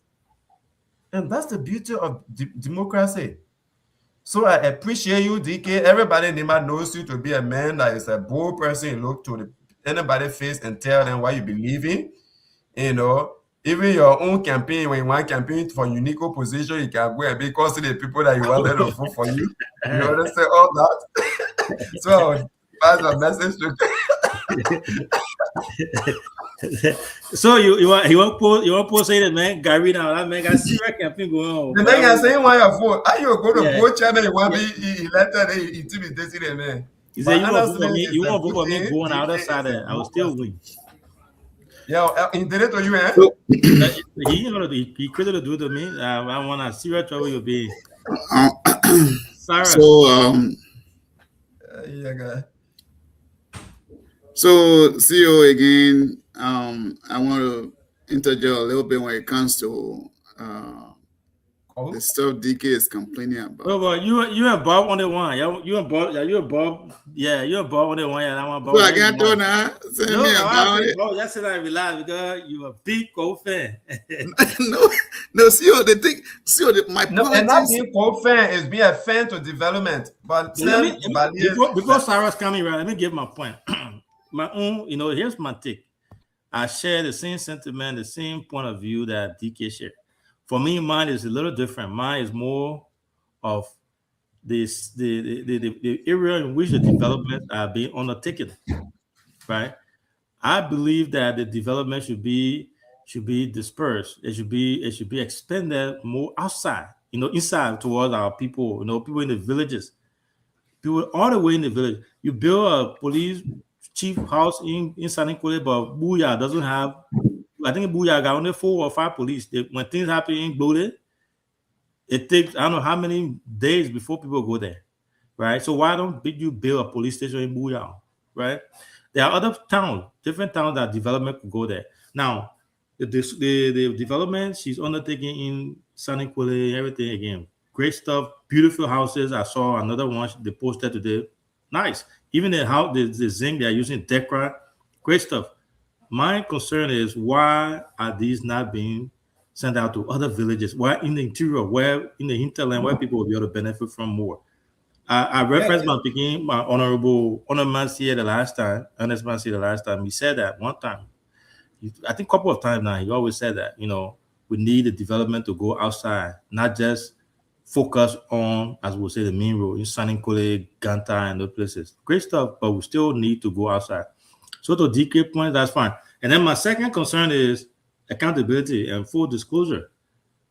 G: And that's the beauty of democracy. So I appreciate you, DK. Everybody in Nima knows you to be a man that is a bold person. You look to anybody's face and tell them what you believe in. Even your own campaign, when you want campaign for unique opposition, you can go and be consider the people that you want them to vote for you. You understand all that? So pass a message to
D: So you want post say that man Gary now, that man got serious campaign going on.
G: The man can say why you vote. How you go to vote chairman, you want to be elected, intimidating the man.
D: He said you want to vote for me going out of side, I will still win.
G: Yeah, in the to you, eh?
H: So,
D: He couldn't do to me. I want to see what trouble you'll be. Cyrus.
G: Yeah, guy.
H: So CEO again, I want to interject a little bit when it comes to the stuff DK is complaining about.
D: Oh, but you and Bob on the one. You and Bob. You and Bob. Yeah, you and Bob on the one. Yeah, I want Bob.
H: So I can't do now. Send me about it.
D: Bob, just I relax because you a big Cole fan.
H: no, CEO. The thing, CEO. My point
G: and not
H: is,
G: being Cole fan is being a fan to development. But
D: before Cyrus coming around, let me give my point. My own, here's my take. I share the same sentiment, the same point of view that DK shared. For me, mine is a little different. Mine is more of this the area in which the developments are being undertaken. Right? I believe that the development should be dispersed. It should be expanded more outside, inside towards our people, people in the villages. People all the way in the village. You build a police chief house in Sanikole, but Booyah doesn't have. I think Booyah got only 4 or 5 police. When things happen in Bode, it takes I don't know how many days before people go there, right? So why don't you build a police station in Booyah, right? There are other towns, different towns that development could go there. Now, the development she's undertaking in Sanikole, everything again, great stuff, beautiful houses. I saw another one they posted today, nice. Even the house, the zinc they're using, Decra, great stuff. My concern is why are these not being sent out to other villages? Why in the interior, where in the hinterland, where people will be able to benefit from more? I referenced my honorable Ernest Mancy the last time. He said that one time. I think a couple of times now. He always said that we need the development to go outside, not just focus on, as we'll say, the main road in Sanikole, Ganta, and those places. Great stuff, but we still need to go outside. So to DK point, that's fine. And then my second concern is accountability and full disclosure.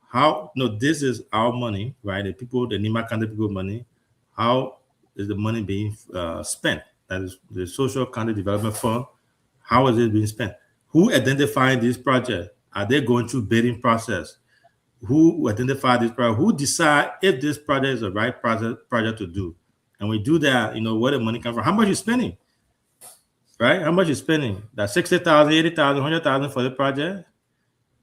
D: How this is our money, right? The Nima County people money. How is the money being spent? That is the Social County Development Fund. How is it being spent? Who identified this project? Are they going through bidding process? Who identify this project? Who decide if this project is the right project to do? And we do that, where the money comes from. How much you spending? Right? How much you spending? That 60,000, 80,000, 100,000 for the project?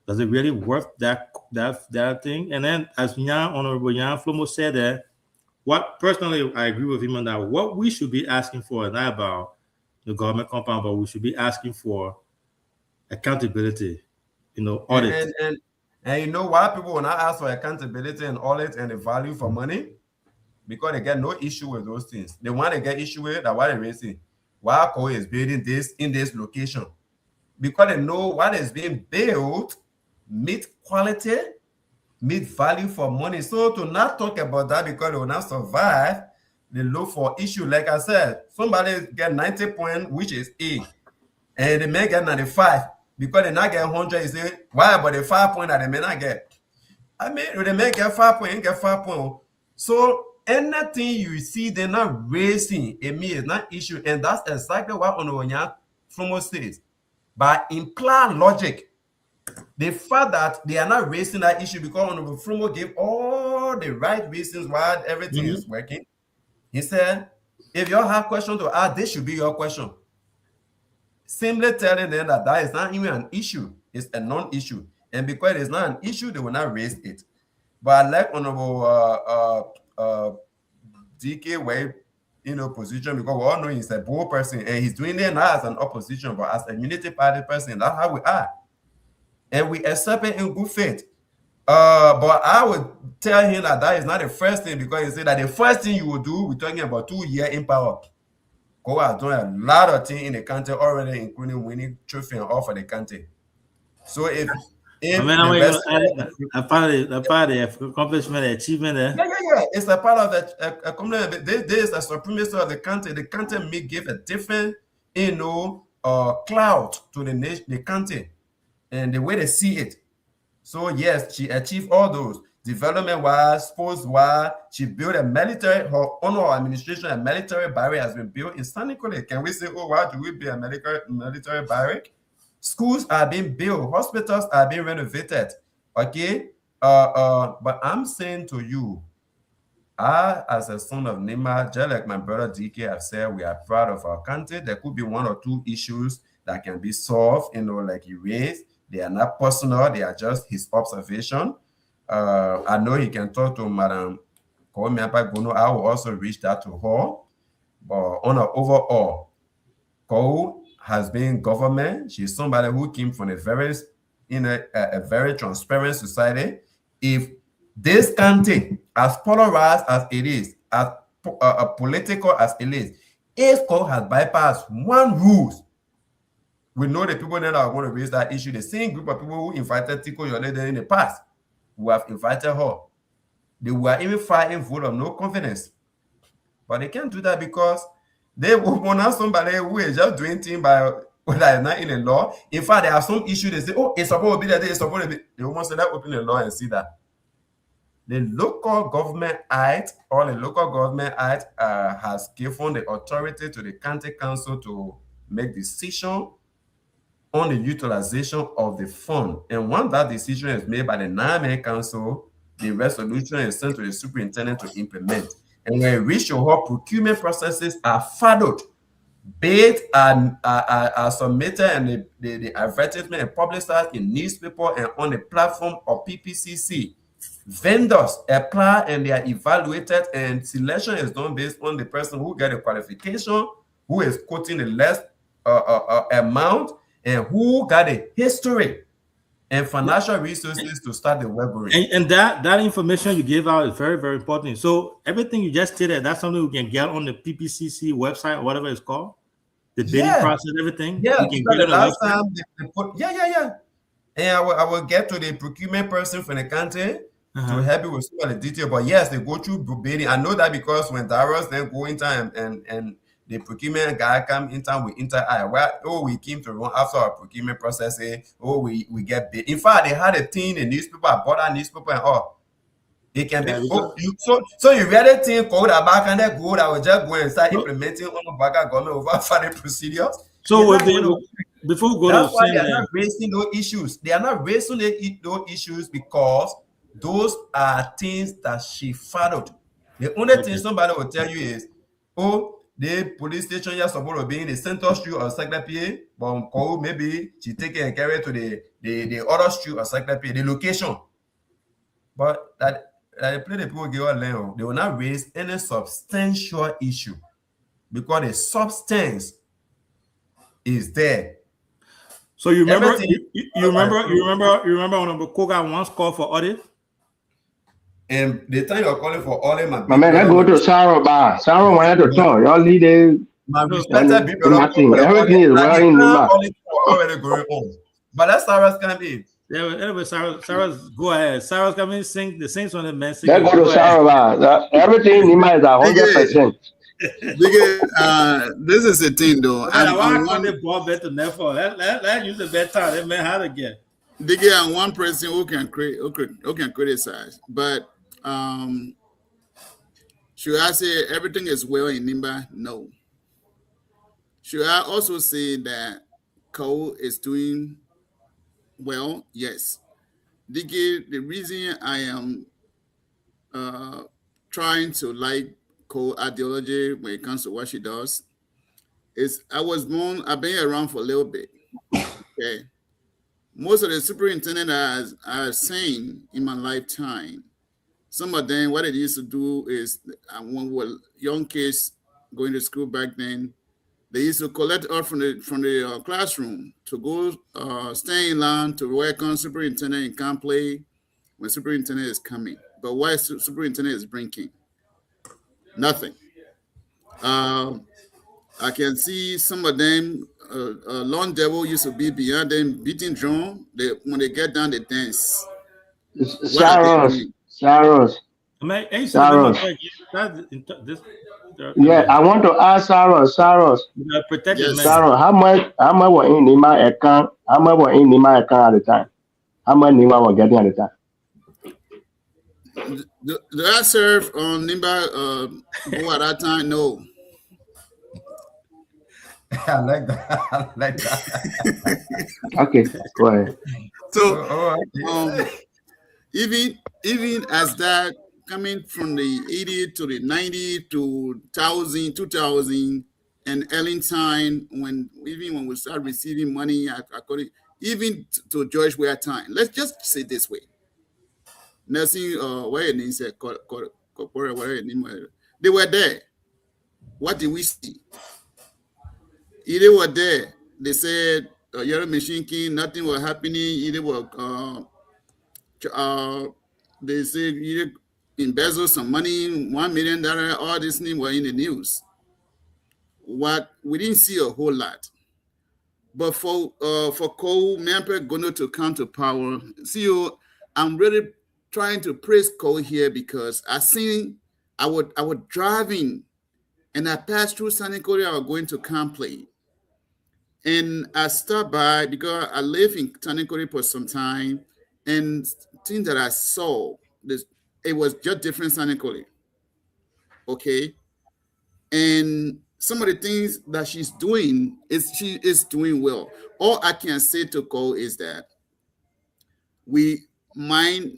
D: Does it really worth that thing? And then, as Honorable Jan Flomo said that, what personally I agree with him on that. What we should be asking for, not about the government compound, but we should be asking for accountability, audit.
G: And why people will not ask for accountability and audit and the value for money? Because they get no issue with those things. They want to get issue with that. Why they're raising? Why Akko is building this in this location? Because they know what is being built meet quality, meet value for money. So to not talk about that because they will not survive, they look for issue. Like I said, somebody get 90 points, which is A, and they may get 95 because they not get 100. You say, why? But the 5 points that they may not get. I mean, they may get 5 points, get 5 points. So anything you see they're not raising, it means it's not issue. And that's exactly what Ononya Flomo says. By implied logic, the fact that they are not raising that issue because Honorable Flomo gave all the right reasons why everything is working. He said, if you all have questions to ask, this should be your question. Simply telling them that is not even an issue. It's a non-issue. And because it's not an issue, they will not raise it. But like Honorable DK way position, because we all know he's a bold person and he's doing it not as an opposition, but as a unity party person. That's how we are. And we accept it in good faith. But I would tell him that is not the first thing, because he said that the first thing you will do, we're talking about 2 years in power. Go out doing a lot of things in the country already, including winning trophy and all for the country. So if
D: a part of the accomplishment, achievement there.
G: Yeah. It's a part of the accomplishment. This is a supremacy of the country. The country may give a different, clout to the country and the way they see it. So yes, she achieved all those development-wise, sports-wise. She built a military. Her honor administration, a military barrack has been built in Sanikole. Can we say, oh, why do we build a military barrack? schools are being built, hospitals are being renovated. Okay, but I'm saying to you, I, as a son of Nima, just like my brother DK have said, we are proud of our country. There could be one or two issues that can be solved, like he raised. They are not personal, they are just his observation. I know he can talk to Madam Koumiapa Gono. I will also reach that to her. But on an overall, Kou has been government. She's somebody who came from a very transparent society. If this country, as polarized as it is, as political as it is, if Kou has bypassed one rule, we know the people that are going to raise that issue. The same group of people who invited Tiko Yolede in the past, who have invited her. They were even fighting vote of no confidence. But they can't do that because they will have somebody who is just doing things by what is not in the law. In fact, there are some issues they say, oh, it's supposed to be that day, it's supposed to be. They almost say that open the law and see that. The local government act, or the local government act has given the authority to the county council to make decision on the utilization of the fund. And once that decision is made by the Name Council, the resolution is sent to the superintendent to implement. And when it reaches your procurement processes are followed, bids are submitted, and the advertisement and publicized in newspaper and on the platform of PPCC. Vendors apply and they are evaluated, and selection is done based on the person who get a qualification, who is quoting the less amount, and who got a history and financial resources to start the webinar.
D: And that information you gave out is very, very important. So everything you just stated, that's something we can get on the PPCC website, whatever it's called. The bidding process, everything.
G: Yeah,
D: we can get it
G: last time they put, And I will get to the procurement person from the country to help you with some of the detail. But yes, they go through bidding. I know that because when Darius then go in time and the procurement guy come in time with we came to run after our procurement process. We get bid. In fact, they had a thing in the newspaper. I bought that newspaper and all. It can be so you read a thing called a back and then go that will just go and start implementing on the back government over further procedures.
D: So before we go
G: that's
D: to
G: why they are not raising those issues. They are not raising those issues because those are things that she followed. The only thing somebody will tell you is, the police station is supposed to be in the center street or Secretary, but maybe she take it and carry it to the other street or Secretary, the location. But that the people give they will not raise any substantial issue because the substance is there.
D: So you remember when Koga once called for audit?
G: And the time you're calling for audit,
I: my man, I go to Sarah Bar. Sarah wanted to talk. Y'all lead it. Everything is well in the
G: already going on. But that's Sarah's can be.
D: Yeah, anyway, Sarah's go ahead. Sarah's coming sing the same song that man sing.
I: Let's go to Sarah Bar. Everything in Nima is 100%.
H: This is the thing though.
D: Let's use the better time. That man how to get.
H: I'm one person who can criticize, but should I say everything is well in Nimba? No. Should I also say that Kou is doing well? Yes. The reason I am trying to like Kou ideology when it comes to what she does is I've been around for a little bit. Okay. Most of the superintendents I've seen in my lifetime, some of them, what they used to do is when we were young kids going to school back then, they used to collect us from the classroom to go stay in line to welcome superintendent and come play when superintendent is coming. But why superintendent is bringing? Nothing. I can see some of them, Lone Devil used to be behind them beating drum. When they get down, they dance.
I: Saros. Yeah, I want to ask Saros.
D: Yes.
I: Saros, how much were in Nima account? How much were in Nima account at the time? How much Nima were getting at the time?
H: Do I serve on Nimba at that time? No.
B: I like that. I like that.
I: Okay, go ahead.
H: So
B: Okay.
H: even as that coming from the 80 to the 90 to 1000, 2000, and early time when we start receiving money according even to George Weah time. Let's just say this way. Nothing where it is they were there. What did we see? They were there. They said you're a machine king, nothing was happening. Either were they say you embezzle some money, $1 million, all this thing were in the news. What we didn't see a whole lot. But for Cole Mamper Gono to come to power, see, I'm really trying to praise Cole here because I was driving and I passed through San Nicolas. I was going to Campley. And I stopped by because I live in San Nicolas for some time, and things that I saw, it was just different San Nicolas. Okay. And some of the things that she is doing well. All I can say to Cole is that my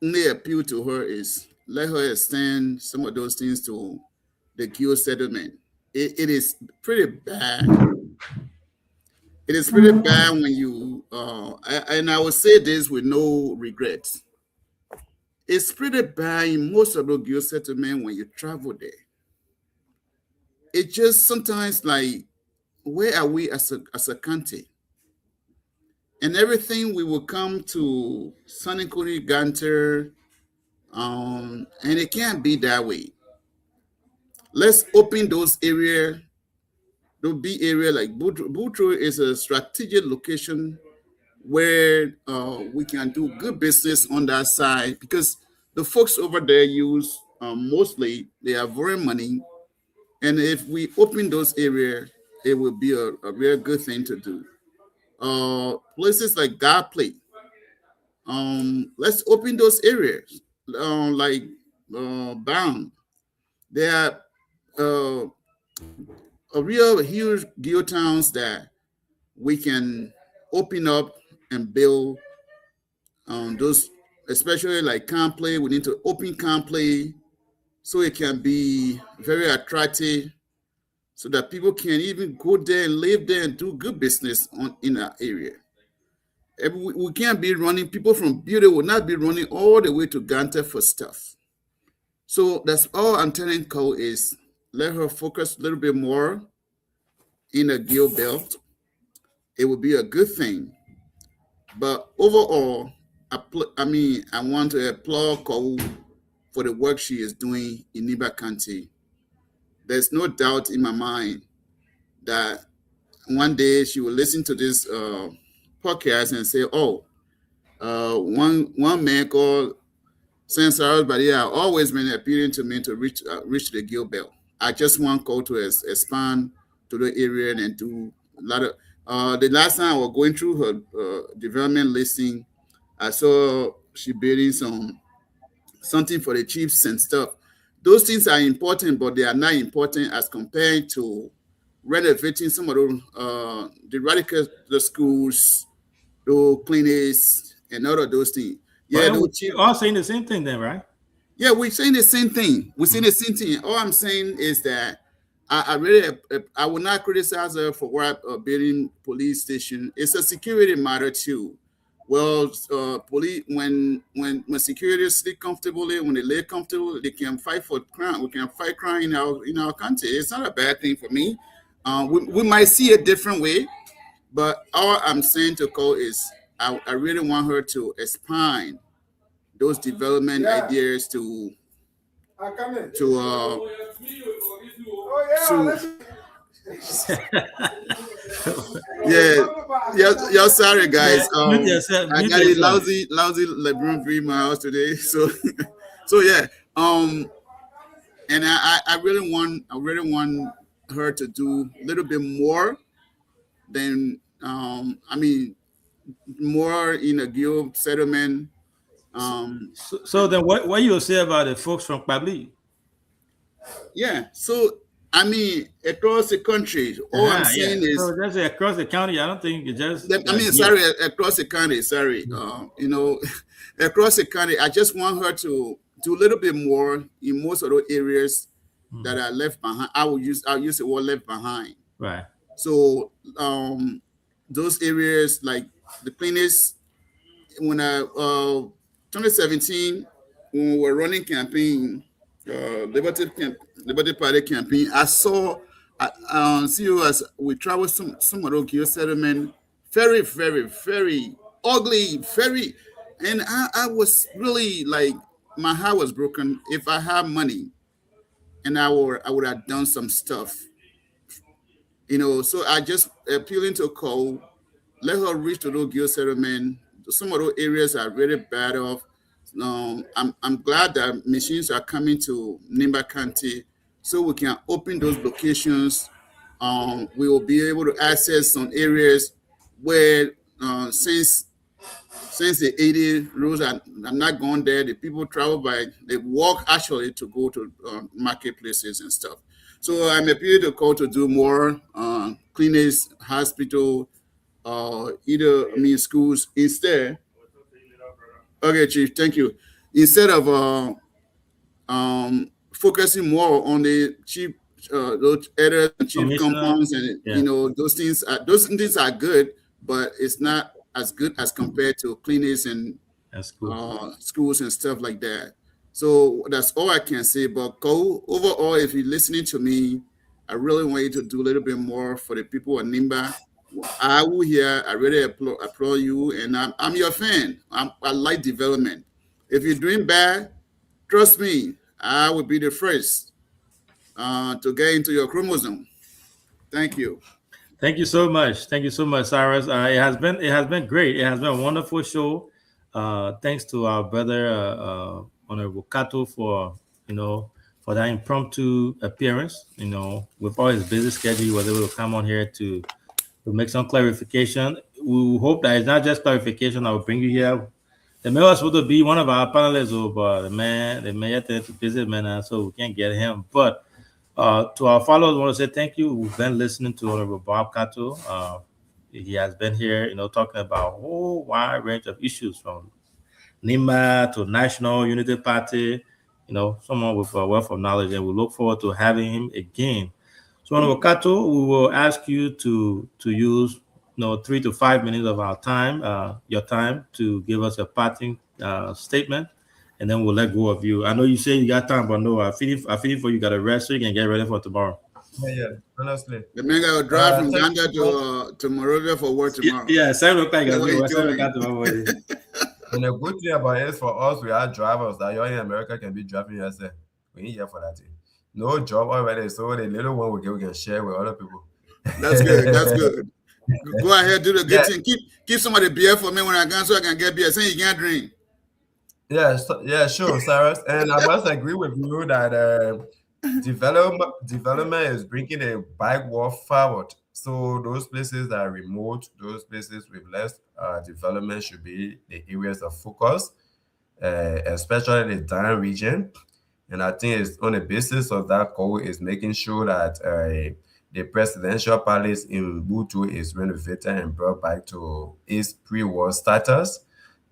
H: only appeal to her is let her extend some of those things to the Gio settlement. It is pretty bad. It is pretty bad when you and I will say this with no regrets. It's pretty bad in most of the Gio settlement when you travel there. It just sometimes like, where are we as a country? And everything we will come to Sanikuri Ganter, and it can't be that way. Let's open those areas. There'll be area like Butro is a strategic location where we can do good business on that side because the folks over there use mostly they are borrowing money. And if we open those areas, it will be a real good thing to do. Places like God Play. Let's open those areas. Like Bound. They are a real huge geotowns that we can open up and build those, especially like Campley. We need to open Campley so it can be very attractive so that people can even go there and live there and do good business in that area. We can't be running, people from Beauty will not be running all the way to Ganta for stuff. So that's all I'm telling Cole is let her focus a little bit more in the Gil Belt. It will be a good thing. But overall, I want to applaud Cole for the work she is doing in Niba County. There's no doubt in my mind that one day she will listen to this podcast and say, "Oh, one man called Sensaros Badia always been appealing to me to reach the Gil Belt. I just want Cole to expand to the area and do a lot of." The last time I was going through her development listing, I saw she building something for the chiefs and stuff. Those things are important, but they are not important as compared to renovating some of the radical the schools, the clinics, and all of those things. Yeah,
D: we're all saying the same thing then, right?
H: Yeah, we're saying the same thing. We're saying the same thing. All I'm saying is that I will not criticize her for building police station. It's a security matter too. Well, police when security sleep comfortably, when they live comfortable, they can fight for crime. We can fight crime in our country. It's not a bad thing for me. We might see a different way, but all I'm saying to Cole is I really want her to expand those development ideas to yeah, sorry guys. I got a lousy LeBron 3 miles today. So yeah. And I really want her to do a little bit more than more in a guild settlement.
D: So then what you say about the folks from Pabli?
H: Yeah, so I mean, across the country. All I'm
D: Yeah.
H: saying is,
D: So just across the county, I don't think it just.
H: I mean, sorry, across the country. Sorry, you know, across the country. I just want her to do a little bit more in most of those areas that are left behind. I'll use the word left behind.
D: Right.
H: So those areas like the cleanest. When 2017, when we were running campaign, Liberty Party campaign, I saw see you as we traveled some of those settlement, very, very, very ugly, very, and I was really like my heart was broken. If I had money, and I would have done some stuff, you know. So I just appealing to Cole, let her reach to those Gil settlement. Some of those areas are really bad off. I'm glad that machines are coming to Nimba County so we can open those locations. We will be able to access some areas where since the 80 roads are not gone there, the people travel by, they walk actually to go to marketplaces and stuff. So I'm appealing to call to do more clinics, hospital, schools instead. Okay, Chief, thank you. Instead of focusing more on the cheap those areas and cheap compounds, and those things are good, but it's not as good as compared to clinics and schools and stuff like that. So that's all I can say. But overall, if you're listening to me, I really want you to do a little bit more for the people of Nimba. I will hear. I really applaud you, and I'm your fan. I like development. If you're doing bad, trust me, I will be the first to get into your chromosome. Thank you.
D: Thank you so much. Thank you so much, Cyrus. It has been great. It has been a wonderful show. Thanks to our brother Honorable Kato for that impromptu appearance. With all his busy schedule, he was able to come on here to make some clarification. We hope that it's not just clarification that will bring you here. The man was supposed to be one of our panelists, but the man had to visit, man, so we can't get him. But to our followers, I want to say thank you. We've been listening to Honorable Bob Kato. He has been here, talking about a whole wide range of issues from NIMBA to National Unity Party, someone with a wealth of knowledge, and we look forward to having him again. So, Honorable Kato, we will ask you to use 3 to 5 minutes of our time, your time, to give us a parting statement, and then we'll let go of you. I know you say you got time, but no, I feel for you got to rest so you can get ready for tomorrow.
G: Yeah, honestly.
H: The man got to drive from Uganda to Monrovia for work tomorrow.
D: Yeah, 7 o'clock. 7 o'clock tomorrow.
G: And the good thing about it is for us, we are drivers that you're in America can be driving yourself. We ain't here for that thing. No job already, so the little one we can share with other people.
H: That's good. That's good. Go ahead, do the good thing. Keep some of the beer for me when I go, so I can get beer. Say you can't drink.
G: Yeah, sure, Cyrus. And I must agree with you that development is bringing a bike walk forward. So those places that are remote, those places with less development should be the areas of focus, especially the down region. And I think it's on the basis of that goal is making sure that the presidential palace in Butu is renovated and brought back to its pre-war status.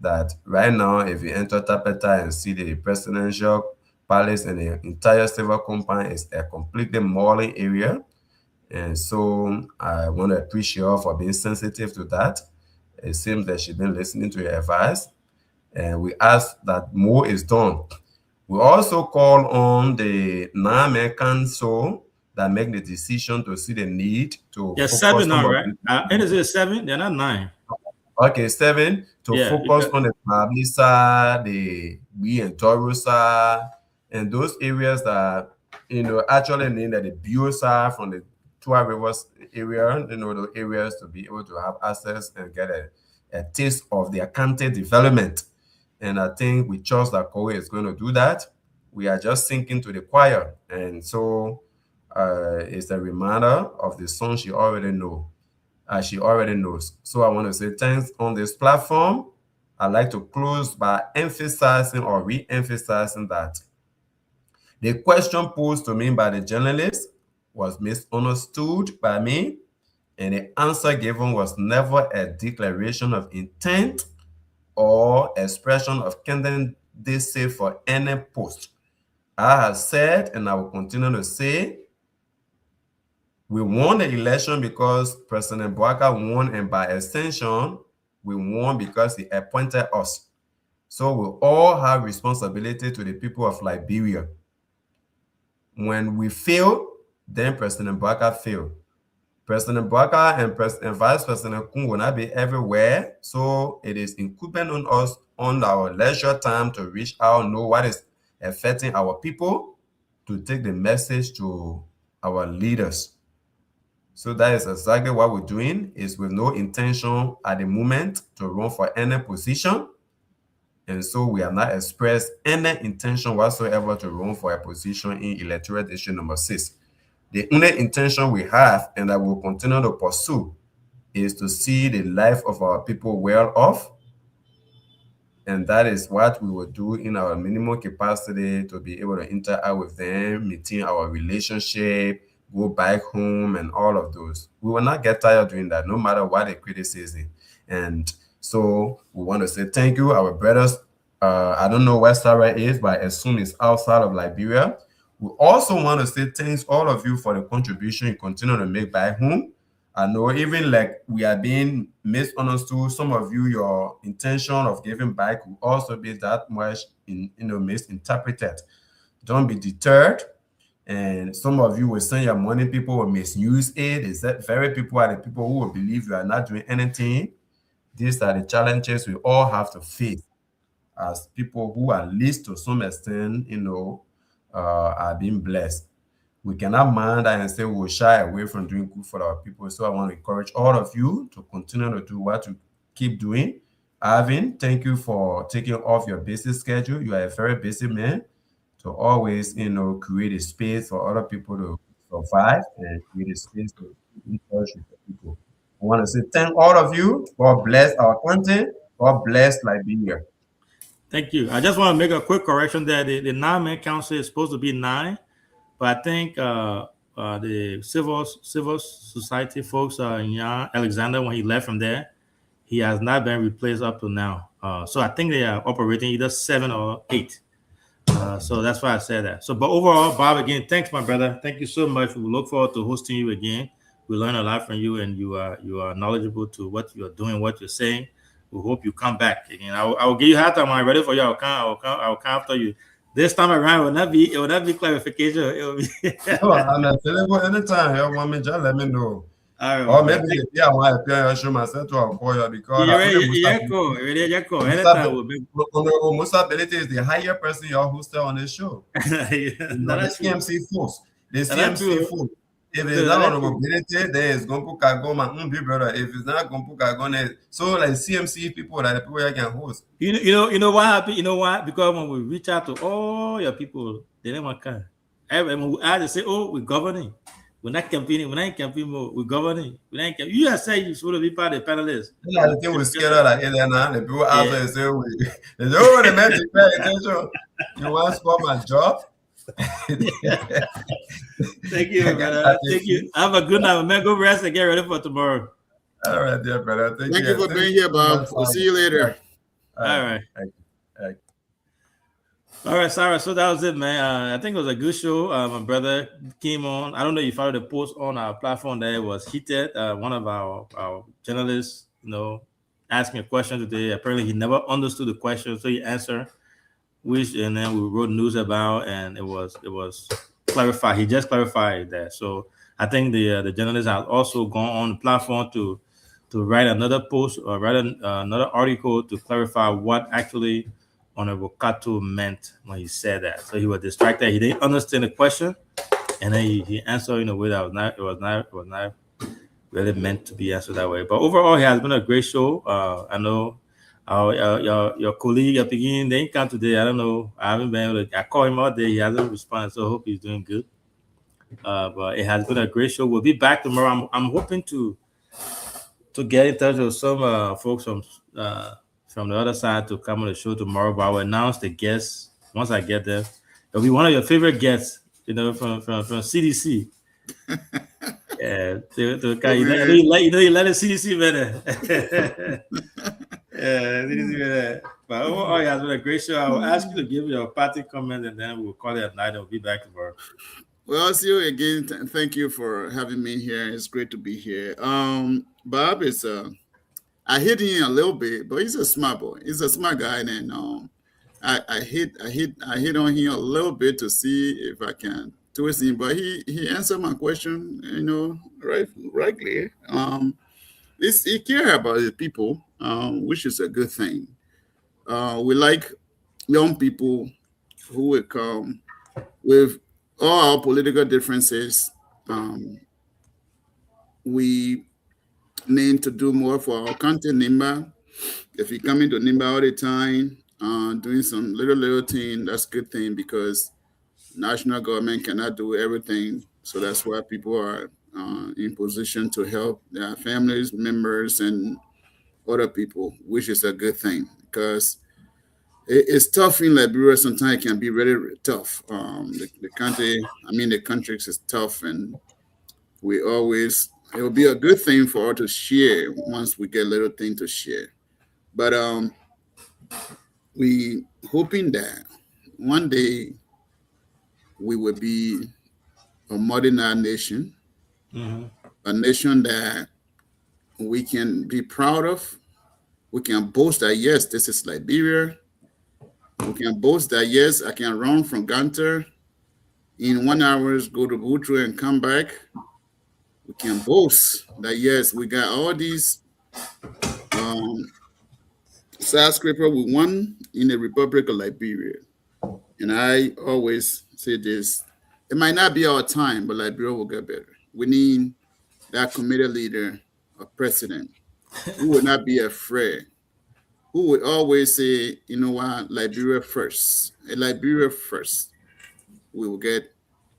G: That right now, if you enter Tapeta and see the presidential palace and the entire civil compound is a completely mauling area. And so I want to appreciate her for being sensitive to that. It seems that she's been listening to your advice. And we ask that more is done. We also call on the non-man council that make the decision to see the need to.
D: Yeah, 7 now, right? And is it 7? They're not 9.
G: Okay, 7 to focus on the Mabisa, the B and Torusa, and those areas that actually need that the Biosa from the Tua Rivers area, the areas to be able to have access and get a taste of their county development. And I think we trust that Kowe is going to do that. We are just singing to the choir. And so it's a reminder of the song she already knows. So I want to say thanks on this platform. I'd like to close by emphasizing or re-emphasizing that the question posed to me by the journalist was misunderstood by me, and the answer given was never a declaration of intent or expression of candidacy for any post. I have said, and I will continue to say, we won the election because President Boaka won, and by extension, we won because he appointed us. So we all have responsibility to the people of Liberia. When we fail, then President Boaka failed. President Boaka and Vice President Kun will not be everywhere, so it is incumbent on us on our leisure time to reach out, know what is affecting our people, to take the message to our leaders. So that is exactly what we're doing, is with no intention at the moment to run for any position. And so we have not expressed any intention whatsoever to run for a position in electoral district number 6. The only intention we have, and that we'll continue to pursue, is to see the life of our people well off. And that is what we will do in our minimum capacity, to be able to interact with them, maintain our relationship, go back home, and all of those. We will not get tired doing that, no matter what the criticism. And so we want to say thank you, our brothers. I don't know where Sarah is, but I assume it's outside of Liberia. We also want to say thanks all of you for the contribution you continue to make back home. I know even like we are being misunderstood, some of you, your intention of giving back will also be that much misinterpreted. Don't be deterred. And some of you will send your money, people will misuse it. It's that very people are the people who will believe you are not doing anything. These are the challenges we all have to face as people who, at least to some extent, are being blessed. We cannot mind that and say we'll shy away from doing good for our people. So I want to encourage all of you to continue to do what you keep doing. Arvin, thank you for taking off your busy schedule. You are a very busy man. To always, create a space for other people to survive and create a space to encourage people. I want to say thank all of you. God bless our country. God bless Liberia.
D: Thank you. I just want to make a quick correction there. The 9-man council is supposed to be 9, but I think the civil society folks in Alexander, when he left from there, he has not been replaced up to now. So I think they are operating either 7 or 8. So that's why I said that. So, but overall, Bob, again, thanks, my brother. Thank you so much. We look forward to hosting you again. We learn a lot from you, and you are knowledgeable to what you are doing, what you're saying. We hope you come back again. I will give you half time when I'm ready for you. I'll come after you. This time around, it will not be clarification. It will be
G: I'm available anytime. You want me, just let me know.
D: All right,
G: or maybe I want to appear show myself to acquire because most ability is the higher person you're hosted on the show. The CMC force. The CMC force. If it's not on mobility, there is Gompu Kago, my own big brother. If it's not Gompu Kago, so like CMC people that the people you can host.
D: You know what happened? You know why? Because when we reach out to all your people, they never come. When we ask, they say, "Oh, we're governing. We're not campaigning. We're not in campaign mode. We're governing. We're not in campaign." You just say you're supposed to be part of the panelists.
G: Yeah, the thing we scared of like Elena. The people after they say, "They say, oh, they meant to pay attention. You want to score my job?"
D: Thank you, brother. Thank you. Have a good night, man. Go rest and get ready for tomorrow.
G: All right, dear brother. Thank
H: you for being here, Bob. We'll see you later.
D: All right. All right, Sarah. So that was it, man. I think it was a good show. My brother came on. I don't know if you followed the post on our platform there. It was heated. One of our journalists, asking a question today. Apparently, he never understood the question, so he answered. And then we wrote news about, and it was clarified. He just clarified that. So I think the journalists have also gone on the platform to write another post or write another article to clarify what actually Honorable Kato meant when he said that. So he was distracted. He didn't understand the question, and then he answered in a way that was not really meant to be answered that way. But overall, it has been a great show. I know. Your colleague at the beginning, they didn't come today. I don't know. I haven't been able to. I called him all day. He hasn't responded, so I hope he's doing good. But it has been a great show. We'll be back tomorrow. I'm hoping to get in touch with some folks from the other side to come on the show tomorrow. But I will announce the guests once I get there. It'll be one of your favorite guests, from CDC. Yeah, you let the CDC better. Yeah, CDC better. But overall, it has been a great show. I will ask you to give your party comment, and then we'll call it a night and we'll be back tomorrow.
H: Well, see you again. Thank you for having me here. It's great to be here. Bob is I hit him a little bit, but he's a smart boy. He's a smart guy, and I hit on him a little bit to see if I can twist him, but he answered my question, rightly. He cares about his people, which is a good thing. We like young people who will come with all our political differences. We need to do more for our country, Nimba. If you come into Nimba all the time, doing some little thing, that's a good thing, because national government cannot do everything. So that's why people are in position to help their families, members, and other people, which is a good thing, because it's tough in Liberia. Sometimes it can be really tough. The country is tough, and it will be a good thing for us to share once we get little thing to share. But we hoping that one day we will be a modern nation, a nation that we can be proud of. We can boast that, yes, this is Liberia. We can boast that, yes, I can run from Gunter in 1 hour, go to Butru and come back. We can boast that, yes, we got all these skyscraper we won in the Republic of Liberia. And I always say this, it might not be our time, but Liberia will get better. We need that committed leader, a president, who would not be afraid, who would always say, you know what, Liberia first. Liberia first. We will get,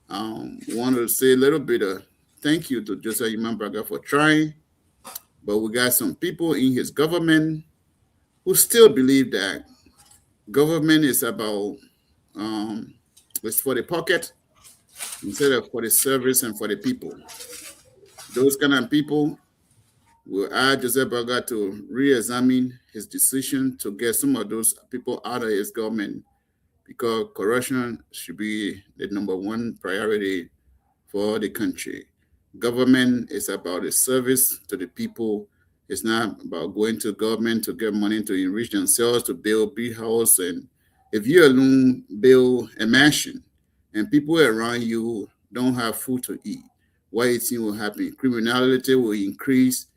H: want to say a little bit of thank you to Josiah Imambraga for trying, but we got some people in his government who still believe that government is about, it's for the pocket instead of for the service and for the people. Those kind of people will ask Joseph Burger to re-examine his decision to get some of those people out of his government, because corruption should be the #1 priority for the country. Government is about the service to the people. It's not about going to government to get money to enrich themselves, to build big house. And if you alone build a mansion and people around you don't have food to eat, what do you think will happen? Criminality will increase,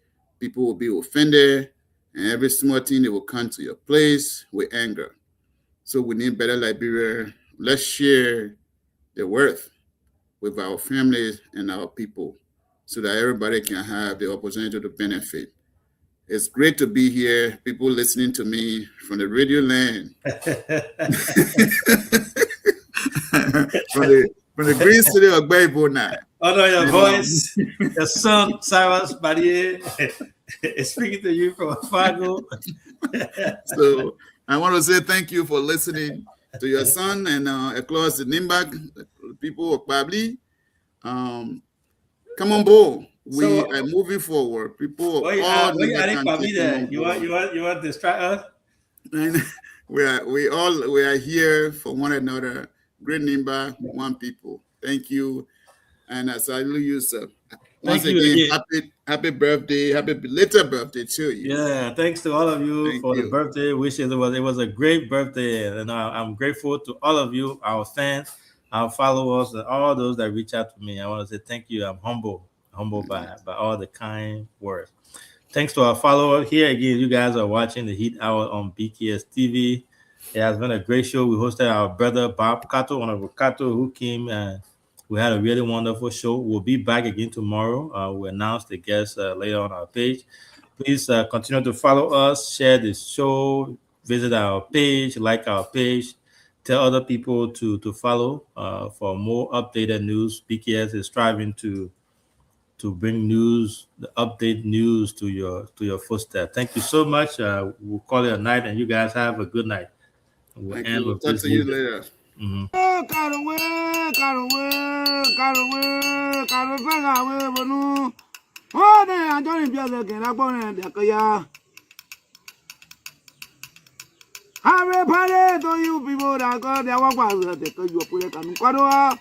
H: people will be offended, and every small thing they will come to your place with anger. So we need better Liberia. Let's share the wealth with our families and our people so that everybody can have the opportunity to benefit. It's great to be here. People listening to me from the radio land. from the green city of Baybona.
D: Honor your voice. Your son, Cyrus Barrier, is speaking to you from Fargo.
H: So I want to say thank you for listening to your son and across the Nimbak, the people of Babli. Come on board. We are moving forward. People of all the countries.
D: You want to distract us?
H: And we are here for one another. Great Nimba, one people. Thank you. And I salute you, sir. Once again, happy birthday, happy belated birthday to you.
D: Yeah, thanks to all of you for the birthday wishes. It was a great birthday, and I'm grateful to all of you, our fans, our followers, and all those that reach out to me. I want to say thank you. I'm humbled by all the kind words. Thanks to our followers. Here again, you guys are watching the Heat Hour on BKS TV. It has been a great show. We hosted our brother Bob Kato, Honorable Kato, who came and we had a really wonderful show. We'll be back again tomorrow. We'll announce the guests later on our page. Please continue to follow us, share this show, visit our page, like our page, tell other people to follow for more updated news. BKS is striving to bring news, the update news to your footsteps. Thank you so much. We'll call it a night, and you guys have a good night. We'll
H: Thank you. Talk to you later.
A: Gotta work. caro saga we bonu. Oh, ne anjoni piazza che la buona de kaya. Have pare to you people that go there walk was the you put it on quadro.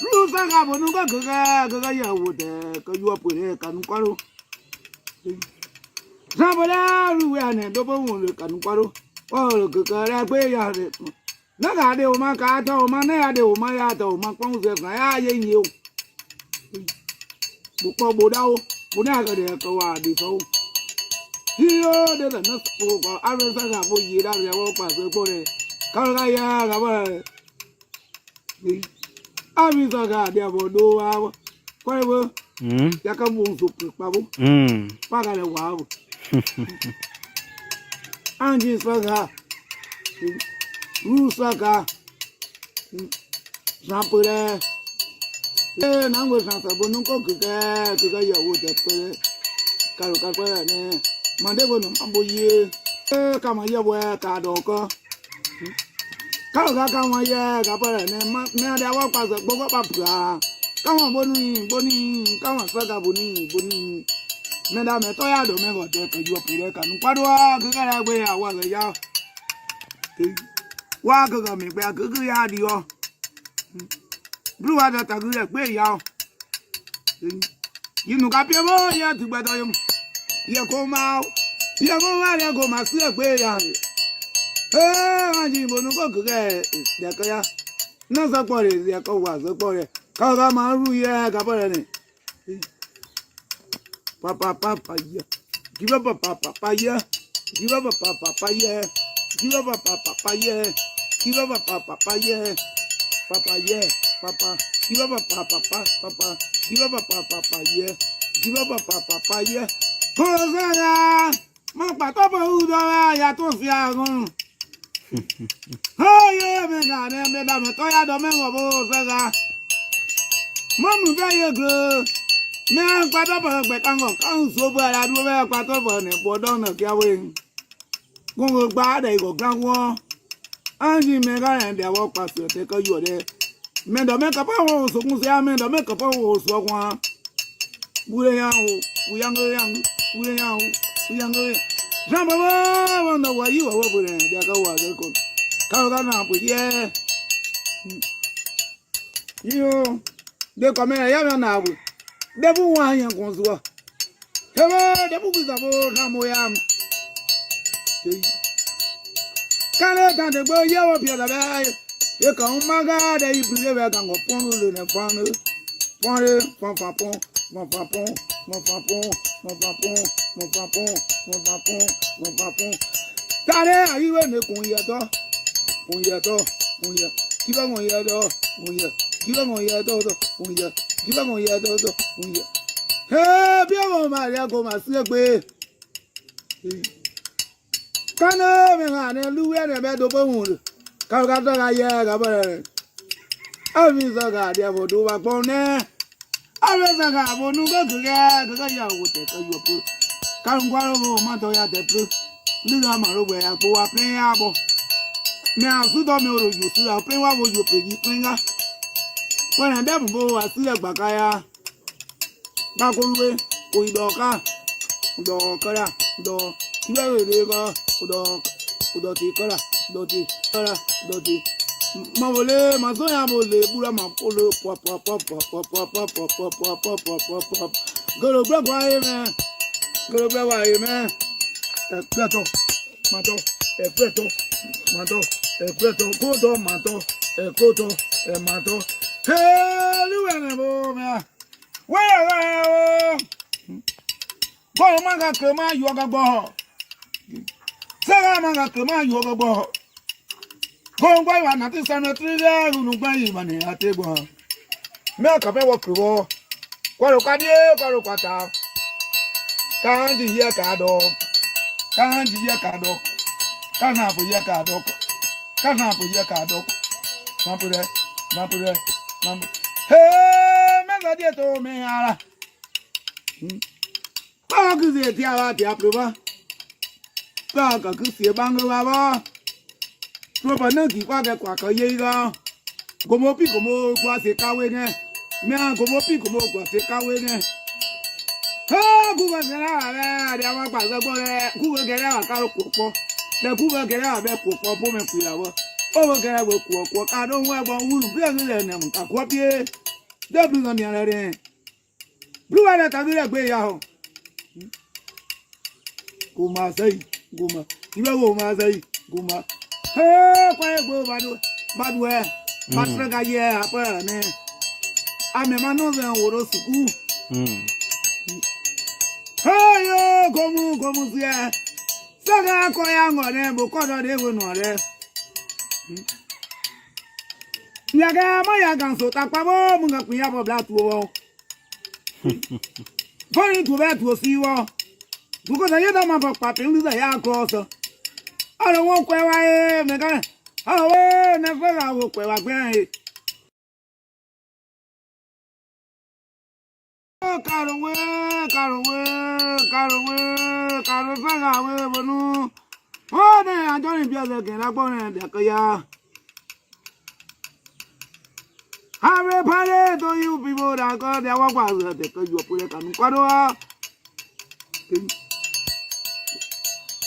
A: Lu saga bonu ga ya would you put it on quadro. Sabala ruane dobo won kan kwaro o kekere pe ya de na ga de o ma ka to o ma na ya de o ma ya to o ma pon se kan ya ye yin o bu po bo da o bu na ga de ko wa di so ti o de na so ko a re sa ga bo yi da ya wo pa se ko de ka ga ya ga ba ni a mi sa ga de bo do wa ko bo ya ka bu so pa bo pa ga le wa bo Anji saga, Rusaga, Zampure, Nango Santa Bonuco, Kuga, Yawood, Karuka, Mandevon, Amboye, Kamaya, Kadoka, Karuka, Kapara, Nada Wapa, Boga, come on, Boni, come on, Saga Boni. Madame Toyado Mego Deck, you appear can Padua, Gagaway, I was a yaw. Waka me back, Guyadio. Blue other Taguya, way yaw. You know, Capiamo, ya to better him. You come out, you go out, you go, my slip way yaw. Eh, Angie Bonuco, Decaya. No support is the echo was the boy. Kagamaru, yeah, Caparani. Papa, yeah. Give up a papa, yeah. Give up a papa, yeah. Give up a papa, yeah. Give up a papa, yeah. Papa, yeah. Papa, give up a papa. Give up a papa, yeah. Give up a papa, yeah. Hosanna! My papa, who ya to fiagon. Oh, yeah, madame, Toya Domingo, Saga. Mom, very good. Me pato pa pe kan so ba la du be pato pa ne bodo na kia we gongo gba de go gan won anji me ga en de wo pa so te ko yo de me do me ka pa wo so kun se me do me ka pa wo so kwa bure ya o uyang jamba wa no wa yi wa bure de ka wa ko ka na pu ye yo de ko me ya na bu Debu wa yan kon so. Hebe debu ku sabo na mo yam. Kale tan de gbo ye wo pia da ba. Ye kan ma ga de ibule be kan go pon lu ne pan lu. Pon le pon pa pon, mon pa pon, mon pa pon, mon pa pon, mon pa pon, mon pa pon, mon pa pon. Tare ayi we ne kun ye to. Kun ye to, kun ye. Ki ba mo ye to, kun ye. Ki ba mo ye to, kun ye. Give me your daughter. Hey, be a Maria go my sleep. Can I and Louis and bed of bone? Calcutta, yeah, Gabber. I mean, Zaga, they will do a bone. I rather have one who go together because I would take a yoke. Come go, Montoya, the proof. Little Maro, where I go up playing apple. Now, Sudomiro, you see, I'll play what would you play? When I never go, I see a Bakaya. Bakulwe, Uidoka, Udokara, Do, Kiva, Udoti, Doti, Doti. Mavole, Mazoya, Bula, Mapolo, pop. Go to Bragway, man. Go to Bragway, man. A plato, Mato, a plato, Mato, a plato, Koto, Mato, a Koto, a Mato. Hey, Luana, man. Where go, Manga, Kama, Yoga Boho. Sarah Manga, Kama, Yoga Boho. Go, why one at the cemetery there, who buy money at table. Milk a walk to war. Quarocadie, Quarocata. Can't hear Cado. Can't hear Cado. Can't have a year Cado. Can't have a year Cado. Vampire. Hey, Megadia told me, Ara. How is it, Tia Prova? Banga could see a bangle lava. Proper Nuki Quacker Quacker Yaga. Como pi como kwa se kawe ne. Me an como pi como kwa se kawe ne. Ha ku ga gera ba de wa pa so bo le ku ga gera wa ka ko po. Le ku ga gera ba ko po bo me ku ya wo. O ga gera wo ko ka do wa bo wu bi le ne mu ka ko pi. De blu na mi ala de. Blu ala ta bi le gbe ya ho. Goma sai goma. Iba goma sai goma. Hey, kwa go badu matra ga ye apa ne ame mano ze woro suku hey yo gomu zie saga ko ya ngore bo ko do de we no re nyaga ma ya gan so ta pa bo mu ga pin ya bo bla tu wo foni tu be tu si wo du ko da ye da ma pa pe lu da ya ko so I don't want to wear my oh, never I will wear my Caraway, oh, I don't be again. I want to Kaya. Have a party to you people that got their work was because you put it on Quadua.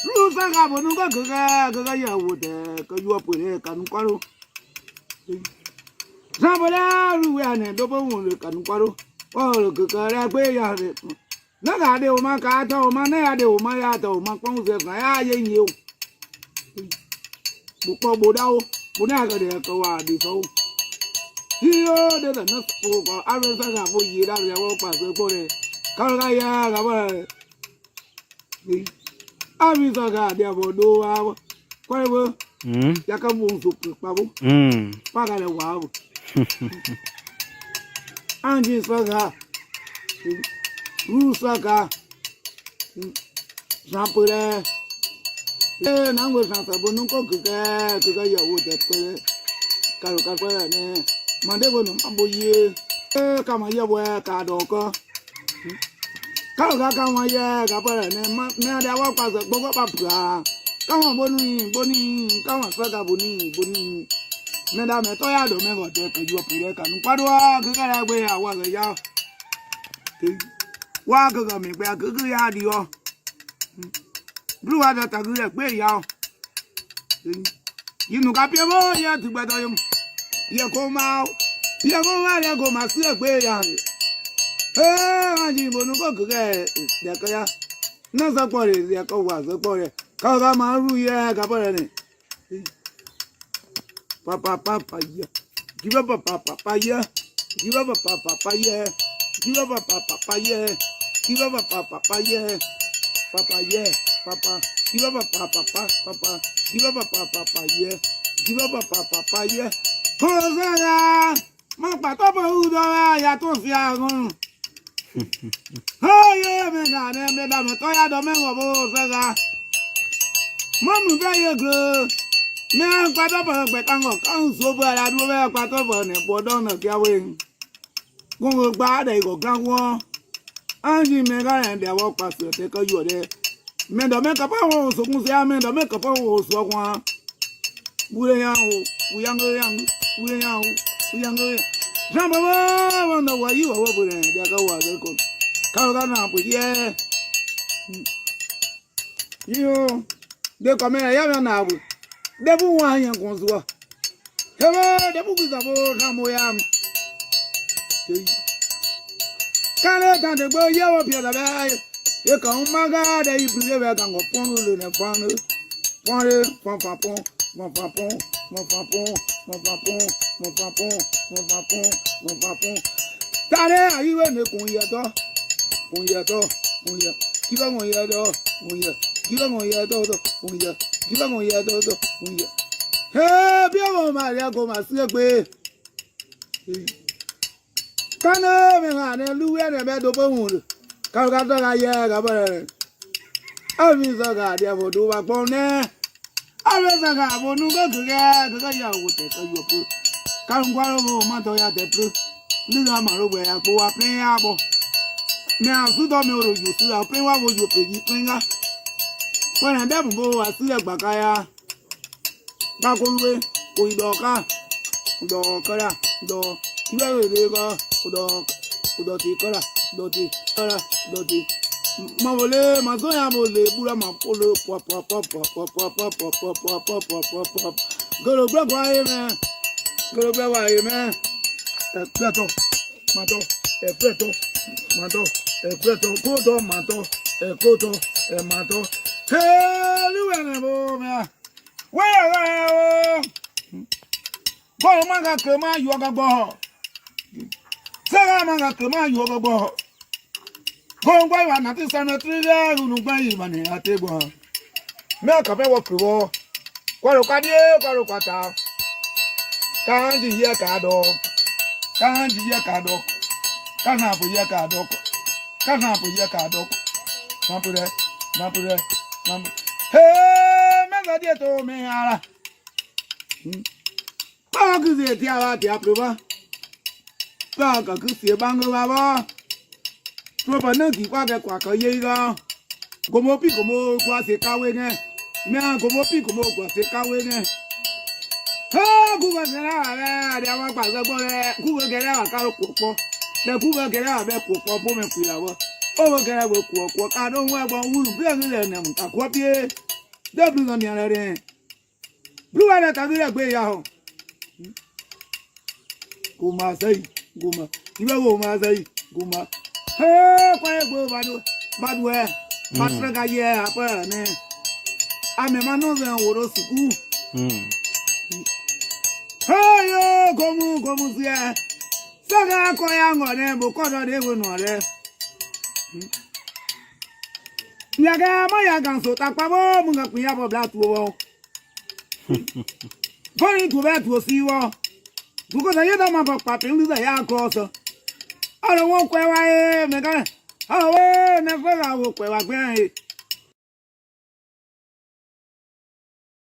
A: Lusa gabo nuga gaga ya wude ka yu apure kan kwaro Sabala ruwa ne do bo won kan kwaro o gaga ra gbe ya re na ga de o ma ka to o ma na ya de o ma ya to o ma pon se ka ya ye yin o bu po bo da o bu na ga de ka wa di so hiyo de na so ko a re sa ga bo yi da ya wo pa se ko re ka ga ya ga ba Ami saga dia bodo wa kwa hivyo yakamuzu pabu paka le wao anji saga saga sampure nango sansa bonu ko kuka ya wo de pere karu ka kwa ne mande bonu amboye kama ya wo ka do ko Kau kama ya kapara ne me ada wa pa gbogbo pa pra kama boni kama saka boni me da me to ya do me go de ke ju opire ka nu padu wa ke kara gbe awa ke ya wa ke ga me gbe ke ya di o blu wa da ta gbe ya yinu ka pe mo ya tu gbe to ye ko ma si gbe ya Anji bonu ko ke de ka ya na sa po re ya ko wa so po re ka ga ma ru ye ka po re ni papa ya give up papa ya give up papa ya give up papa ya give up papa ya papa ya papa give up papa give up papa ya give up papa ya ko sa ya ma pa to bo u do ya to fi agun Oh yeah, me da me to ya do me wo bo saga. Momu be ye gro. Me an pa to bo gbe kan o kan so bo ara du be pa to bo ne bo do na kia we. Gun gba de go gan won. Anji me ga en de wo pa so te ko yo de. Me do me ka pa wo so kun se a me do me ka pa wo so kwa. Bu ya o, u yang Jamba wanda wa yi wa bure da ga wa ga ko ka na bu ye yo de ko me ya na bu de bu wa yan kun so he ba de bu ku za bo na mo ya ka le ta de gbo ye wo pie da ba ye ka un ma ga de ibu le ba kan ko pon lu ne pon le pon Tare ayiwe me kun ye to kiba mo ye do kiba mo ye do he bi o ma ya go ma si pe kana me ha ne lu ye ne be do bo hun ka to ga ye ga ba re abi so ga dia bo do ba pon ne abi so ga bo nu go ya wo te ko yo pu Karungwaro mato ya depru. Nila marowe ya kwa plen ya bo. Me asudo me oro yusu ya plen wa wo yo peji plenga. Wana dabu bo asile gbakaya. Bakolwe o idoka. do kara do kiba we go do ti kara do ti mawole mazoya mole bura mapolo pop golo gba wa ye me efeto mato kodo mato ekoto mato luwe bo me we go manga kema yoga bo sega manga kema yoga bo go ngwa wa na ti sanetri le unu gba yi mani atego me ka fe wo kwo kwaro kwata kanji ye ka do kana bu ye ka do mampure hey me ga die to me ara ba ku se ti ara ti aproba ba ka ku se bang ba ba to ba na ki kwa ke kwa ka ye ga gomo pi gomo kwa se kawe ne me gomo pi gomo kwa se kawe ne ha ku ga na dia wa pa se bo le ku ga na ka ko po le ku ga na be ko po bo me ku ya wo o ga we ku ka do wa bo wu bi le ne mu ka ko pie de blu no ni ara re blu wa ta bi le gbe ya ho goma sai goma ibe goma sai goma he kwa go badu matra ga ye apa ne ame mano ze woro suku hey gomu zie saga ko ya ngore bo ko do de we no re nyaga mo ya gan so tapa bo mu ga pin ya bo bla tu wo boni tu be tu si wo duko da ye da ma ba pa pin lu da ya ko so aro won kwe wa e me kan awo ne fe ga wo kwe wa gbe